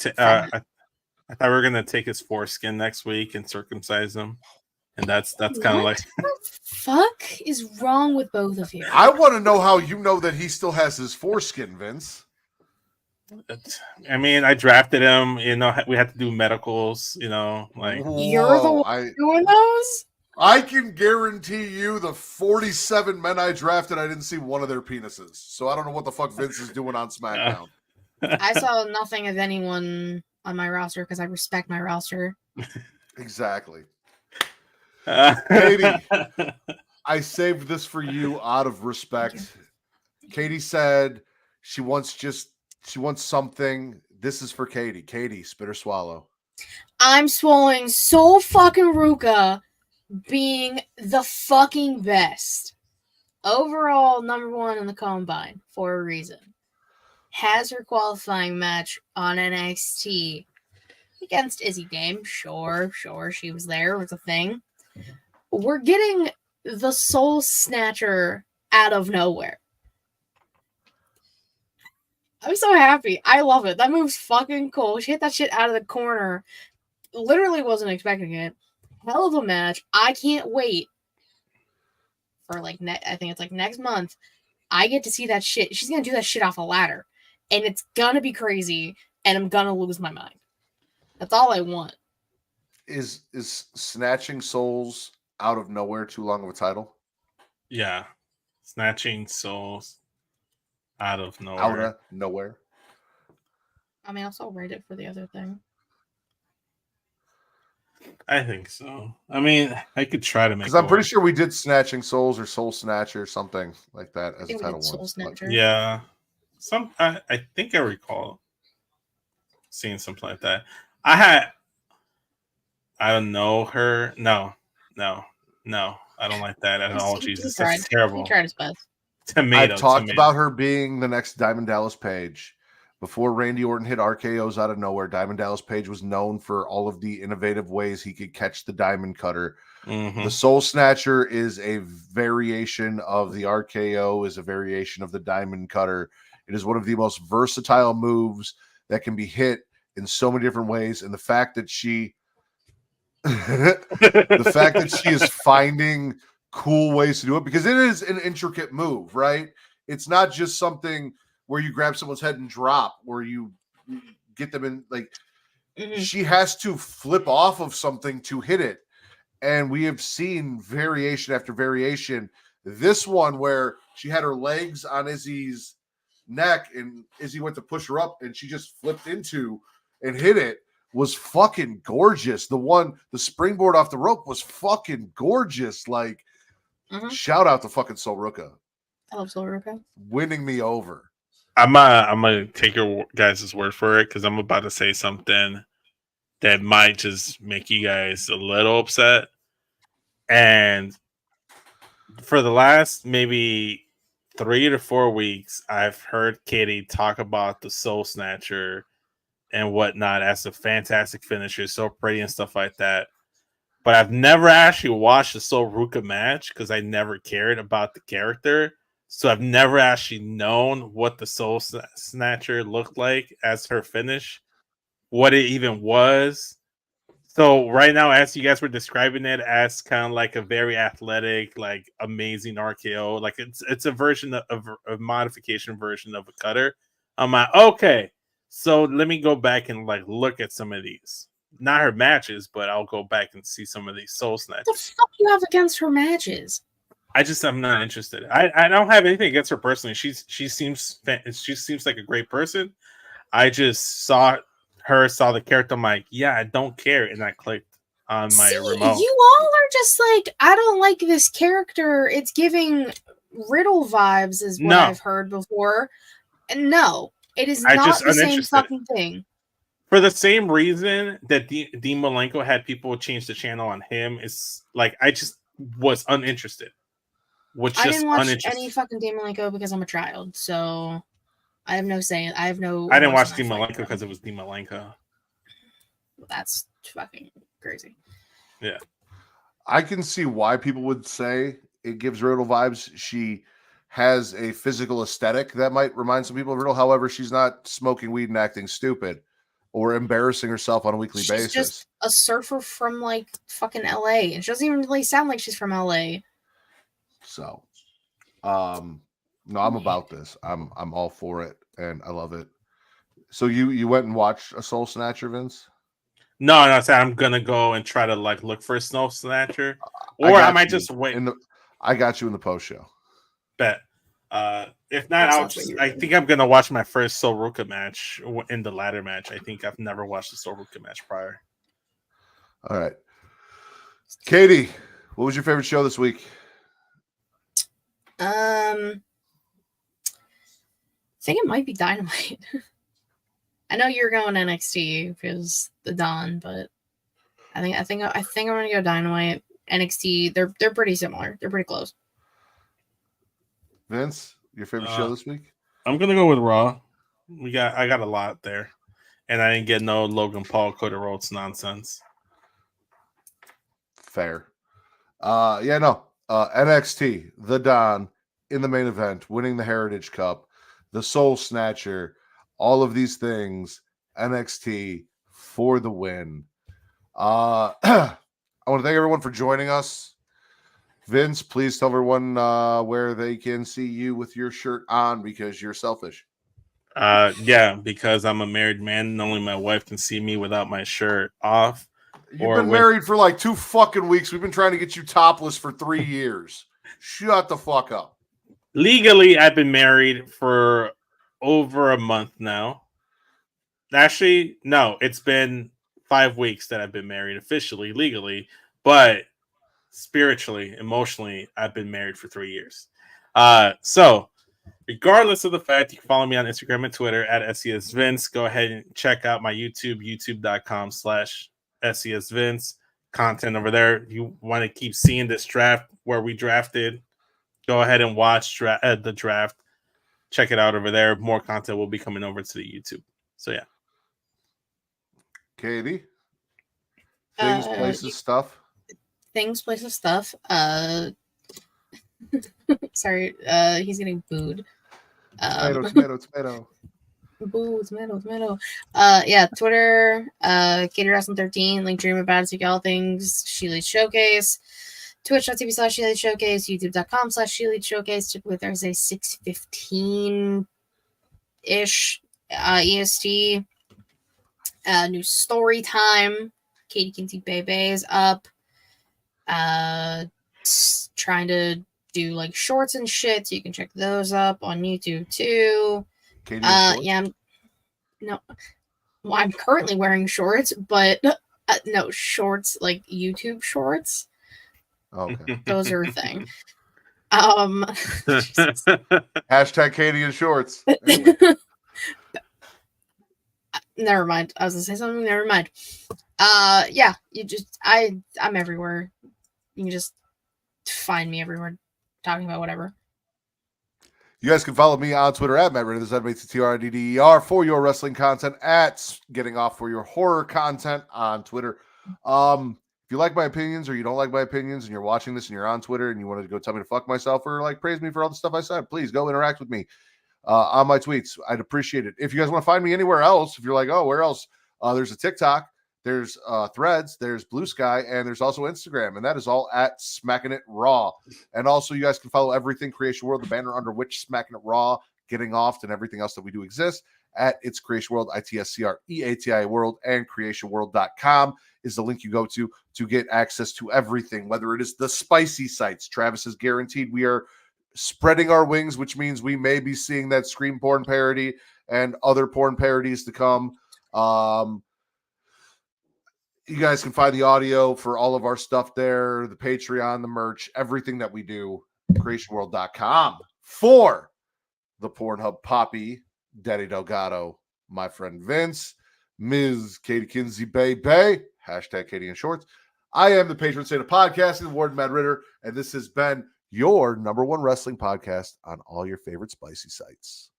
I thought we were gonna take his foreskin next week and circumcise him, and that's kind of like. What the fuck is wrong with both of you? I want to know how you know that he still has his foreskin, Vince. I mean, I drafted him. We had to do medicals. You're the one doing those. I can guarantee you the 47 men I drafted, I didn't see one of their penises. So I don't know what the fuck Vince is doing on SmackDown. I saw nothing of anyone on my roster because I respect my roster. Exactly. Katie, I saved this for you out of respect. Katie said she wants something. This is for Katie. Katie, spit or swallow. I'm swallowing so fucking Ruka being the fucking best. Overall, number one in the combine for a reason. Has her qualifying match on NXT against Izzy Game. Sure, she was there. It was a thing. We're getting the Soul Snatcher out of nowhere. I'm so happy. I love it. That move's fucking cool. She hit that shit out of the corner. Literally wasn't expecting it. Hell of a match. I can't wait for I think it's next month. I get to see that shit. She's gonna do that shit off a ladder, and it's gonna be crazy, and I'm gonna lose my mind. That's all I want. Is snatching souls out of nowhere too long of a title? Yeah, snatching souls out of nowhere. Out of nowhere. I mean, I'll still rate it for the other thing. I think so. I mean, I could try to make. Because I'm pretty sure we did Snatching Souls or Soul Snatcher or something like that as a title once. Yeah, I think I recall seeing something like that. I don't know her. No, I don't like that at all. Jesus, that's terrible. He tried his best. Tomato. I've talked about her being the next Diamond Dallas Page. Before Randy Orton hit RKOs out of nowhere, Diamond Dallas Page was known for all of the innovative ways he could catch the diamond cutter The Soul Snatcher is a variation of the RKO, is a variation of the Diamond Cutter. It is one of the most versatile moves that can be hit in so many different ways. And the fact that she is finding cool ways to do it, because it is an intricate move, right? It's not just something where you grab someone's head and drop, where you get them in, like, she has to flip off of something to hit it. And we have seen variation after variation. This one where she had her legs on Izzy's neck and Izzy went to push her up and she just flipped into and hit it was fucking gorgeous. The springboard off the rope was fucking gorgeous. Like, shout out to fucking Sol Ruka. I love Sol Ruka. Winning me over. I'm gonna take your guys' word for it, because I'm about to say something that might just make you guys a little upset. And for the last maybe 3 to 4 weeks, I've heard Katie talk about the Soul Snatcher and whatnot as a fantastic finisher, so pretty and stuff like that. But I've never actually watched the Sol Ruka match because I never cared about the character. So I've never actually known what the Soul Snatcher looked like as her finish, what it even was. So right now, as you guys were describing it as kind of like a very athletic, like amazing RKO, like it's a version of a modification version of a cutter. I'm like, okay, so let me go back and like look at some of these. Not her matches, but I'll go back and see some of these Soul Snatchers. What the fuck you have against her matches? I'm not interested. I don't have anything against her personally. She seems like a great person. I just saw the character. I'm like, yeah, I don't care, and I clicked on my remote. You all are just like, I don't like this character. It's giving Riddle vibes, is what I've heard before. And no, it is not the same fucking thing. For the same reason that Dean Malenko had people change the channel on him, is like I just was uninterested. I didn't watch any fucking Dean Malenko because I'm a child, so I have no say. I didn't watch Dean Malenko because it was Dean Malenko. That's fucking crazy. Yeah. I can see why people would say it gives Riddle vibes. She has a physical aesthetic that might remind some people of Riddle. However, she's not smoking weed and acting stupid or embarrassing herself on a weekly basis. She's just a surfer from like fucking LA, and she doesn't even really sound like she's from LA. So, no, I'm about this. I'm all for it, and I love it. So you went and watched a Soul Snatcher, Vince? No, I'm gonna go and try to like look for a Soul Snatcher, or I might just wait. I got you in the post show. Bet. If not, I think I'm gonna watch my first Sol Ruka match in the ladder match. I think I've never watched a Sol Ruka match prior. All right, Katie, what was your favorite show this week? I think it might be Dynamite. I know you're going NXT because the Dawn, but I think I'm gonna go Dynamite. NXT, they're pretty similar. They're pretty close. Vince, your favorite show this week? I'm gonna go with Raw. I got a lot there, and I didn't get no Logan Paul Cody Rhodes nonsense. Fair. NXT, the Don in the main event, winning the Heritage Cup, the Soul Snatcher, all of these things, NXT for the win. I want to thank everyone for joining us. Vince, please tell everyone where they can see you with your shirt on because you're selfish. Yeah, because I'm a married man and only my wife can see me without my shirt off. You've been married for like 2 fucking weeks. We've been trying to get you topless for 3 years. Shut the fuck up. Legally, I've been married for over a month now. Actually, no, it's been 5 weeks that I've been married officially, legally, but spiritually, emotionally, I've been married for 3 years. So regardless of the fact, you can follow me on Instagram and Twitter at SESVince. Go ahead and check out my YouTube, youtube.com/SESVince. Content over there. If you want to keep seeing this draft where we drafted, go ahead and watch the draft. Check it out over there. More content will be coming over to the YouTube. So, yeah. Katie? Things, places, stuff? things, places, stuff. Sorry, he's getting booed. Tomato. Boo, tomato. Yeah, Twitter, KOTR 13, Dream About It, all things She Leads Showcase, Twitch.tv/She Leads Showcase, YouTube.com/She Leads Showcase, typically Thursday 6:15-ish EST. New story time. Katie Kinsey Bebe is up. Trying to do like shorts and shit, so you can check those up on YouTube too. Katie Yeah, I'm currently wearing shorts, but no shorts like YouTube shorts. Okay. Those are a thing. Hashtag Katie in shorts. Anyway. Never mind. I was gonna say something. Never mind. Yeah. I'm everywhere. You can just find me everywhere, talking about whatever. You guys can follow me on Twitter at Matt Ritter, MattTRDDER, for your wrestling content, at Getting Off for your horror content on Twitter. If you like my opinions or you don't like my opinions and you're watching this and you're on Twitter and you wanted to go tell me to fuck myself or like praise me for all the stuff I said, please go interact with me on my tweets. I'd appreciate it. If you guys want to find me anywhere else, if you're like, oh, where else? There's a TikTok, there's Threads, there's Blue Sky, and there's also Instagram, and that is all at Smackin It Raw. And also, you guys can follow everything Creation World, the banner under which Smackin It Raw, Getting Off, and everything else that we do exists at It's Creation World, ITSCREATI World, and creationworld.com is the link you go to get access to everything, whether it is the spicy sites. Travis is guaranteed we are spreading our wings, which means we may be seeing that Scream porn parody and other porn parodies to come. You guys can find the audio for all of our stuff there, the Patreon, the merch, everything that we do, creationworld.com. For the Pornhub Poppy, Daddy Delgado, my friend Vince, Ms. Katie Kinsey Bay, hashtag Katie in shorts. I am the patron saint of podcasting, Warden Matt Ritter, and this has been your number one wrestling podcast on all your favorite spicy sites.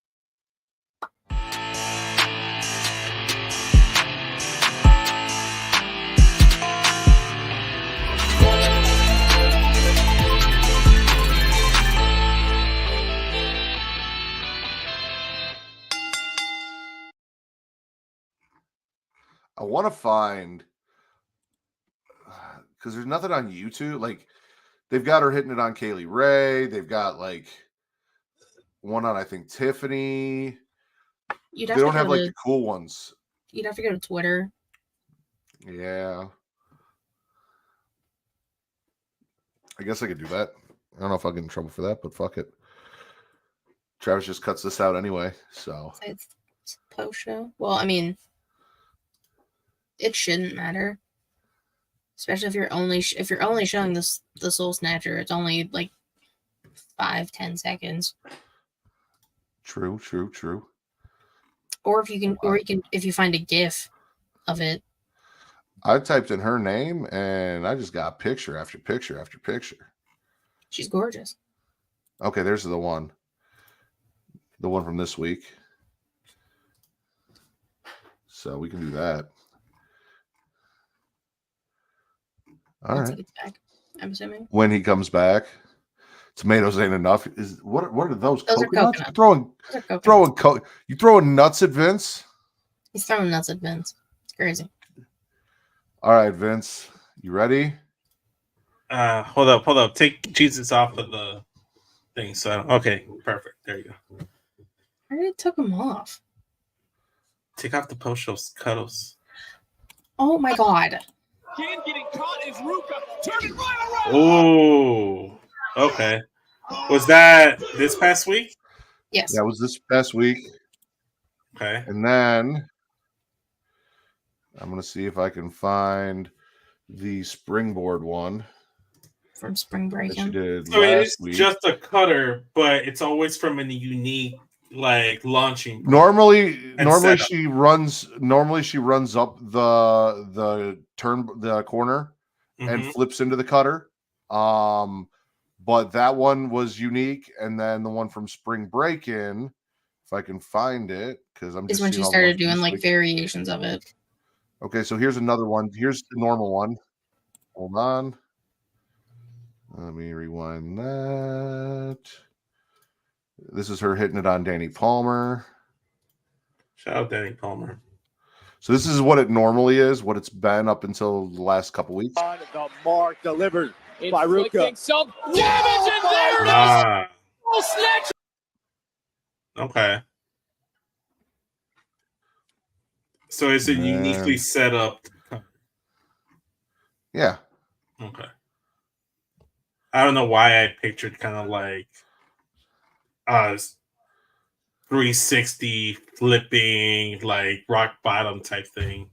I want to find, because there's nothing on YouTube. Like, they've got her hitting it on Kaylee Ray. They've got like one on, I think, Tiffany. They don't have like the cool ones. You'd have to go to Twitter. Yeah. I guess I could do that. I don't know if I'll get in trouble for that, but fuck it. Travis just cuts this out anyway, so. It's a post show. Well, I mean, it shouldn't matter, especially if you're only showing the Soul Snatcher. It's only like 5-10 seconds. True. Or if you find a GIF of it. I typed in her name and I just got picture after picture after picture. She's gorgeous. Okay, there's the one from this week. So we can do that. All Once right. he gets back, I'm assuming. When he comes back, tomatoes ain't enough. What are those? Those coconuts? are coconuts. You throwing nuts at Vince? He's throwing nuts at Vince. It's crazy. All right, Vince, you ready? Hold up. Take Jesus off of the thing. So okay, perfect. There you go. I already took him off. Take off the post show cuddles. Oh my god. Getting caught is Ruka. Turn it right around. Oh, okay. Was that this past week? Yes. That was this past week. Okay. And then I'm going to see if I can find the springboard one From Spring Break. that she did So it last is week. just a cutter, but it's always from a unique like launching. Normally setup. she runs up the corner and flips into the cutter. But that one was unique, and then the one from Spring Break-In, if I can find it, because I'm just Is when she started doing like variations of it. Okay, so here's another one. Here's the normal one. Hold on. Let me rewind that. This is her hitting it on Danny Palmer. Shout out Danny Palmer. So this is what it normally is, what it's been up until the last couple weeks. On the mark delivered by Ruka. Some damage and there it is. Ah, Oh, snatch. okay. So is it uniquely set up? Yeah. Okay. I don't know why I pictured kind of like 360 flipping, like rock bottom type thing.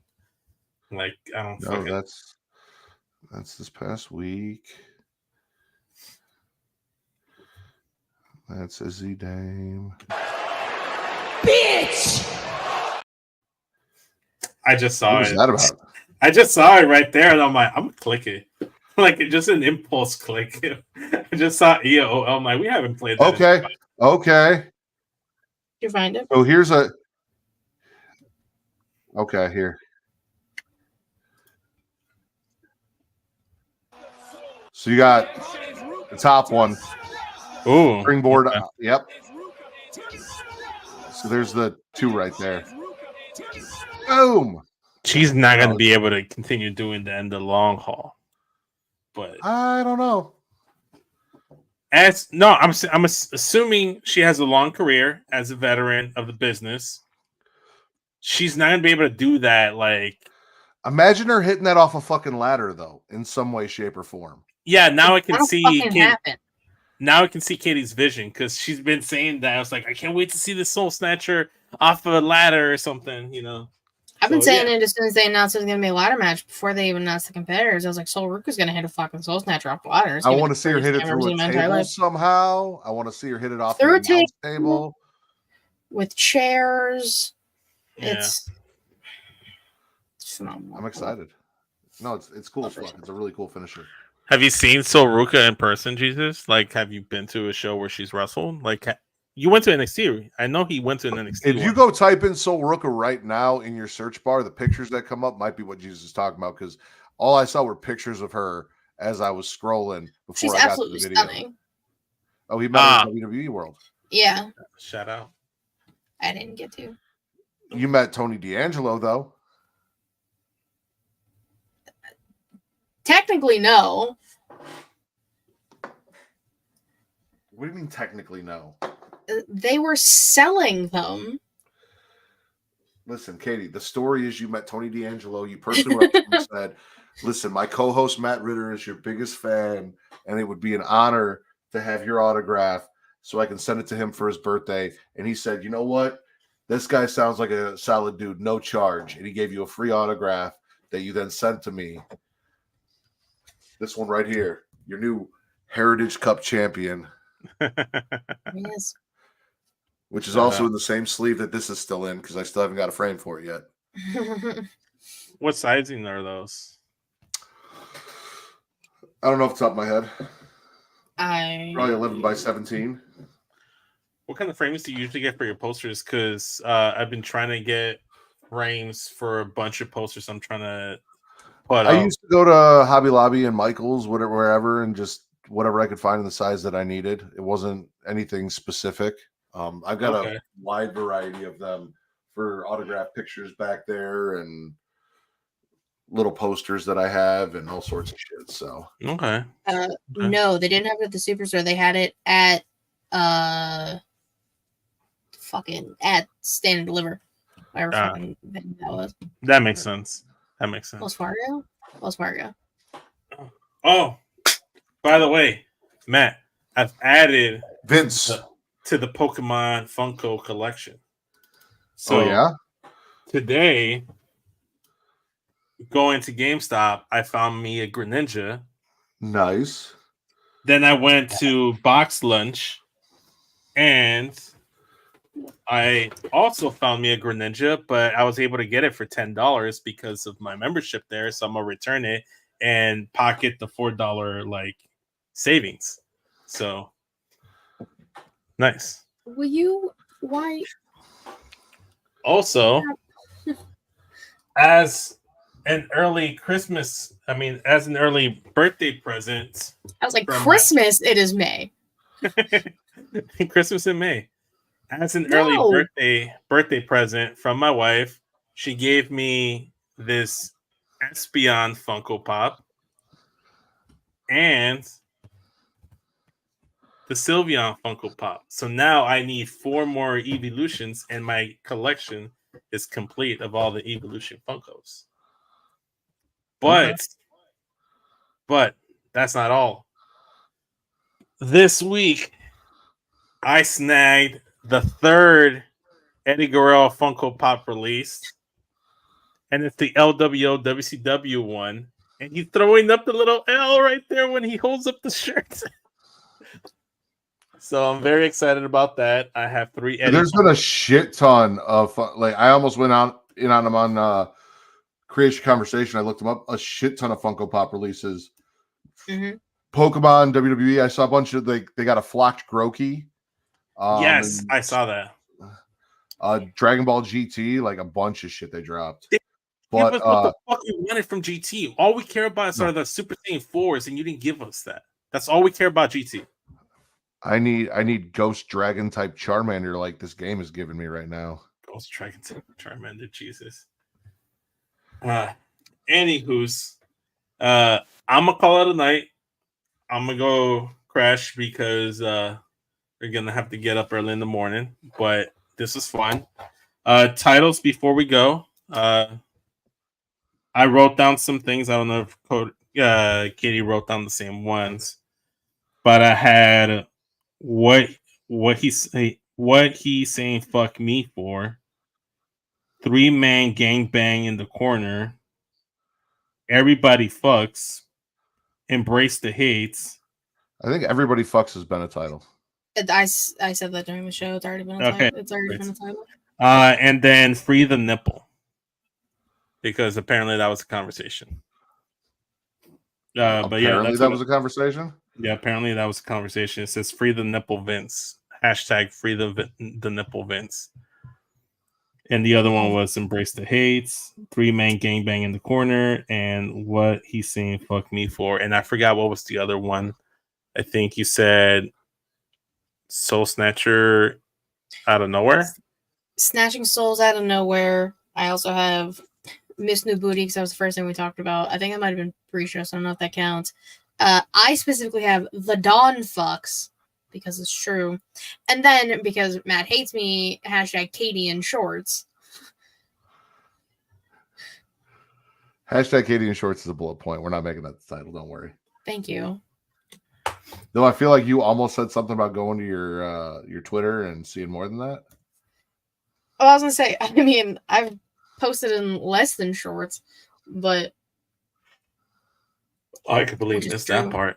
Like I don't No, fucking. that's this past week. That's Izzy Dame. Bitch. I just saw What was it. that about? I just saw it right there, and I'm like, I'm gonna click it. Like it just an impulse click. I just saw EO. I'm like, we haven't played that. Okay. Did you find it? So here's a. Okay, here. So you got the top one. Ooh. Springboard. Okay. Yep. So there's the two right there. Boom. She's not going to be able to continue doing that in the long haul. But I don't know. I'm assuming she has a long career as a veteran of the business. She's not going to be able to do that. Like, imagine her hitting that off a fucking ladder, though, in some way, shape, or form. Yeah, now I can see. Happen. Now I can see Katie's vision because she's been saying that. I was like, I can't wait to see the Soul Snatcher off of a ladder or something. You know. I've been saying it as soon as they announced it was going to be a ladder match before they even announced the competitors. I was like, Soul Ruka's going to hit a fucking Soul Snatcher off the ladder. I want to see her hit it through a table somehow. I want to see her hit it off through a table with chairs. Yeah. It's phenomenal. I'm excited. No, it's cool as fuck. It's a really cool finisher. Have you seen Soul Ruka in person, Jesus? Like, have you been to a show where she's wrestled? Like, you went to NXT. I know he went to an NXT. If you go type in Soul Ruka right now in your search bar, the pictures that come up might be what Jesus is talking about because all I saw were pictures of her as I was scrolling before I got to the video. Stunning. Oh, he met her in WWE World. Yeah. Shout out. I didn't get to. You met Tony D'Angelo, though. Technically, no. What do you mean technically no? They were selling them. Listen, Katie, the story is you met Tony D'Angelo. You personally said, listen, my co-host Matt Ritter is your biggest fan, and it would be an honor to have your autograph so I can send it to him for his birthday. And he said, you know what? This guy sounds like a solid dude, no charge. And he gave you a free autograph that you then sent to me. This one right here, your new Heritage Cup champion. Yes. Which is also in the same sleeve that this is still in because I still haven't got a frame for it yet. What sizing are those? I don't know off the top of my head. Probably 11 by 17. What kind of frames do you usually get for your posters? Because I've been trying to get frames for a bunch of posters. I'm trying to put I used to go to Hobby Lobby and Michael's, wherever, and just whatever I could find in the size that I needed. It wasn't anything specific. I've got a wide variety of them for autograph pictures back there and little posters that I have and all sorts of shit. So okay. No, they didn't have it at the Superstore. They had it at at Stand and Deliver. Whatever fucking thing that was. That makes sense. Wells Fargo. Oh, by the way, Matt, I've added Vince to the Pokemon Funko collection. So today, going to GameStop, I found me a Greninja. Nice. Then I went to Box Lunch, and I also found me a Greninja, but I was able to get it for $10 because of my membership there. So I'm gonna return it and pocket the $4 like savings. So nice. Why? Also, as an early Christmas. I mean, as an early birthday present. I was like, Christmas. It is May. Christmas in May. As an early birthday present from my wife, she gave me this Espion Funko Pop and the Sylveon Funko Pop. So now I need 4 more evolutions, and my collection is complete of all the evolution Funkos. But that's not all. This week, I snagged the 3rd Eddie Guerrero Funko Pop released, and it's the LWO WCW one. And he's throwing up the little L right there when he holds up the shirt. So I'm very excited about that. I have 3 Eddie. There's been a shit ton of I almost went on them on Creation Conversation. I looked them up. A shit ton of Funko Pop releases. Mm-hmm. Pokemon, WWE. I saw a bunch of they got a flocked Groki. Yes, I saw that. Dragon Ball GT, like a bunch of shit they dropped. But what the fuck we wanted from GT? All we care about are the Super Saiyan 4s, and you didn't give us that. That's all we care about GT. I need Ghost Dragon type Charmander like this game is giving me right now. Ghost Dragon type Charmander, Jesus. Anywho's, I'm gonna call it a night. I'm gonna go crash because we're gonna have to get up early in the morning. But this is fun. Titles before we go. I wrote down some things. I don't know if Katie wrote down the same ones, but I had what he's saying fuck me for. 3-man gangbang in the corner. Everybody fucks. Embrace the hates. I think everybody fucks has been a title. I said that during the show. It's already been a title. It's already been a title. And then free the nipple. Because apparently that was a conversation. But yeah, that was a conversation. Yeah, apparently that was a conversation. It says free the nipple Vince. Hashtag free the nipple Vince. And the other one was embrace the hates, 3-man gangbang in the corner, and what he's saying fuck me for. And I forgot what was the other one. I think you said Soul Snatcher out of nowhere. Snatching souls out of nowhere. I also have Miss New Booty because that was the first thing we talked about. I think that might have been pre-show, so I don't know if that counts. I specifically have the Dawn fucks because it's true. And then because Matt hates me, hashtag Katie in shorts. Hashtag Katie in shorts is a bullet point. We're not making that the title. Don't worry. Thank you. Though I feel like you almost said something about going to your Twitter and seeing more than that. Oh, I was going to say, I mean, I've posted in less than shorts, but I could believe missed that part.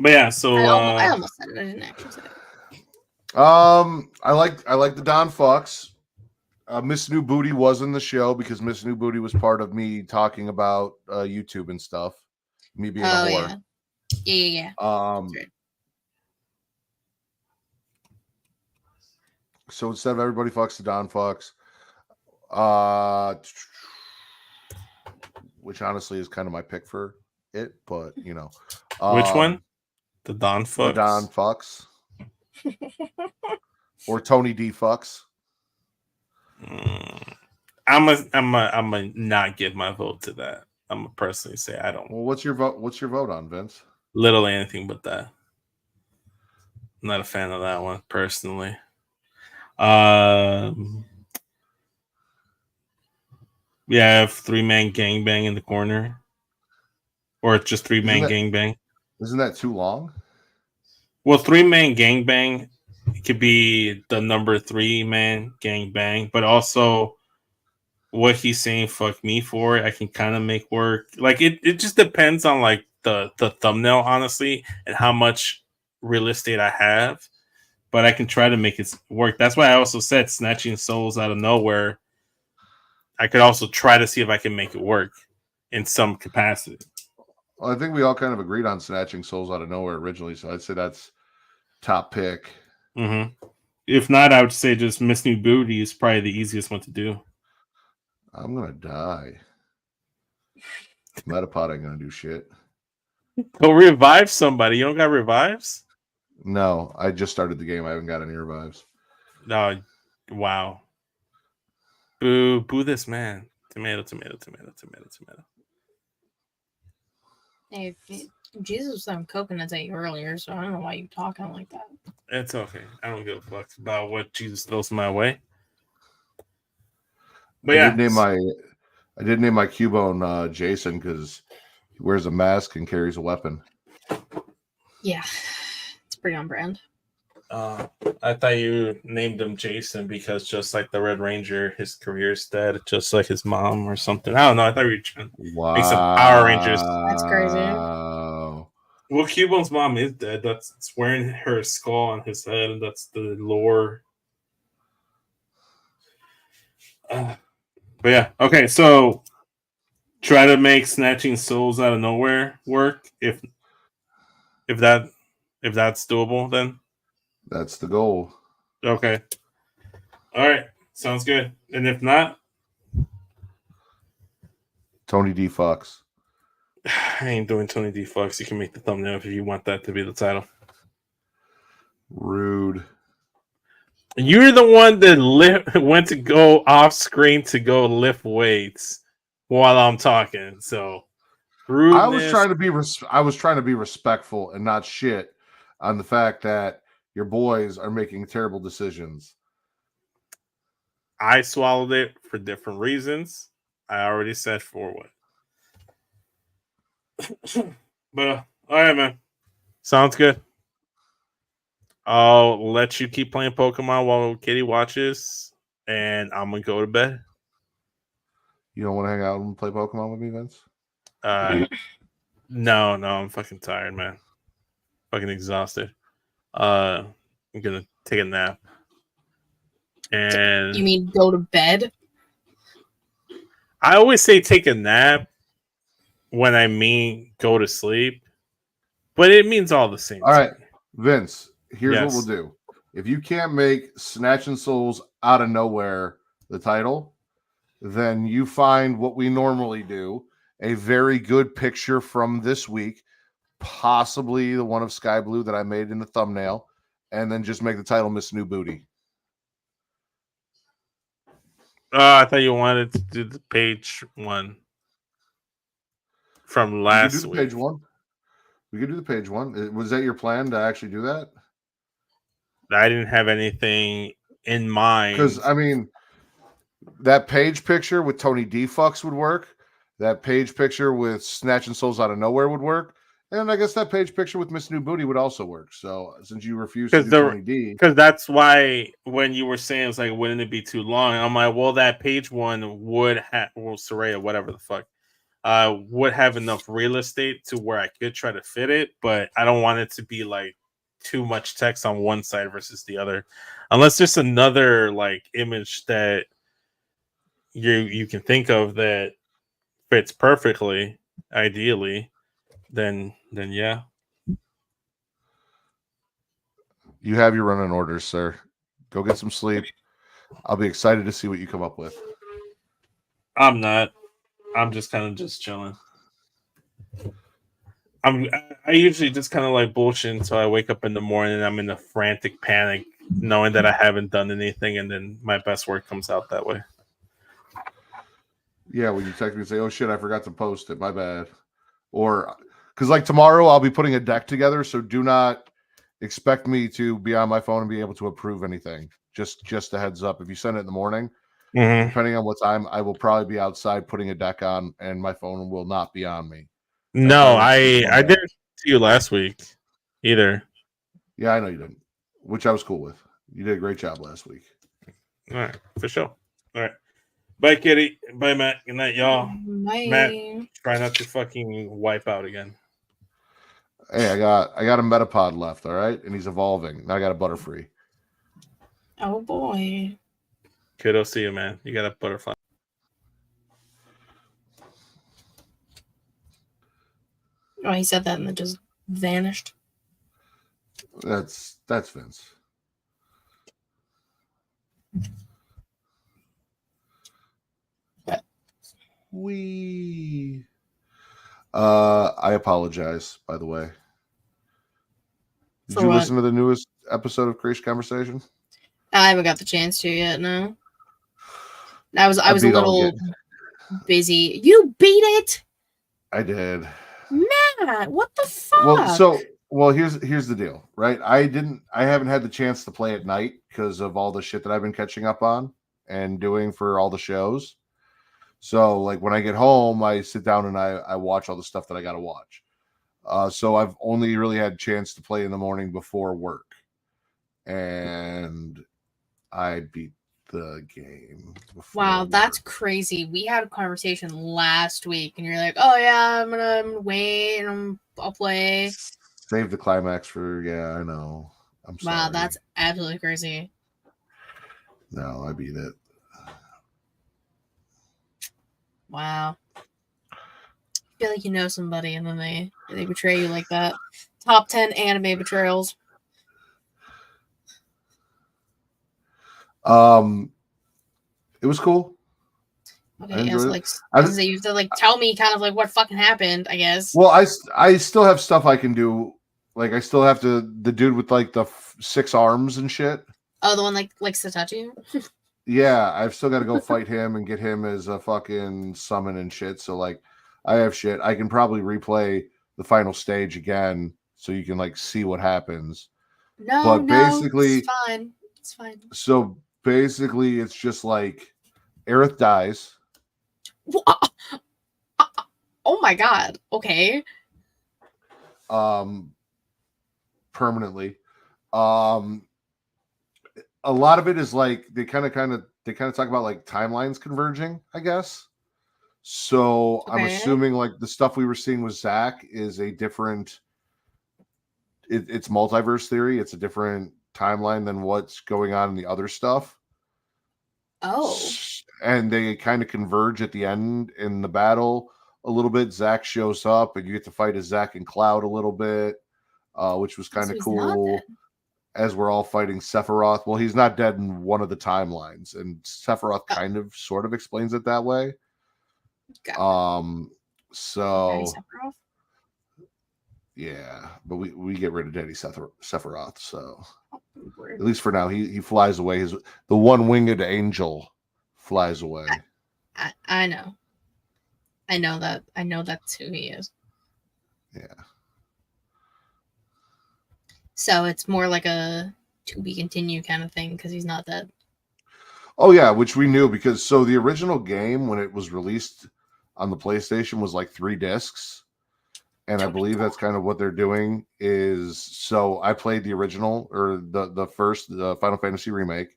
But yeah, so I almost said it. I didn't actually say it. I like the Don Fox. Miss New Booty was in the show because Miss New Booty was part of me talking about YouTube and stuff. Me being a whore. Yeah. Right. So instead of everybody fucks the Don Fox, which honestly is kind of my pick for it, but you know, which one? The Don Fox. The Don Fox, or Tony D Fox. I'm a not give my vote to that. I'm gonna personally say I don't. Well, what's your vote? What's your vote on, Vince? Literally anything but that. I'm not a fan of that one personally. Yeah, 3-man gangbang in the corner, or it's just 3-man gangbang. Isn't that too long? Well, 3-man gangbang could be the number 3-man gangbang, but also what he's saying fuck me for, I can kind of make work. Like it just depends on like the thumbnail, honestly, and how much real estate I have. But I can try to make it work. That's why I also said snatching souls out of nowhere. I could also try to see if I can make it work in some capacity. Well, I think we all kind of agreed on snatching souls out of nowhere originally, so I'd say that's top pick. Mm-hmm. If not, I would say just Miss New Booty is probably the easiest one to do. I'm gonna die. Metapod ain't gonna do shit. Go revive somebody. You don't got revives? No, I just started the game. I haven't got any revives. No. Wow. Boo this man. Tomato. Hey, Jesus was throwing coconuts at you earlier, so I don't know why you're talking like that. It's okay. I don't give a fuck about what Jesus throws my way. But I did name my Cubone Jason because he wears a mask and carries a weapon. Yeah, it's pretty on brand. I thought you named him Jason because just like the Red Ranger, his career's dead, just like his mom or something. I don't know. I thought you were trying to make some Power Rangers. That's crazy. Well, Cubone's mom is dead. That's wearing her skull on his head, and that's the lore. But yeah, okay. So try to make snatching souls out of nowhere work. If that's doable, then That's the goal. okay. All right, sounds good. And if not, Tony D. Fox. I ain't doing Tony D. Fox. You can make the thumbnail if you want that to be the title. Rude. You're the one that went to go off screen to go lift weights while I'm talking. So rudeness. I was trying to be respectful and not shit on the fact that your boys are making terrible decisions. I swallowed it for different reasons. I already said forward. But all right, man. Sounds good. I'll let you keep playing Pokemon while Kitty watches, and I'm gonna go to bed. You don't want to hang out and play Pokemon with me, Vince? No, I'm fucking tired, man. Fucking exhausted. I'm gonna take a nap. And You mean go to bed? I always say take a nap when I mean go to sleep, but it means all the same. All right, Vince, here's Yes. what we'll do. If you can't make Snatching Souls out of nowhere the title, then you find what we normally do, a very good picture from this week, possibly the one of Sky Blue that I made in the thumbnail, and then just make the title Miss New Booty. I thought you wanted to do the page one from last week. Page one. We could do the page one. Was that your plan to actually do that? I didn't have anything in mind. Because, I mean, that page picture with Tony D. Fucks would work. That page picture with Snatching Souls Out of Nowhere would work. And I guess that page picture with Miss New Booty would also work. So, since you refuse to do Tony D. Because that's why when you were saying, it's like, wouldn't it be too long? I'm like, well, that page one would have, well, Soraya, whatever the fuck, would have enough real estate to where I could try to fit it, but I don't want it to be like too much text on one side versus the other. Unless there's another like image that you can think of that fits perfectly, ideally, then yeah. You have your running orders, sir. Go get some sleep. I'll be excited to see what you come up with. I'm not. I'm just kind of just chilling. I usually just kind of like bullshit until I wake up in the morning and I'm in a frantic panic, knowing that I haven't done anything, and then my best work comes out that way. Yeah, when you text me and say, oh shit, I forgot to post it. My bad. Or because like tomorrow I'll be putting a deck together, so do not expect me to be on my phone and be able to approve anything. Just a heads up. If you send it in the morning, depending on what time, I will probably be outside putting a deck on, and my phone will not be on me. No, I didn't see you last week either. Yeah, I know you didn't, which I was cool with. You did a great job last week. All right, for sure. All right. Bye, Kitty. Bye, Matt. Good night, y'all. Bye. Matt, try not to fucking wipe out again. Hey, I got a Metapod left, all right? And he's evolving. Now I got a Butterfree. Oh boy. Kiddo, see you, man. You got a butterfly. Oh, he said that and it just vanished. That's Vince. We. I apologize, by the way. Did For you what? listen to the newest episode of Creation Conversation? I haven't got the chance to yet. No, I was a beat all little good. busy. You beat it, I did. Matt. What the fuck? Well, here's the deal, right? I haven't had the chance to play at night because of all the shit that I've been catching up on and doing for all the shows. So like when I get home, I sit down and I watch all the stuff that I got to watch. So I've only really had a chance to play in the morning before work, and I beat the game. Wow, that's crazy. We had a conversation last week, and you're like, "Oh yeah, I'm gonna wait, and I'll play." Save the climax for I know. I'm sorry. Wow, that's absolutely crazy. No, I beat it. Wow. I feel like you know somebody, and then they betray you like that. Top 10 anime betrayals. It was cool. Okay, yeah, so like you have to like tell me kind of like what fucking happened, I guess. Well, I still have stuff I can do. Like I still have the dude with like the 6 arms and shit. Oh, the one like likes to touch you? Yeah, I've still got to go fight him and get him as a fucking summon and shit. So like I have shit. I can probably replay the final stage again so you can like see what happens. No, basically it's fine. It's fine. So basically it's just like Aerith dies. Oh my god. Okay. Permanently. A lot of it is like they kind of talk about like timelines converging, I guess. So okay. I'm assuming like the stuff we were seeing with Zach is a different. It's multiverse theory. It's a different timeline than what's going on in the other stuff. Oh. And they kind of converge at the end in the battle a little bit. Zach shows up, and you get to fight as Zach and Cloud a little bit, which was kind of cool. As we're all fighting Sephiroth. Well, he's not dead in one of the timelines, and Sephiroth kind of sort of explains it that way. So yeah, but we get rid of Daddy Sephiroth, so at least for now he flies away. The one-winged angel flies away. I know that's who he is. Yeah. So it's more like a to be continued kind of thing because he's not dead. Oh yeah, which we knew because so the original game when it was released on the PlayStation was like 3 discs. And I believe that's kind of what they're doing is so I played the original or the first Final Fantasy remake.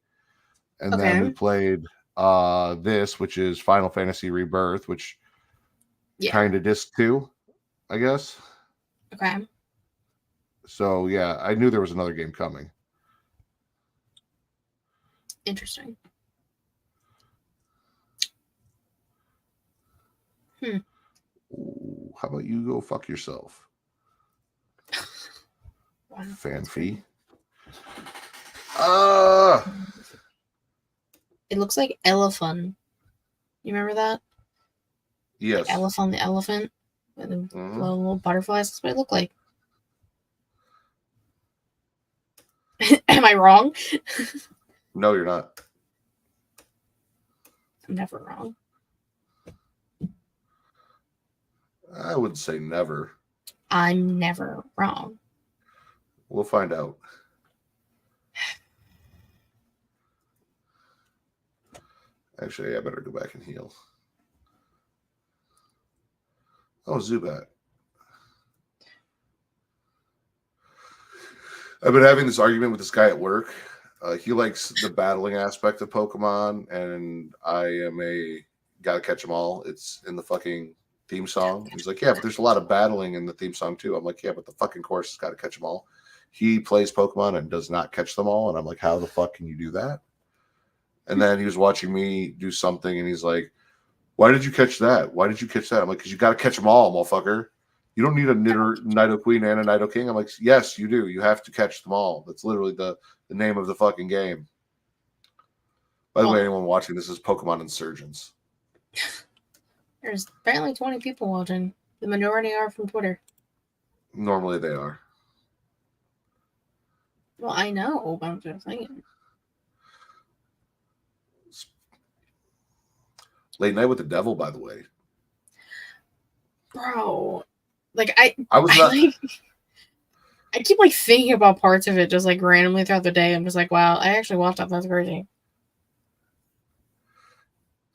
And then we played this, which is Final Fantasy Rebirth, which kind of disc 2, I guess. Okay. So yeah, I knew there was another game coming. Interesting. Ooh, how about you go fuck yourself? Fanfy. It looks like elephant. You remember that? Yes. Like elephant, the elephant with the little butterflies. That's what it looked like. Am I wrong? No, you're not. I'm never wrong. I would say never. I'm never wrong. We'll find out. Actually, I better go back and heal. Oh, Zubat. I've been having this argument with this guy at work. He likes the battling aspect of Pokemon, and I am gotta catch them all. It's in the fucking theme song. He's like, yeah, but there's a lot of battling in the theme song too. I'm like, yeah, but the fucking chorus has got to catch them all. He plays Pokemon and does not catch them all, and I'm like, how the fuck can you do that? And then he was watching me do something, and he's like, why did you catch that? Why did you catch that? I'm like, because you got to catch them all, motherfucker. You don't need a Nido Queen and a Nido King. I'm like, yes, you do. You have to catch them all. That's literally the name of the fucking game. By the way, anyone watching this is Pokemon Insurgents. There's apparently 20 people watching. The majority are from Twitter. Normally they are. Well, I know, but I'm just saying. Late Night with the Devil, by the way. Bro, like I keep like thinking about parts of it just like randomly throughout the day. I'm just like, wow, I actually watched that. That's crazy.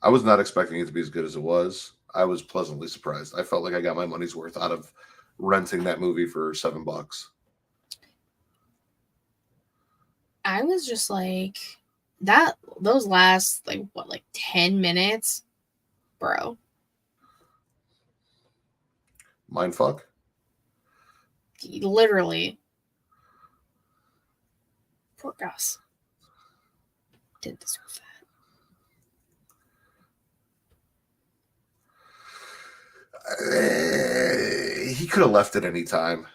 I was not expecting it to be as good as it was. I was pleasantly surprised. I felt like I got my money's worth out of renting that movie for $7. I was just like those last like 10 minutes, bro. Mindfuck. Literally. Poor Gus. Didn't deserve that. He could have left at any time.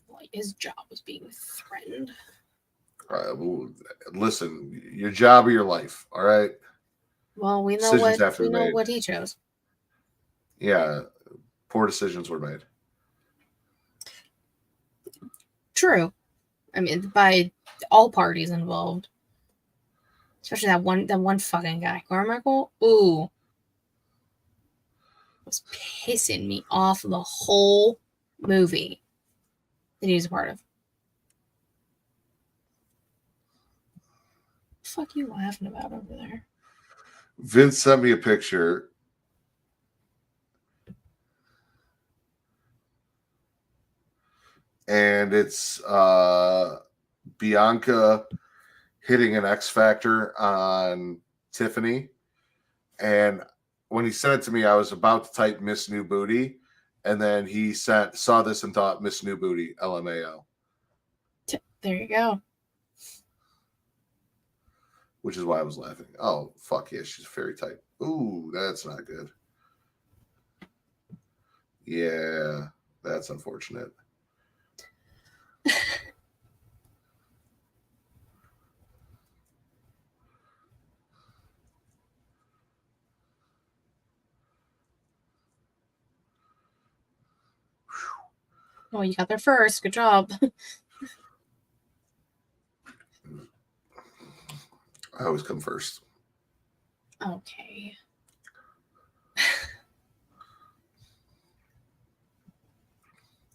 Like his job was being threatened. Listen, your job or your life, all right? Well, we know Decisions what he chose. Yeah, poor decisions were made. True. I mean, by all parties involved. Especially that one fucking guy. Carmichael? Ooh. Was pissing me off the whole movie that he was a part of. What the fuck are you laughing about over there? Vince sent me a picture. And it's Bianca hitting an X Factor on Tiffany. And when he sent it to me, I was about to type Miss New Booty. And then he saw this and thought Miss New Booty, LMAO. There you go. Which is why I was laughing. Oh, fuck yeah, she's fairy type. Ooh, that's not good. Yeah, that's unfortunate. Oh, you got there first. Good job. I always come first. Okay.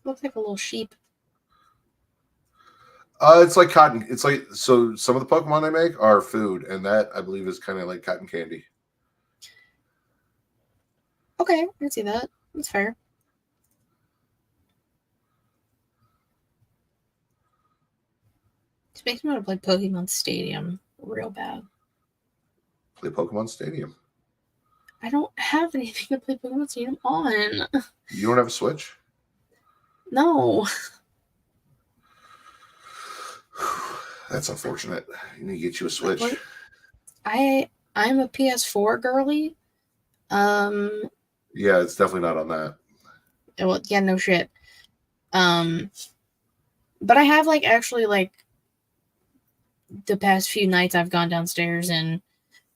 Looks like a little sheep. It's like cotton. It's like, so some of the Pokemon they make are food, and that I believe is kind of like cotton candy. Okay, I can see that. That's fair. This makes me want to play Pokemon Stadium real bad. Play Pokemon Stadium. I don't have anything to play Pokemon Stadium on. You don't have a Switch? No. That's unfortunate. You need to get you a Switch. I'm a PS4 girly. Yeah, it's definitely not on that. Well, yeah, no shit. But I have actually the past few nights I've gone downstairs and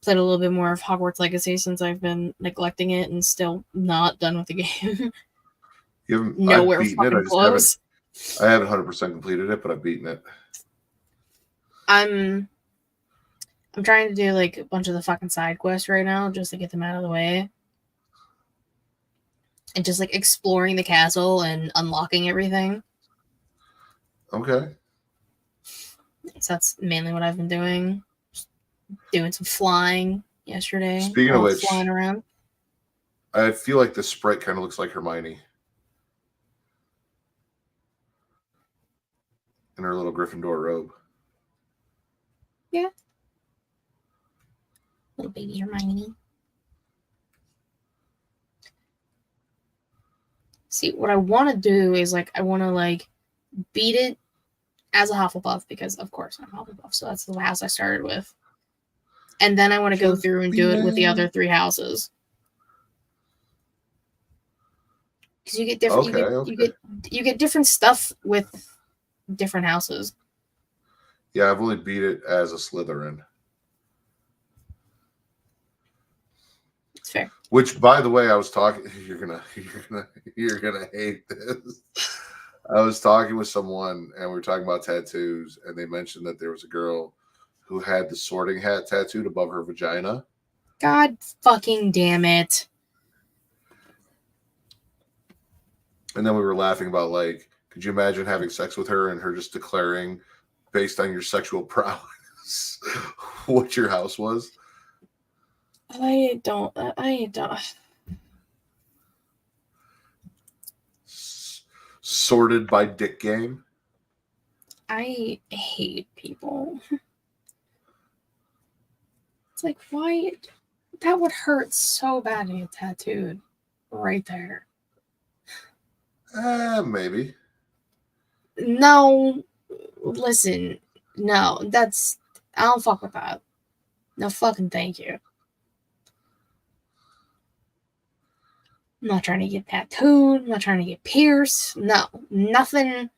played a little bit more of Hogwarts Legacy since I've been neglecting it and still not done with the game. You haven't? Nowhere fucking close. I haven't 100% completed it, but I've beaten it. I'm trying to do a bunch of the fucking side quests right now just to get them out of the way. And just exploring the castle and unlocking everything. Okay. So that's mainly what I've been doing. Just doing some flying yesterday. Speaking of which, flying around. I feel like this sprite kind of looks like Hermione in her little Gryffindor robe. Yeah. Little baby Hermione. See, what I want to do is I want to beat it as a Hufflepuff because of course I'm Hufflepuff, so that's the house I started with. And then I want to go through and do it with the other 3 houses. Because you get different you get different stuff with different houses. Yeah, I've only beat it as a Slytherin. It's fair. Which, by the way, I was talking. You're gonna hate this. I was talking with someone, and we were talking about tattoos, and they mentioned that there was a girl who had the Sorting Hat tattooed above her vagina. God fucking damn it! And then we were laughing about, like, could you imagine having sex with her and her just declaring, based on your sexual prowess, what your house was? I don't. Sorted by dick game. I hate people. It's like, why? That would hurt so bad to get tattooed right there. Maybe. No, listen. No, I don't fuck with that. No fucking thank you. I'm not trying to get tattooed. I'm not trying to get pierced. No, nothing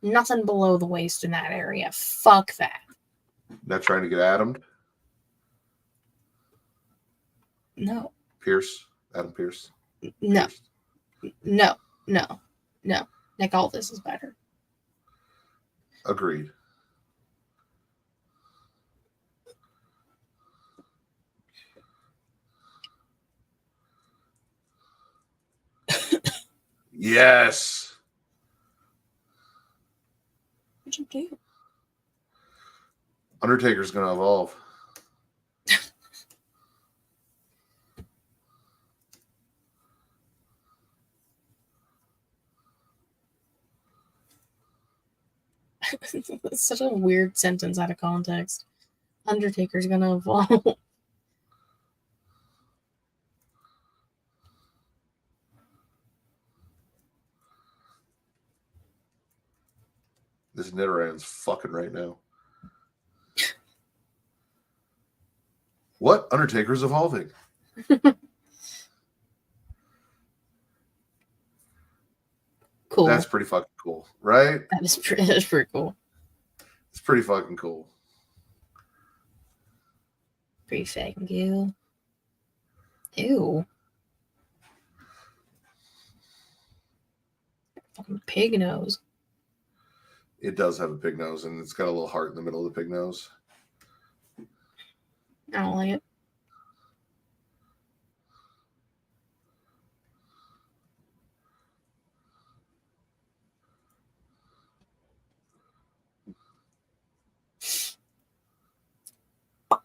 below the waist in that area. Fuck that. Not trying to get Adam. No. Pierce. Adam Pierce. No. Pierce. No. Like, all this is better. Agreed. Yes. What'd you do? Undertaker's gonna evolve. It's such a weird sentence out of context. Undertaker's gonna evolve. This Nidoran's fucking right now. What? Undertaker's evolving. Cool. That's pretty fucking cool, right? That's pretty cool. It's pretty fucking cool. Pretty fucking cool. Ew. Fucking pig nose. It does have a pig nose, and it's got a little heart in the middle of the pig nose. I don't like it. I'm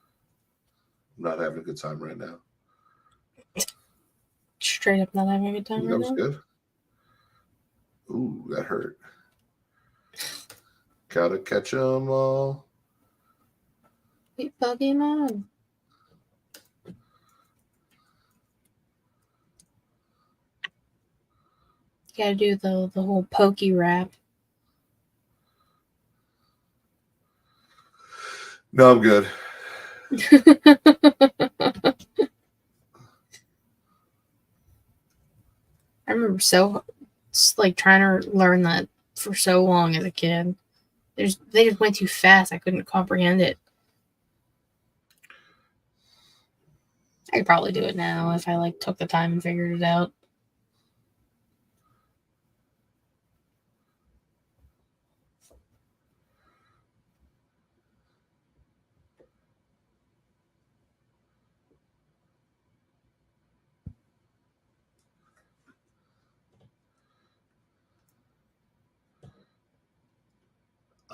not having a good time right now. Straight up not having a good time Ooh, that right was now. good. Ooh, that hurt. Gotta catch 'em all. Wait, Pokemon. You gotta do the whole pokey rap. No, I'm good. I remember trying to learn that for so long as a kid. They just went too fast. I couldn't comprehend it. I could probably do it now if I took the time and figured it out.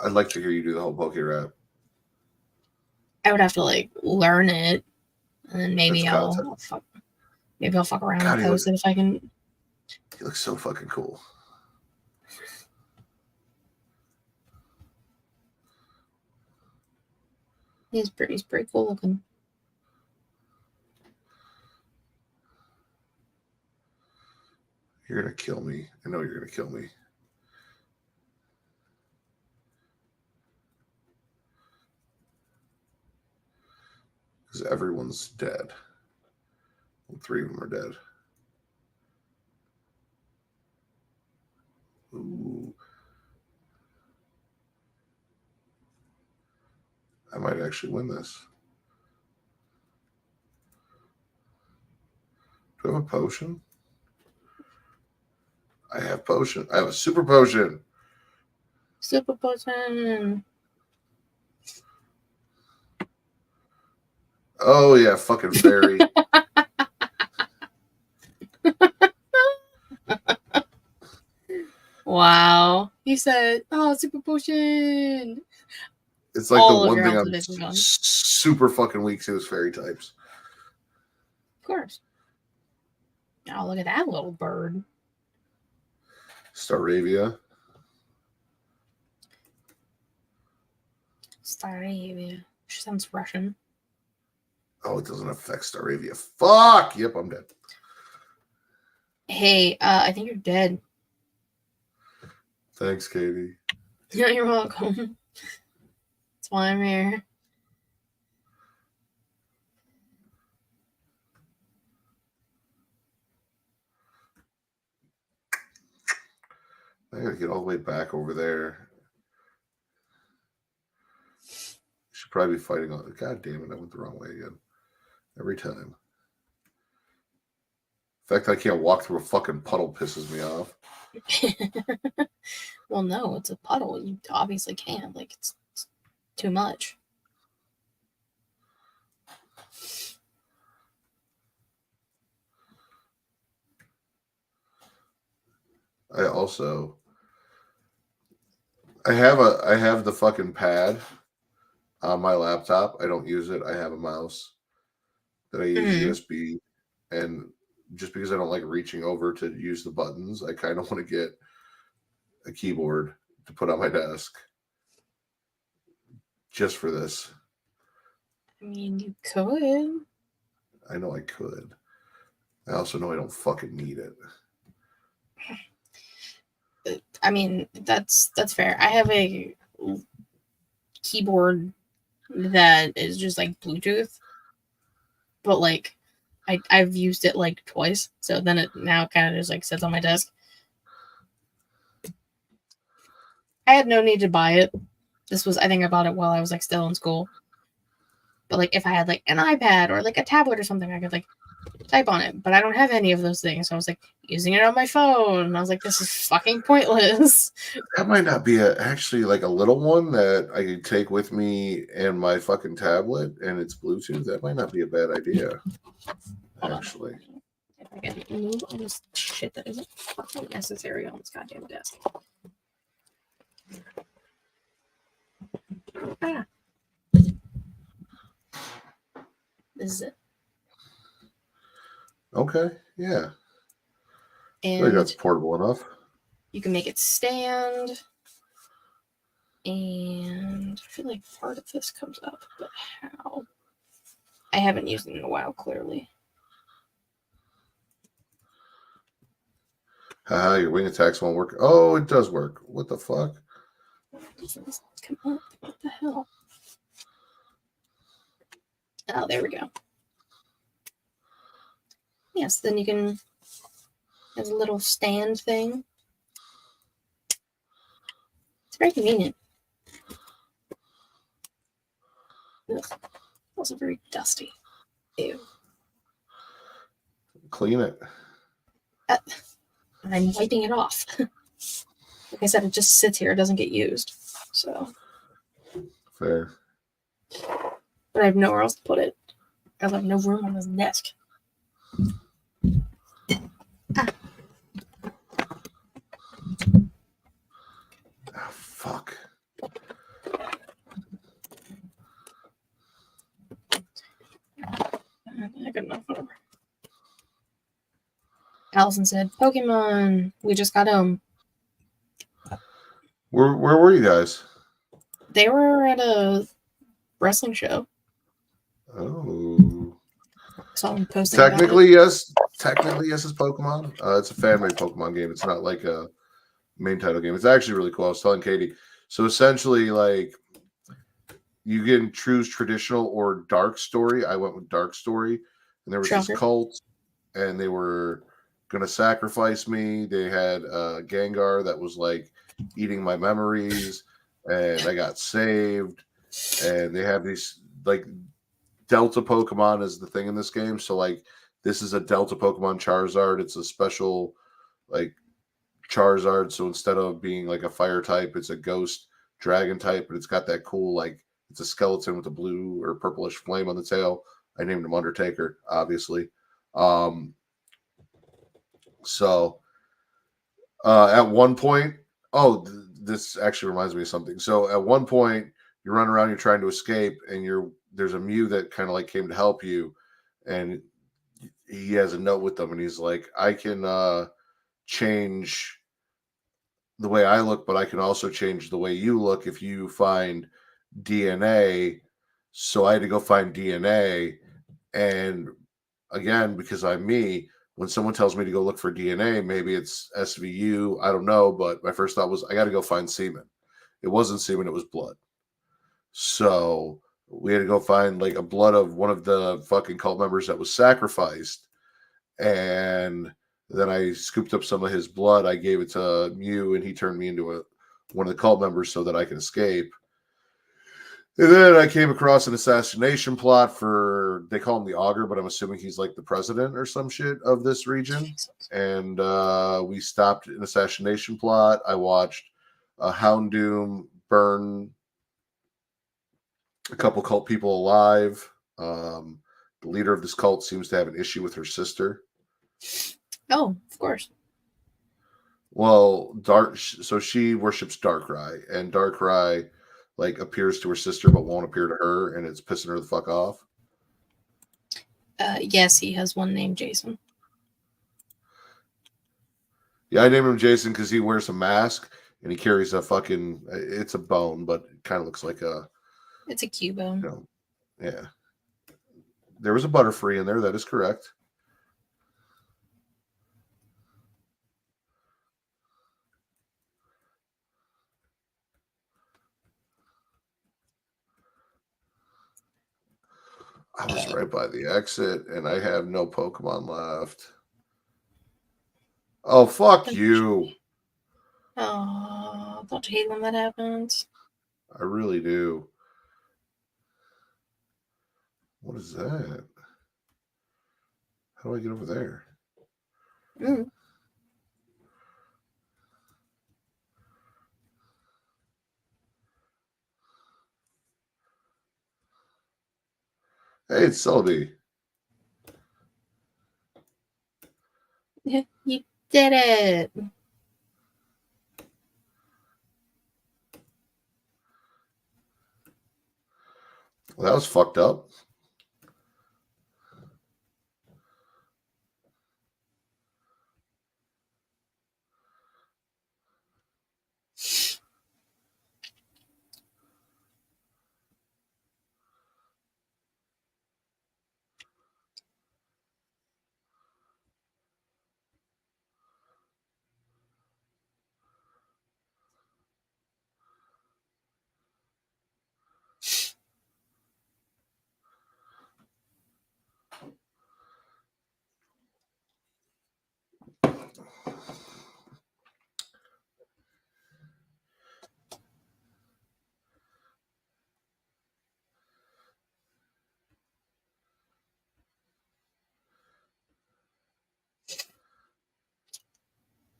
I'd like to hear you do the whole poke rap. I would have to learn it, and then maybe That's I'll fuck around God, and post it if I can. He looks so fucking cool. He's pretty cool looking. You're gonna kill me. I know you're gonna kill me. Because everyone's dead. Well, 3 of them are dead. Ooh. I might actually win this. Do I have a potion? I have potion. I have a super potion. Super potion. Oh yeah, fucking fairy. Wow. He said, "Oh, super potion." It's like All the of one your thing I'm observations wrong. super fucking weak to is fairy types. Of course. Oh, look at that little bird. Staravia. Staravia. She sounds Russian. Oh, it doesn't affect Staravia. Fuck. Yep, I'm dead. Hey, I think you're dead. Thanks, Katie. No, you're welcome. That's why I'm here. I gotta get all the way back over there. Should probably be fighting on. God damn it! I went the wrong way again. Every time. The fact that I can't walk through a fucking puddle pisses me off. Well, no, it's a puddle. You obviously can't. Like, it's too much. I have the fucking pad on my laptop. I don't use it. I have a mouse that I use USB, and just because I don't like reaching over to use the buttons, I kind of want to get a keyboard to put on my desk just for this. I mean, you could. I know I could. I also know I don't fucking need it. I mean, that's fair. I have a keyboard that is just like Bluetooth, but like I've used it like twice, so then it now kind of just like sits on my desk. I had no need to buy it. I think I bought it while I was like still in school. But like if I had like an iPad or like a tablet or something, I could like type on it. But I don't have any of those things. So I was like using it on my phone. And I was like, this is fucking pointless. That might not be actually like a little one that I could take with me and my fucking tablet, and it's Bluetooth. That might not be a bad idea. Actually. If I can move all this shit that isn't fucking necessary on this goddamn desk. Ah. This is it. Okay, yeah. I think And that's portable enough. you can make it stand. And I feel like part of this comes up, but how? I haven't used it in a while, clearly. Haha, your wing attacks won't work. Oh, it does work. What the fuck? Doesn't come up. What the hell? Oh, there we go. Yes, then you can. There's a little stand thing. It's very convenient. Ugh. Also very dusty. Ew. Clean it. I'm wiping it off. Like I said, it just sits here. It doesn't get used. So. Fair. But I have nowhere else to put it. I have like no room on this desk. Ah, fuck. Good enough. Whatever. Allison said, Pokemon. We just got them. Where were you guys? They were at a wrestling show. Oh. Saw them posting. Technically, yes. Technically, yes, it's Pokemon. It's a fan-made Pokemon game. It's not like a main title game. It's actually really cool. I was telling Katie. So essentially, like, you can choose traditional or dark story. I went with dark story. And there was this cult, and they were going to sacrifice me. They had a Gengar that was, like, eating my memories, and I got saved. And they have these, like, Delta Pokemon is the thing in this game. So, like, this is a Delta Pokemon Charizard. It's a special like Charizard. So instead of being like a fire type, it's a ghost dragon type, but it's got that cool, like, it's a skeleton with a blue or purplish flame on the tail. I named him Undertaker, obviously. So at one point, this actually reminds me of something. So at one point, you're running around, you're trying to escape, and there's a Mew that kind of like came to help you, and he has a note with them, and he's like, I can change the way I look, but I can also change the way you look if you find DNA. So I had to go find DNA, and again, because I'm me, when someone tells me to go look for DNA, maybe it's SVU, I don't know, but my first thought was I got to go find semen. It wasn't semen, it was blood. So we had to go find like a blood of one of the fucking cult members that was sacrificed, and then I scooped up some of his blood. I gave it to Mew, and he turned me into one of the cult members so that I can escape. And then I came across an assassination plot for, they call him the Augur, but I'm assuming he's like the president or some shit of this region. And we stopped an assassination plot. I watched Houndoom burn a couple cult people alive. The leader of this cult seems to have an issue with her sister. Oh, of course. Well, so she worships Darkrai, and Darkrai like appears to her sister but won't appear to her, and it's pissing her the fuck off. Yes, he has one named Jason. Yeah, I named him Jason because he wears a mask and he carries a fucking, it's a bone, but it kind of looks like a, it's a Cubone. You know, yeah. There was a Butterfree in there, that is correct. I was right by the exit, and I have no Pokemon left. Oh, fuck you. Oh, don't you hate when that happens? I really do. What is that? How do I get over there? Mm. Hey, it's Cody. You did it. Well, that was fucked up.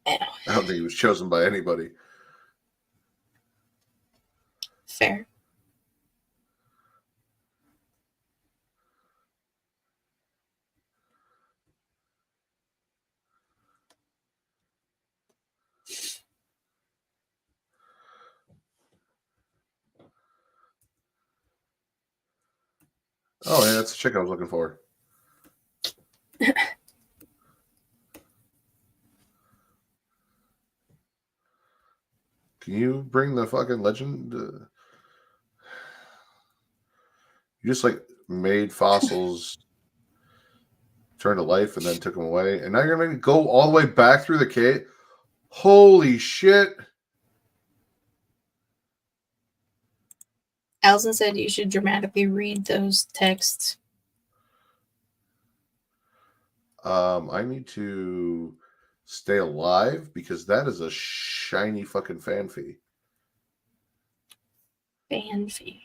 I don't think he was chosen by anybody. Fair. Oh, yeah, that's the chick I was looking for. Can you bring the fucking legend? You just like made fossils turn to life and then took them away. And now you're going to go all the way back through the cave? Holy shit. Alison said you should dramatically read those texts. I need to stay alive because that is a shiny fucking Fanfy. Fanfy.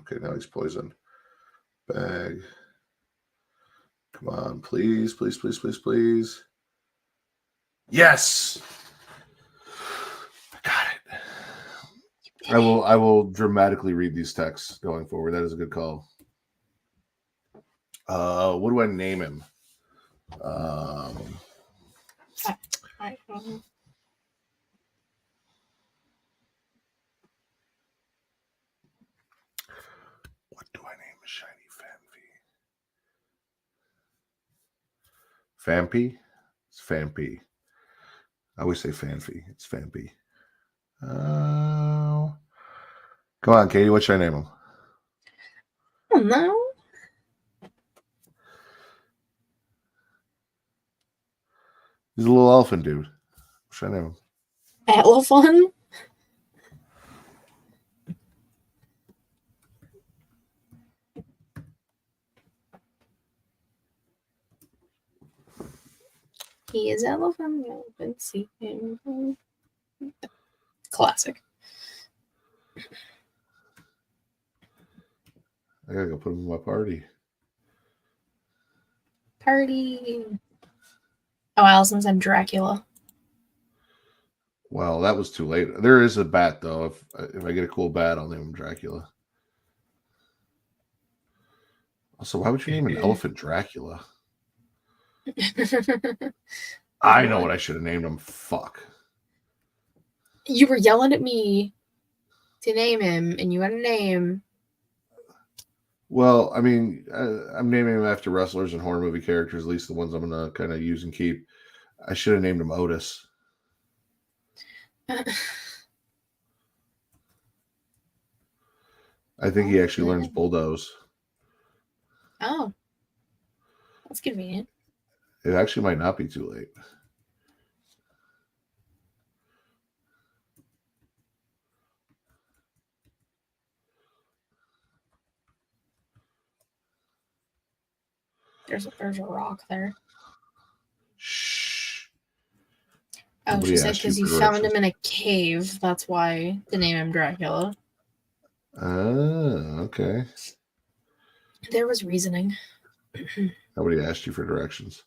Okay, now he's poisoned. Bag. Come on, please, please, please, please, please. Yes! I got it. I will dramatically read these texts going forward. That is a good call. What do I name him? I don't know. What do I name a shiny Fanpy? Fampy? It's Fampy. I always say Fanpy. It's Fampy. Come on, Katie. What should I name him? I don't know. He's a little elephant dude. What should I name him? Elephant? He is elephant. Let's see. Classic. I gotta go put him in my party. Party. Oh, Allison said Dracula. Well, that was too late. There is a bat, though. If I get a cool bat, I'll name him Dracula. Also, why would you name an elephant Dracula? I know what I should have named him. Fuck. You were yelling at me to name him, and you had a name. Well, I mean, I'm naming him after wrestlers and horror movie characters, at least the ones I'm going to kind of use and keep. I should have named him Otis. I think he actually learns bulldoze. Oh. That's convenient. It actually might not be too late. There's a rock there. Shh. Oh, Nobody she said asked you because you for found directions. him in a cave. That's why they name him Dracula. Okay. There was reasoning. Nobody asked you for directions.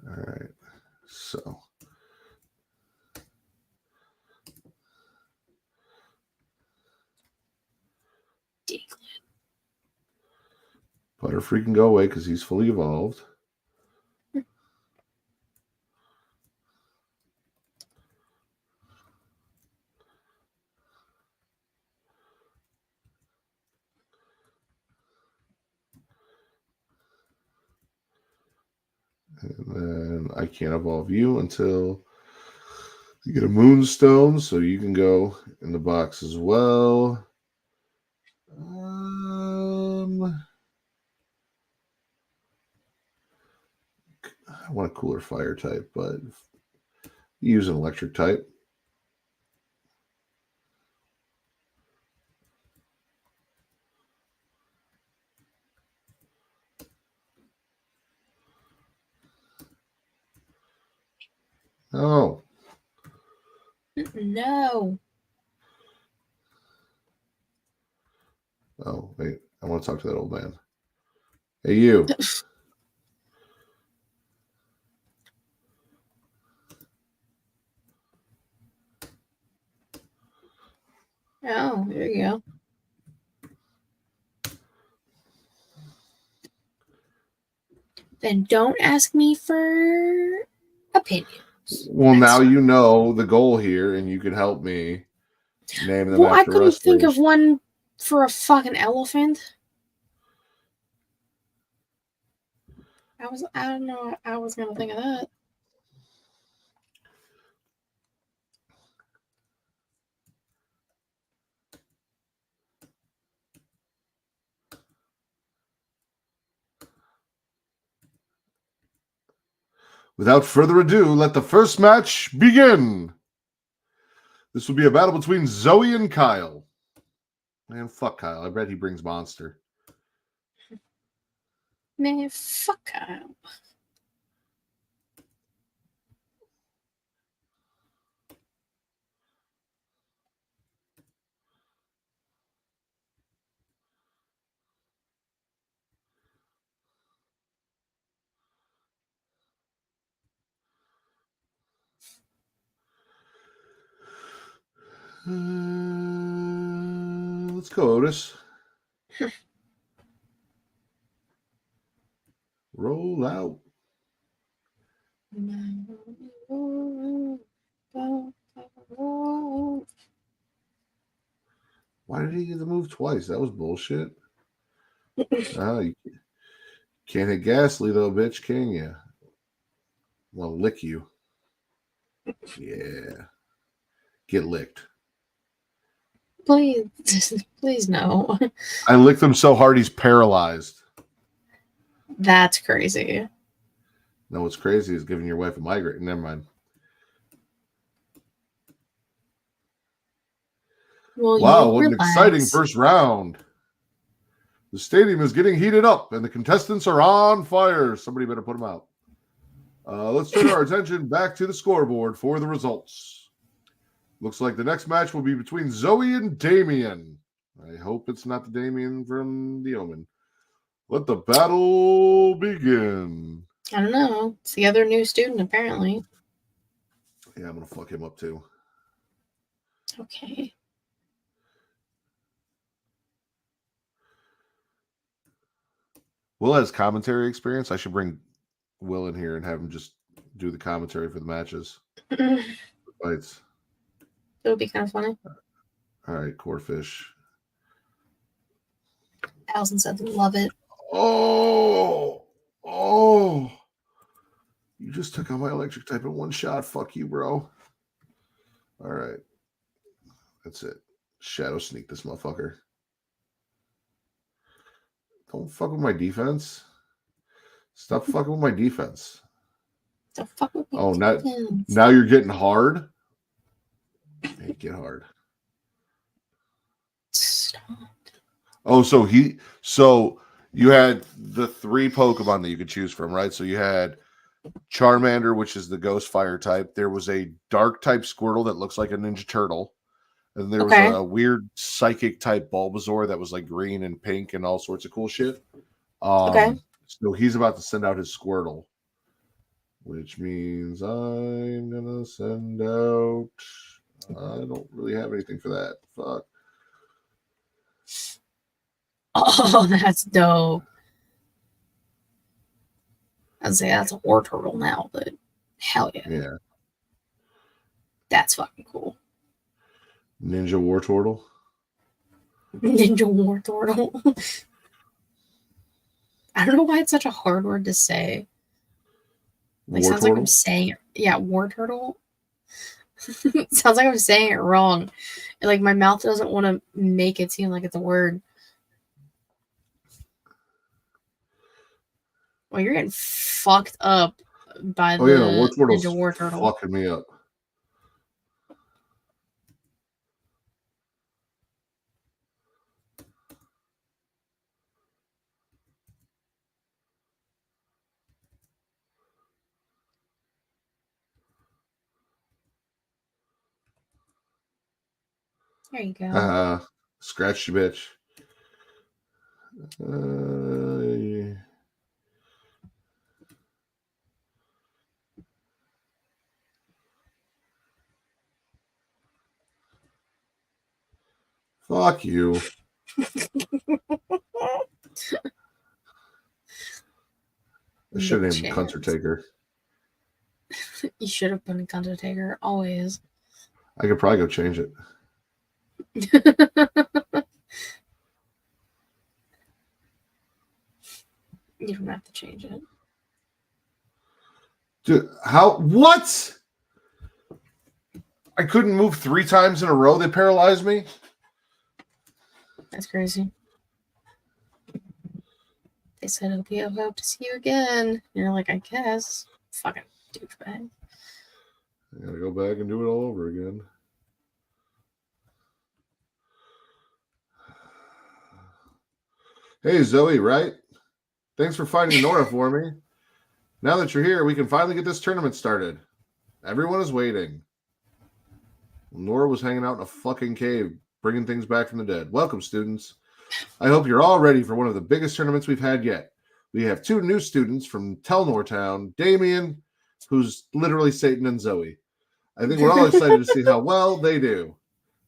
All right. So. Butterfree can go away because he's fully evolved. And then I can't evolve you until you get a moonstone, so you can go in the box as well. I want a cooler fire type, but use an electric type. Oh. No. Oh, wait. I want to talk to that old man. Hey, you. Oh, there you go. Then don't ask me for opinions. Well, now you know the goal here, and you can help me name them Well, I after couldn't think of wrestlers. one for a fucking elephant. I don't know. I was gonna think of that. Without further ado, let the first match begin. This will be a battle between Zoe and Kyle. Man, fuck Kyle. I bet he brings Monster. Man, fuck Kyle. Let's go, Otis. Roll out. Why did he get the move twice? That was bullshit. Oh, you can't hit Ghastly though, bitch, can you? Well, lick you. Yeah. Get licked. Please, please no. I licked him so hard he's paralyzed. That's crazy. No, what's crazy is giving your wife a migraine. Never mind. Well, Wow, you what an relax. exciting first round. The stadium is getting heated up, and the contestants are on fire. Somebody better put them out. Let's turn our attention back to the scoreboard for the results. Looks like the next match will be between Zoe and Damien. I hope it's not the Damien from The Omen. Let the battle begin. I don't know. It's the other new student, apparently. Yeah, I'm going to fuck him up too. Okay. Will has commentary experience. I should bring Will in here and have him just do the commentary for the matches. Fights. It would be kind of funny. All right, Corefish. Allison said, love it. Oh, you just took out my electric type in one shot. Fuck you, bro. All right. That's it. Shadow sneak this motherfucker. Don't fuck with my defense. Stop fucking with my defense. Don't fuck with me. Oh, now you're getting hard? Hey, get hard. Stop. Oh, so you had the 3 Pokemon that you could choose from, right? So you had Charmander, which is the Ghost Fire type. There was a Dark type Squirtle that looks like a Ninja Turtle. And there was a weird Psychic type Bulbasaur that was like green and pink and all sorts of cool shit. So he's about to send out his Squirtle, which means I'm going to send out... I don't really have anything for that. Fuck. Oh, that's dope. I'd say that's a war turtle now, but hell yeah. Yeah. That's fucking cool. Ninja War Turtle. Ninja War Turtle. I don't know why it's such a hard word to say. Like, War sounds Turtle? like I'm saying it. Yeah, War Turtle. It sounds like I'm saying it wrong. And, like, my mouth doesn't want to make it seem like it's a word. Well, you're getting fucked up by War Turtle's Ninja War Turtle. fucking me up. There you go. Scratch you, bitch. Yeah. Fuck you. I should have named him Cunter Taker. You should have been a Cunter Taker, always. I could probably go change it. You don't have to change it. Dude, how? What? I couldn't move 3 times in a row. They paralyzed me. That's crazy. They said, okay, I hope to see you again. And you're like, I guess. Fucking douchebag. I gotta go back and do it all over again. Hey, Zoe, right? Thanks for finding Nora for me. Now that you're here, we can finally get this tournament started. Everyone is waiting. Nora was hanging out in a fucking cave, bringing things back from the dead. Welcome, students. I hope you're all ready for one of the biggest tournaments we've had yet. We have 2 new students from Telnor Town, Damien, who's literally Satan, and Zoe. I think we're all excited to see how well they do.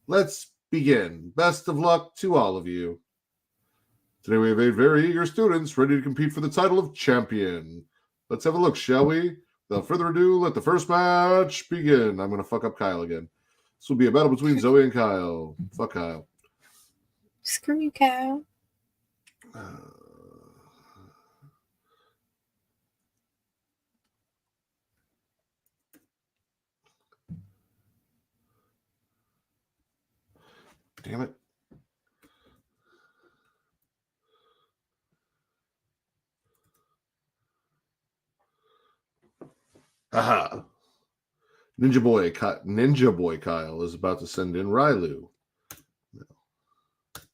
let's begin. Best of luck to all of you. Today we have 8 very eager students ready to compete for the title of champion. Let's have a look, shall we? Without further ado, let the first match begin. I'm going to fuck up Kyle again. This will be a battle between Zoe and Kyle. Fuck Kyle. Screw you, Kyle. Damn it. Aha. Ninja Boy Kyle is about to send in Rylu.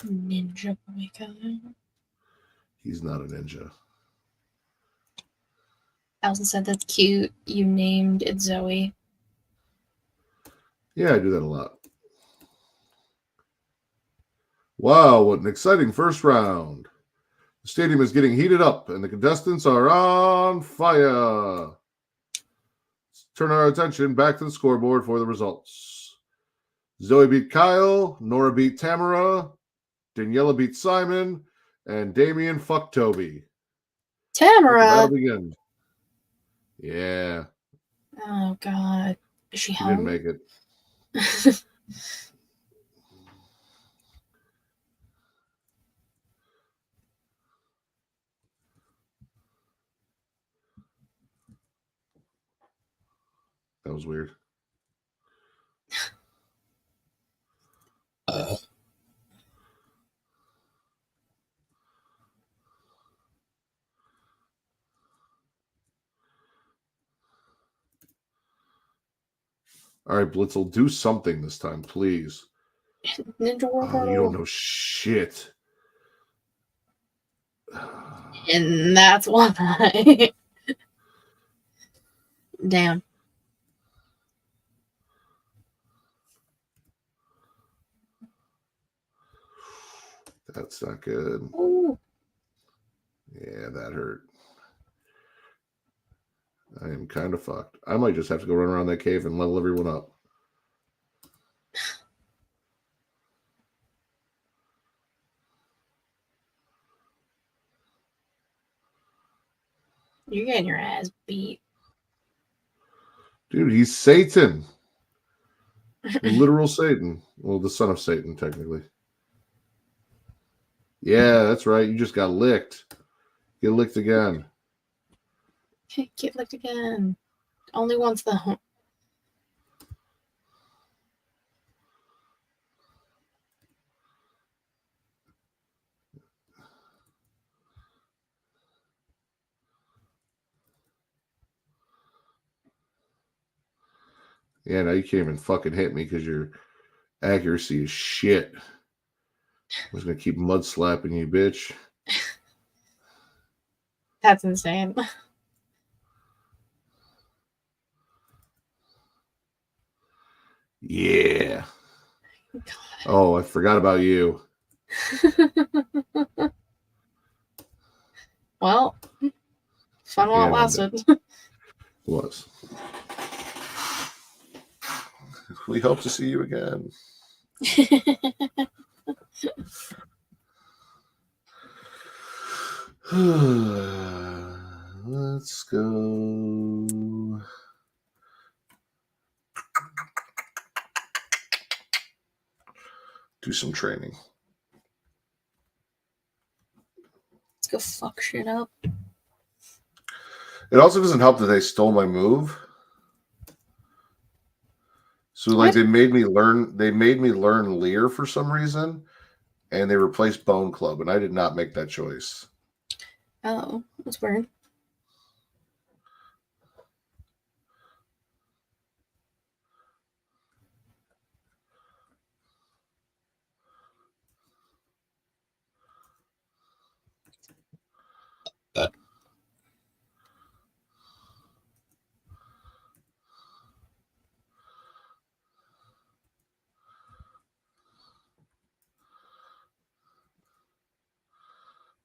Ninja Boy Kyle. He's not a ninja. Allison said that's cute. You named it Zoe. Yeah, I do that a lot. Wow, what an exciting first round. The stadium is getting heated up and the contestants are on fire. Let's turn our attention back to the scoreboard for the results. Zoe beat Kyle, Nora beat Tamara, Daniela beat Simon, and Damien fucked Toby. Tamara. That'll begin. Yeah. Oh God. Is she She home? didn't make it. That was weird. All right, Blitzel, do something this time, please. Ninja Warrior. Oh, you don't know shit. And that's why. Damn. That's not good. Ooh. Yeah, that hurt. I am kind of fucked. I might just have to go run around that cave and level everyone up. You're getting your ass beat. Dude, he's Satan. Literal Satan. Well, the son of Satan, technically. Yeah, that's right. You just got licked. Get licked again. Get licked again. Only once though. Yeah, now you can't even fucking hit me because your accuracy is shit. I was going to keep mud slapping you, bitch. That's insane. Yeah. God. Oh, I forgot about you. Well, fun while it lasted. It was. We hope to see you again. Let's go. Do some training. Let's go fuck shit up. It also doesn't help that they stole my move. So like What? they made me learn Lear for some reason, and they replaced Bone Club, and I did not make that choice. Oh, that's weird.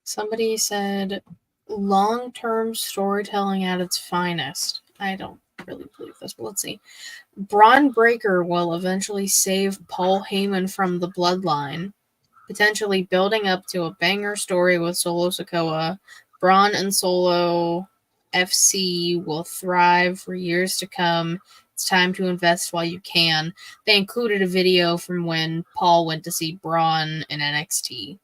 Somebody said long-term storytelling at its finest. I don't really believe this, but let's see. Braun Breaker will eventually save Paul Heyman from the bloodline, potentially building up to a banger story with Solo Sikoa. Braun and Solo FC will thrive for years to come. It's time to invest while you can. They included a video from when Paul went to see Braun in NXT.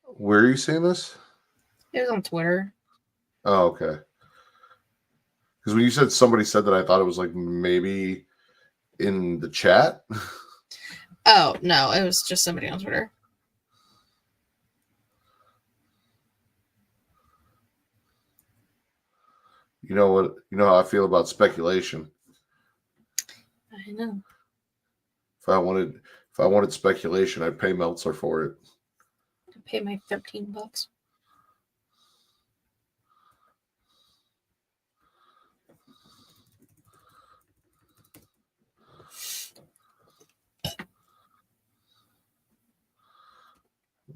Where are you seeing this? It was on Twitter. Oh, okay. Because when you said somebody said that, I thought it was like maybe in the chat. Oh, no, it was just somebody on Twitter. You know what? You know how I feel about speculation. I know. If I wanted speculation, I'd pay Meltzer for it. I paid my $13.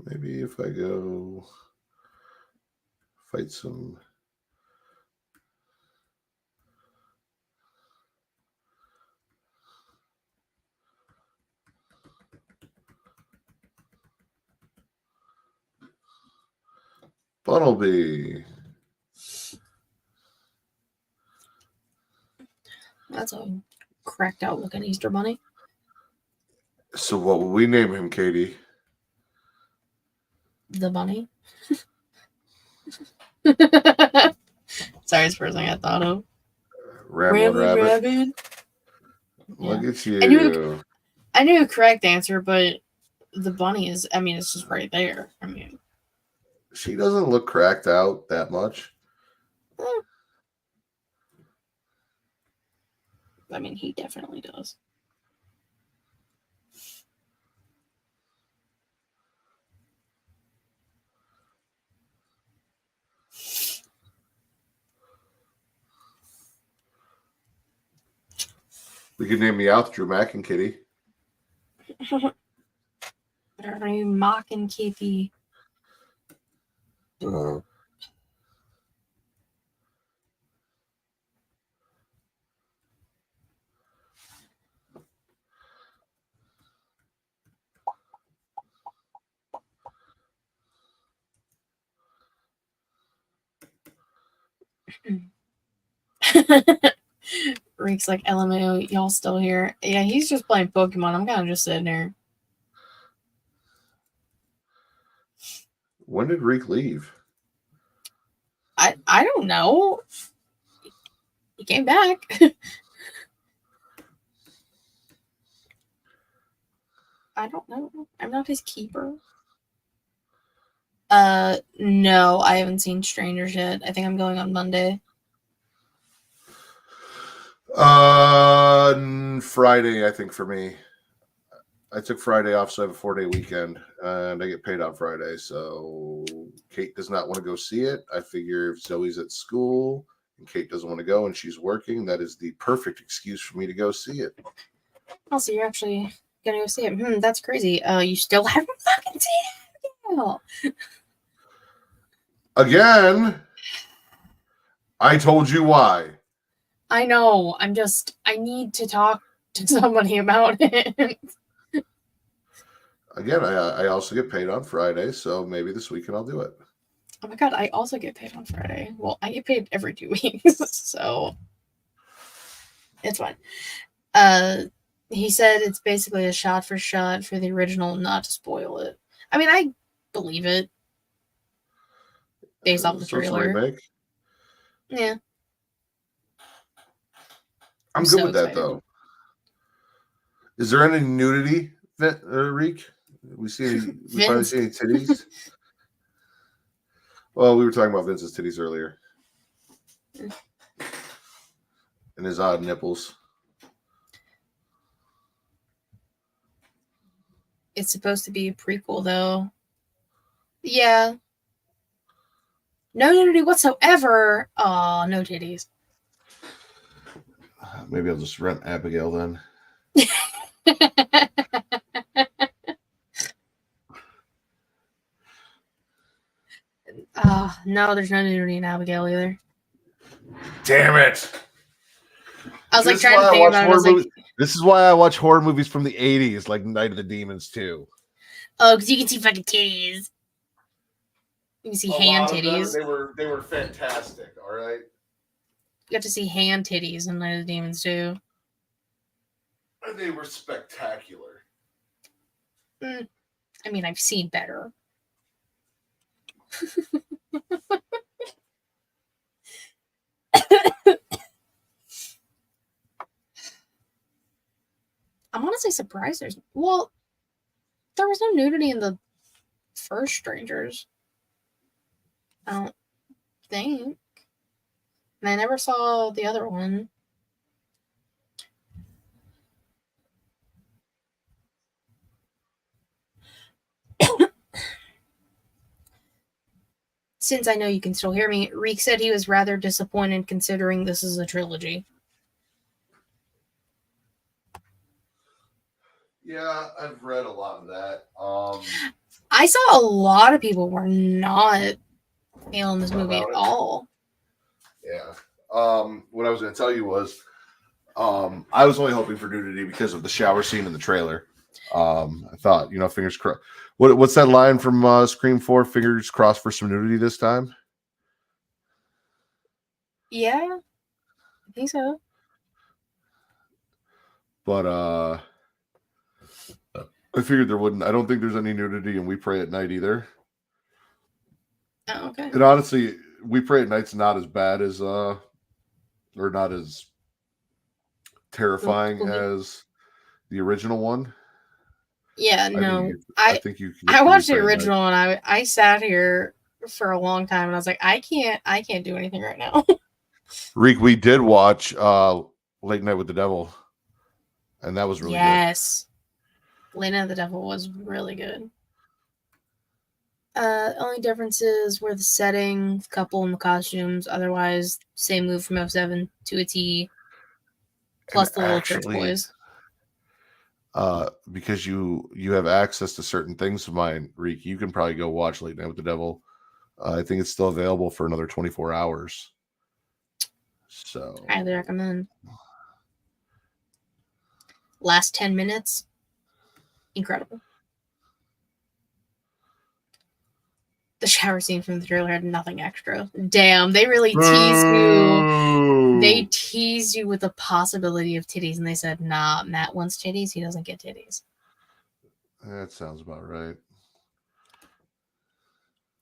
Maybe if I go fight some. Funnelby. That's a cracked out looking Easter bunny. So what will we name him, Katie? The bunny. Sorry, it's the first thing I thought of. Ramblin' Rabbit. Look Yeah. at you. I knew the correct answer, but the bunny is, I mean, it's just right there. I mean, She doesn't look cracked out that much. I mean, he definitely does. We could name me out Drew Mack and Kitty. Are you mocking Kitty? Reek's like, LMAO, y'all still here? Yeah, he's just playing Pokemon. I'm kind of just sitting there. When did Reek leave? I don't know. He came back. I don't know. I'm not his keeper. No, I haven't seen Strangers yet. I think I'm going on Monday. Friday, I think, for me. I took Friday off, so I have a 4-day weekend, and I get paid on Friday. So Kate does not want to go see it. I figure if Zoe's at school and Kate doesn't want to go and she's working, that is the perfect excuse for me to go see it. Oh, so you're actually gonna go see it? That's crazy. You still haven't fucking seen it? Again, I told you why. I know. I need to talk to somebody about it. Again, I also get paid on Friday, so maybe this weekend I'll do it. Oh my god, I also get paid on Friday. Well, I get paid every 2 weeks, so it's fine. He said it's basically a shot for shot for the original, not to spoil it. I mean, I believe it based off the So it's a trailer. remake? Yeah. I'm good so with that, excited. though. Is there any nudity, Reek? We finally see any titties? Well, we were talking about Vince's titties earlier. And his odd nipples. It's supposed to be a prequel, though. Yeah. No nudity whatsoever. Aw, no titties. Maybe I'll just rent Abigail then. No, there's no nudity in Abigail either. Damn it! I was like This is trying why to I think watch about it. I horror was like, movies- This is why I watch horror movies from the 80s, like Night of the Demons too. oh, because you can see fucking titties. You can see hand titties. They were fantastic. All right. You got to see hand titties in Night of the Demons too. And they were spectacular. I mean, I've seen better. I'm honestly surprised there was no nudity in the first Strangers. I don't think. And I never saw the other one. Since I know you can still hear me, Reek said he was rather disappointed considering this is a trilogy. Yeah, I've read a lot of that. I saw a lot of people were not feeling this movie at About it. all. Yeah. What I was going to tell you was, I was only hoping for nudity because of the shower scene in the trailer. I thought, fingers crossed. What's that line from Scream 4? Fingers crossed for some nudity this time. Yeah, I think so. But I figured there wouldn't. I don't think there's any nudity in We Pray at Night either. Oh, okay. And honestly, We Pray at Night's not as bad as or not as terrifying as the original one. Yeah, no. I think you can. I watched the original and I sat here for a long time and I was like, I can't do anything right now. Reek, we did watch Late Night with the Devil, and that was really yes. Late Night with the Devil was really good. Only differences were the setting, the couple, and the costumes. Otherwise, same move from 07 to a T. Plus the little church boys. Because you have access to certain things of mine, Reek, you can probably go watch Late Night with the Devil. I think it's still available for another 24 hours. So Highly recommend. Last 10 minutes, incredible. The shower scene from the trailer had nothing extra. Damn, they really teased you. They teased you with the possibility of titties, and they said, nah, Matt wants titties, he doesn't get titties. That sounds about right.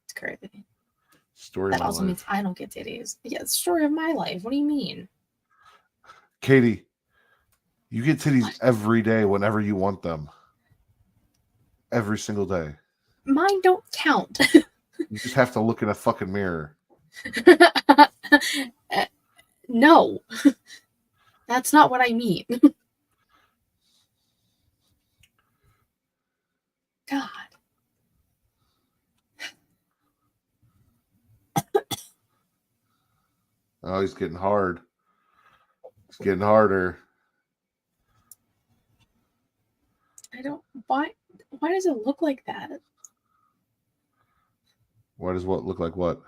It's crazy. Story that of also my means life. I don't get titties. Yeah, it's the story of my life. What do you mean? Katie, you get titties What? every day whenever you want them. Every single day. Mine don't count. You just have to look in a fucking mirror. No. That's not what I mean. God. Oh, he's getting hard. It's getting harder. I don't. Why does it look like that? Why does what look like what?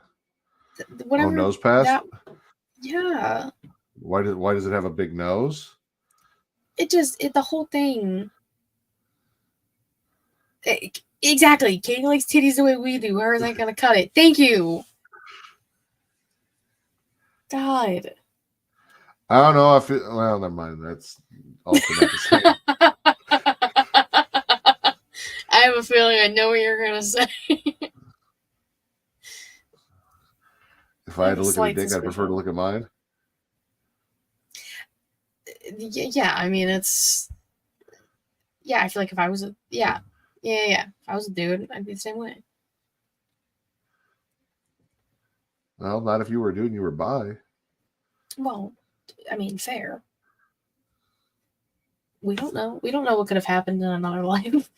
Whatever. Oh, nose pass? Yeah. Why does it have a big nose? The whole thing. Exactly. Katie likes titties the way we do. Hers ain't gonna cut it. Thank you. God. I don't know. Well, never mind. That's also not the same. I have a feeling I know what you're gonna say. If I had to look at a dick, I'd prefer to look at mine. Yeah, I mean, it's... Yeah, I feel like if I was a... Yeah. If I was a dude, I'd be the same way. Well, not if you were a dude and you were bi. Well, I mean, fair. We don't know. We don't know what could have happened in another life.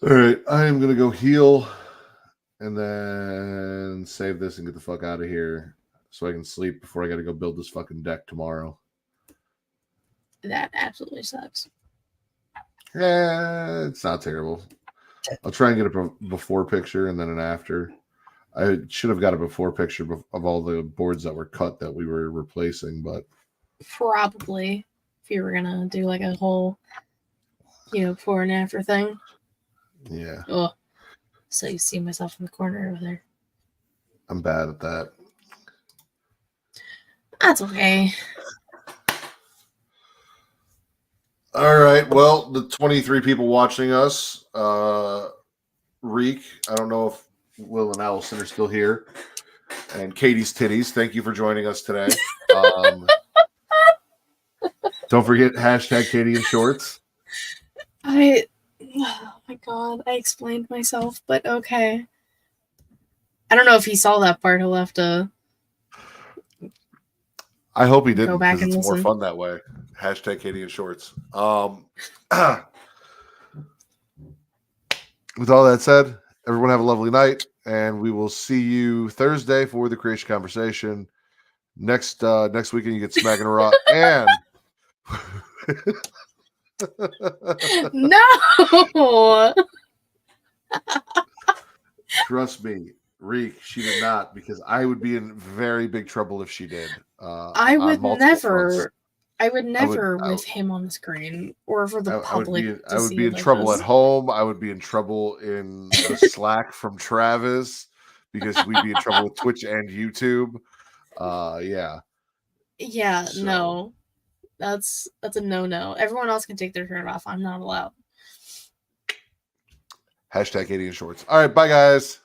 All right, I am gonna go heal and then save this and get the fuck out of here. so I can sleep before I got to go build this fucking deck tomorrow. That absolutely sucks. Yeah, it's not terrible. I'll try and get a before picture and then an after. I should have got a before picture of all the boards that were cut that we were replacing, but probably if you were gonna do like a whole, before and after thing. Yeah. Oh, so you see myself in the corner over there. I'm bad at that. That's okay. All right. Well, the 23 people watching us, Reek, I don't know if Will and Allison are still here, and Katie's Titties, thank you for joining us today. Don't forget hashtag Katie in shorts. Oh my God, I explained myself, but okay. I don't know if he saw that part. He'll have to. I hope he didn't, Go back because and it's more listen. fun that way. Hashtag Katie in shorts. With all that said, everyone have a lovely night, and we will see you Thursday for the creation conversation. Next weekend, you get Smackin It Raw, and No. trust me, Reek, she did not, because I would be in very big trouble if she did. I would never. I would never I would- with him on the screen or for the I would public. I would be in trouble at home. I would be in trouble in the Slack from Travis, because we'd be in trouble with Twitch and YouTube. Yeah. Yeah, So- no. That's a no. Everyone else can take their shirt off. I'm not allowed. Hashtag Katie in shorts. All right, bye guys.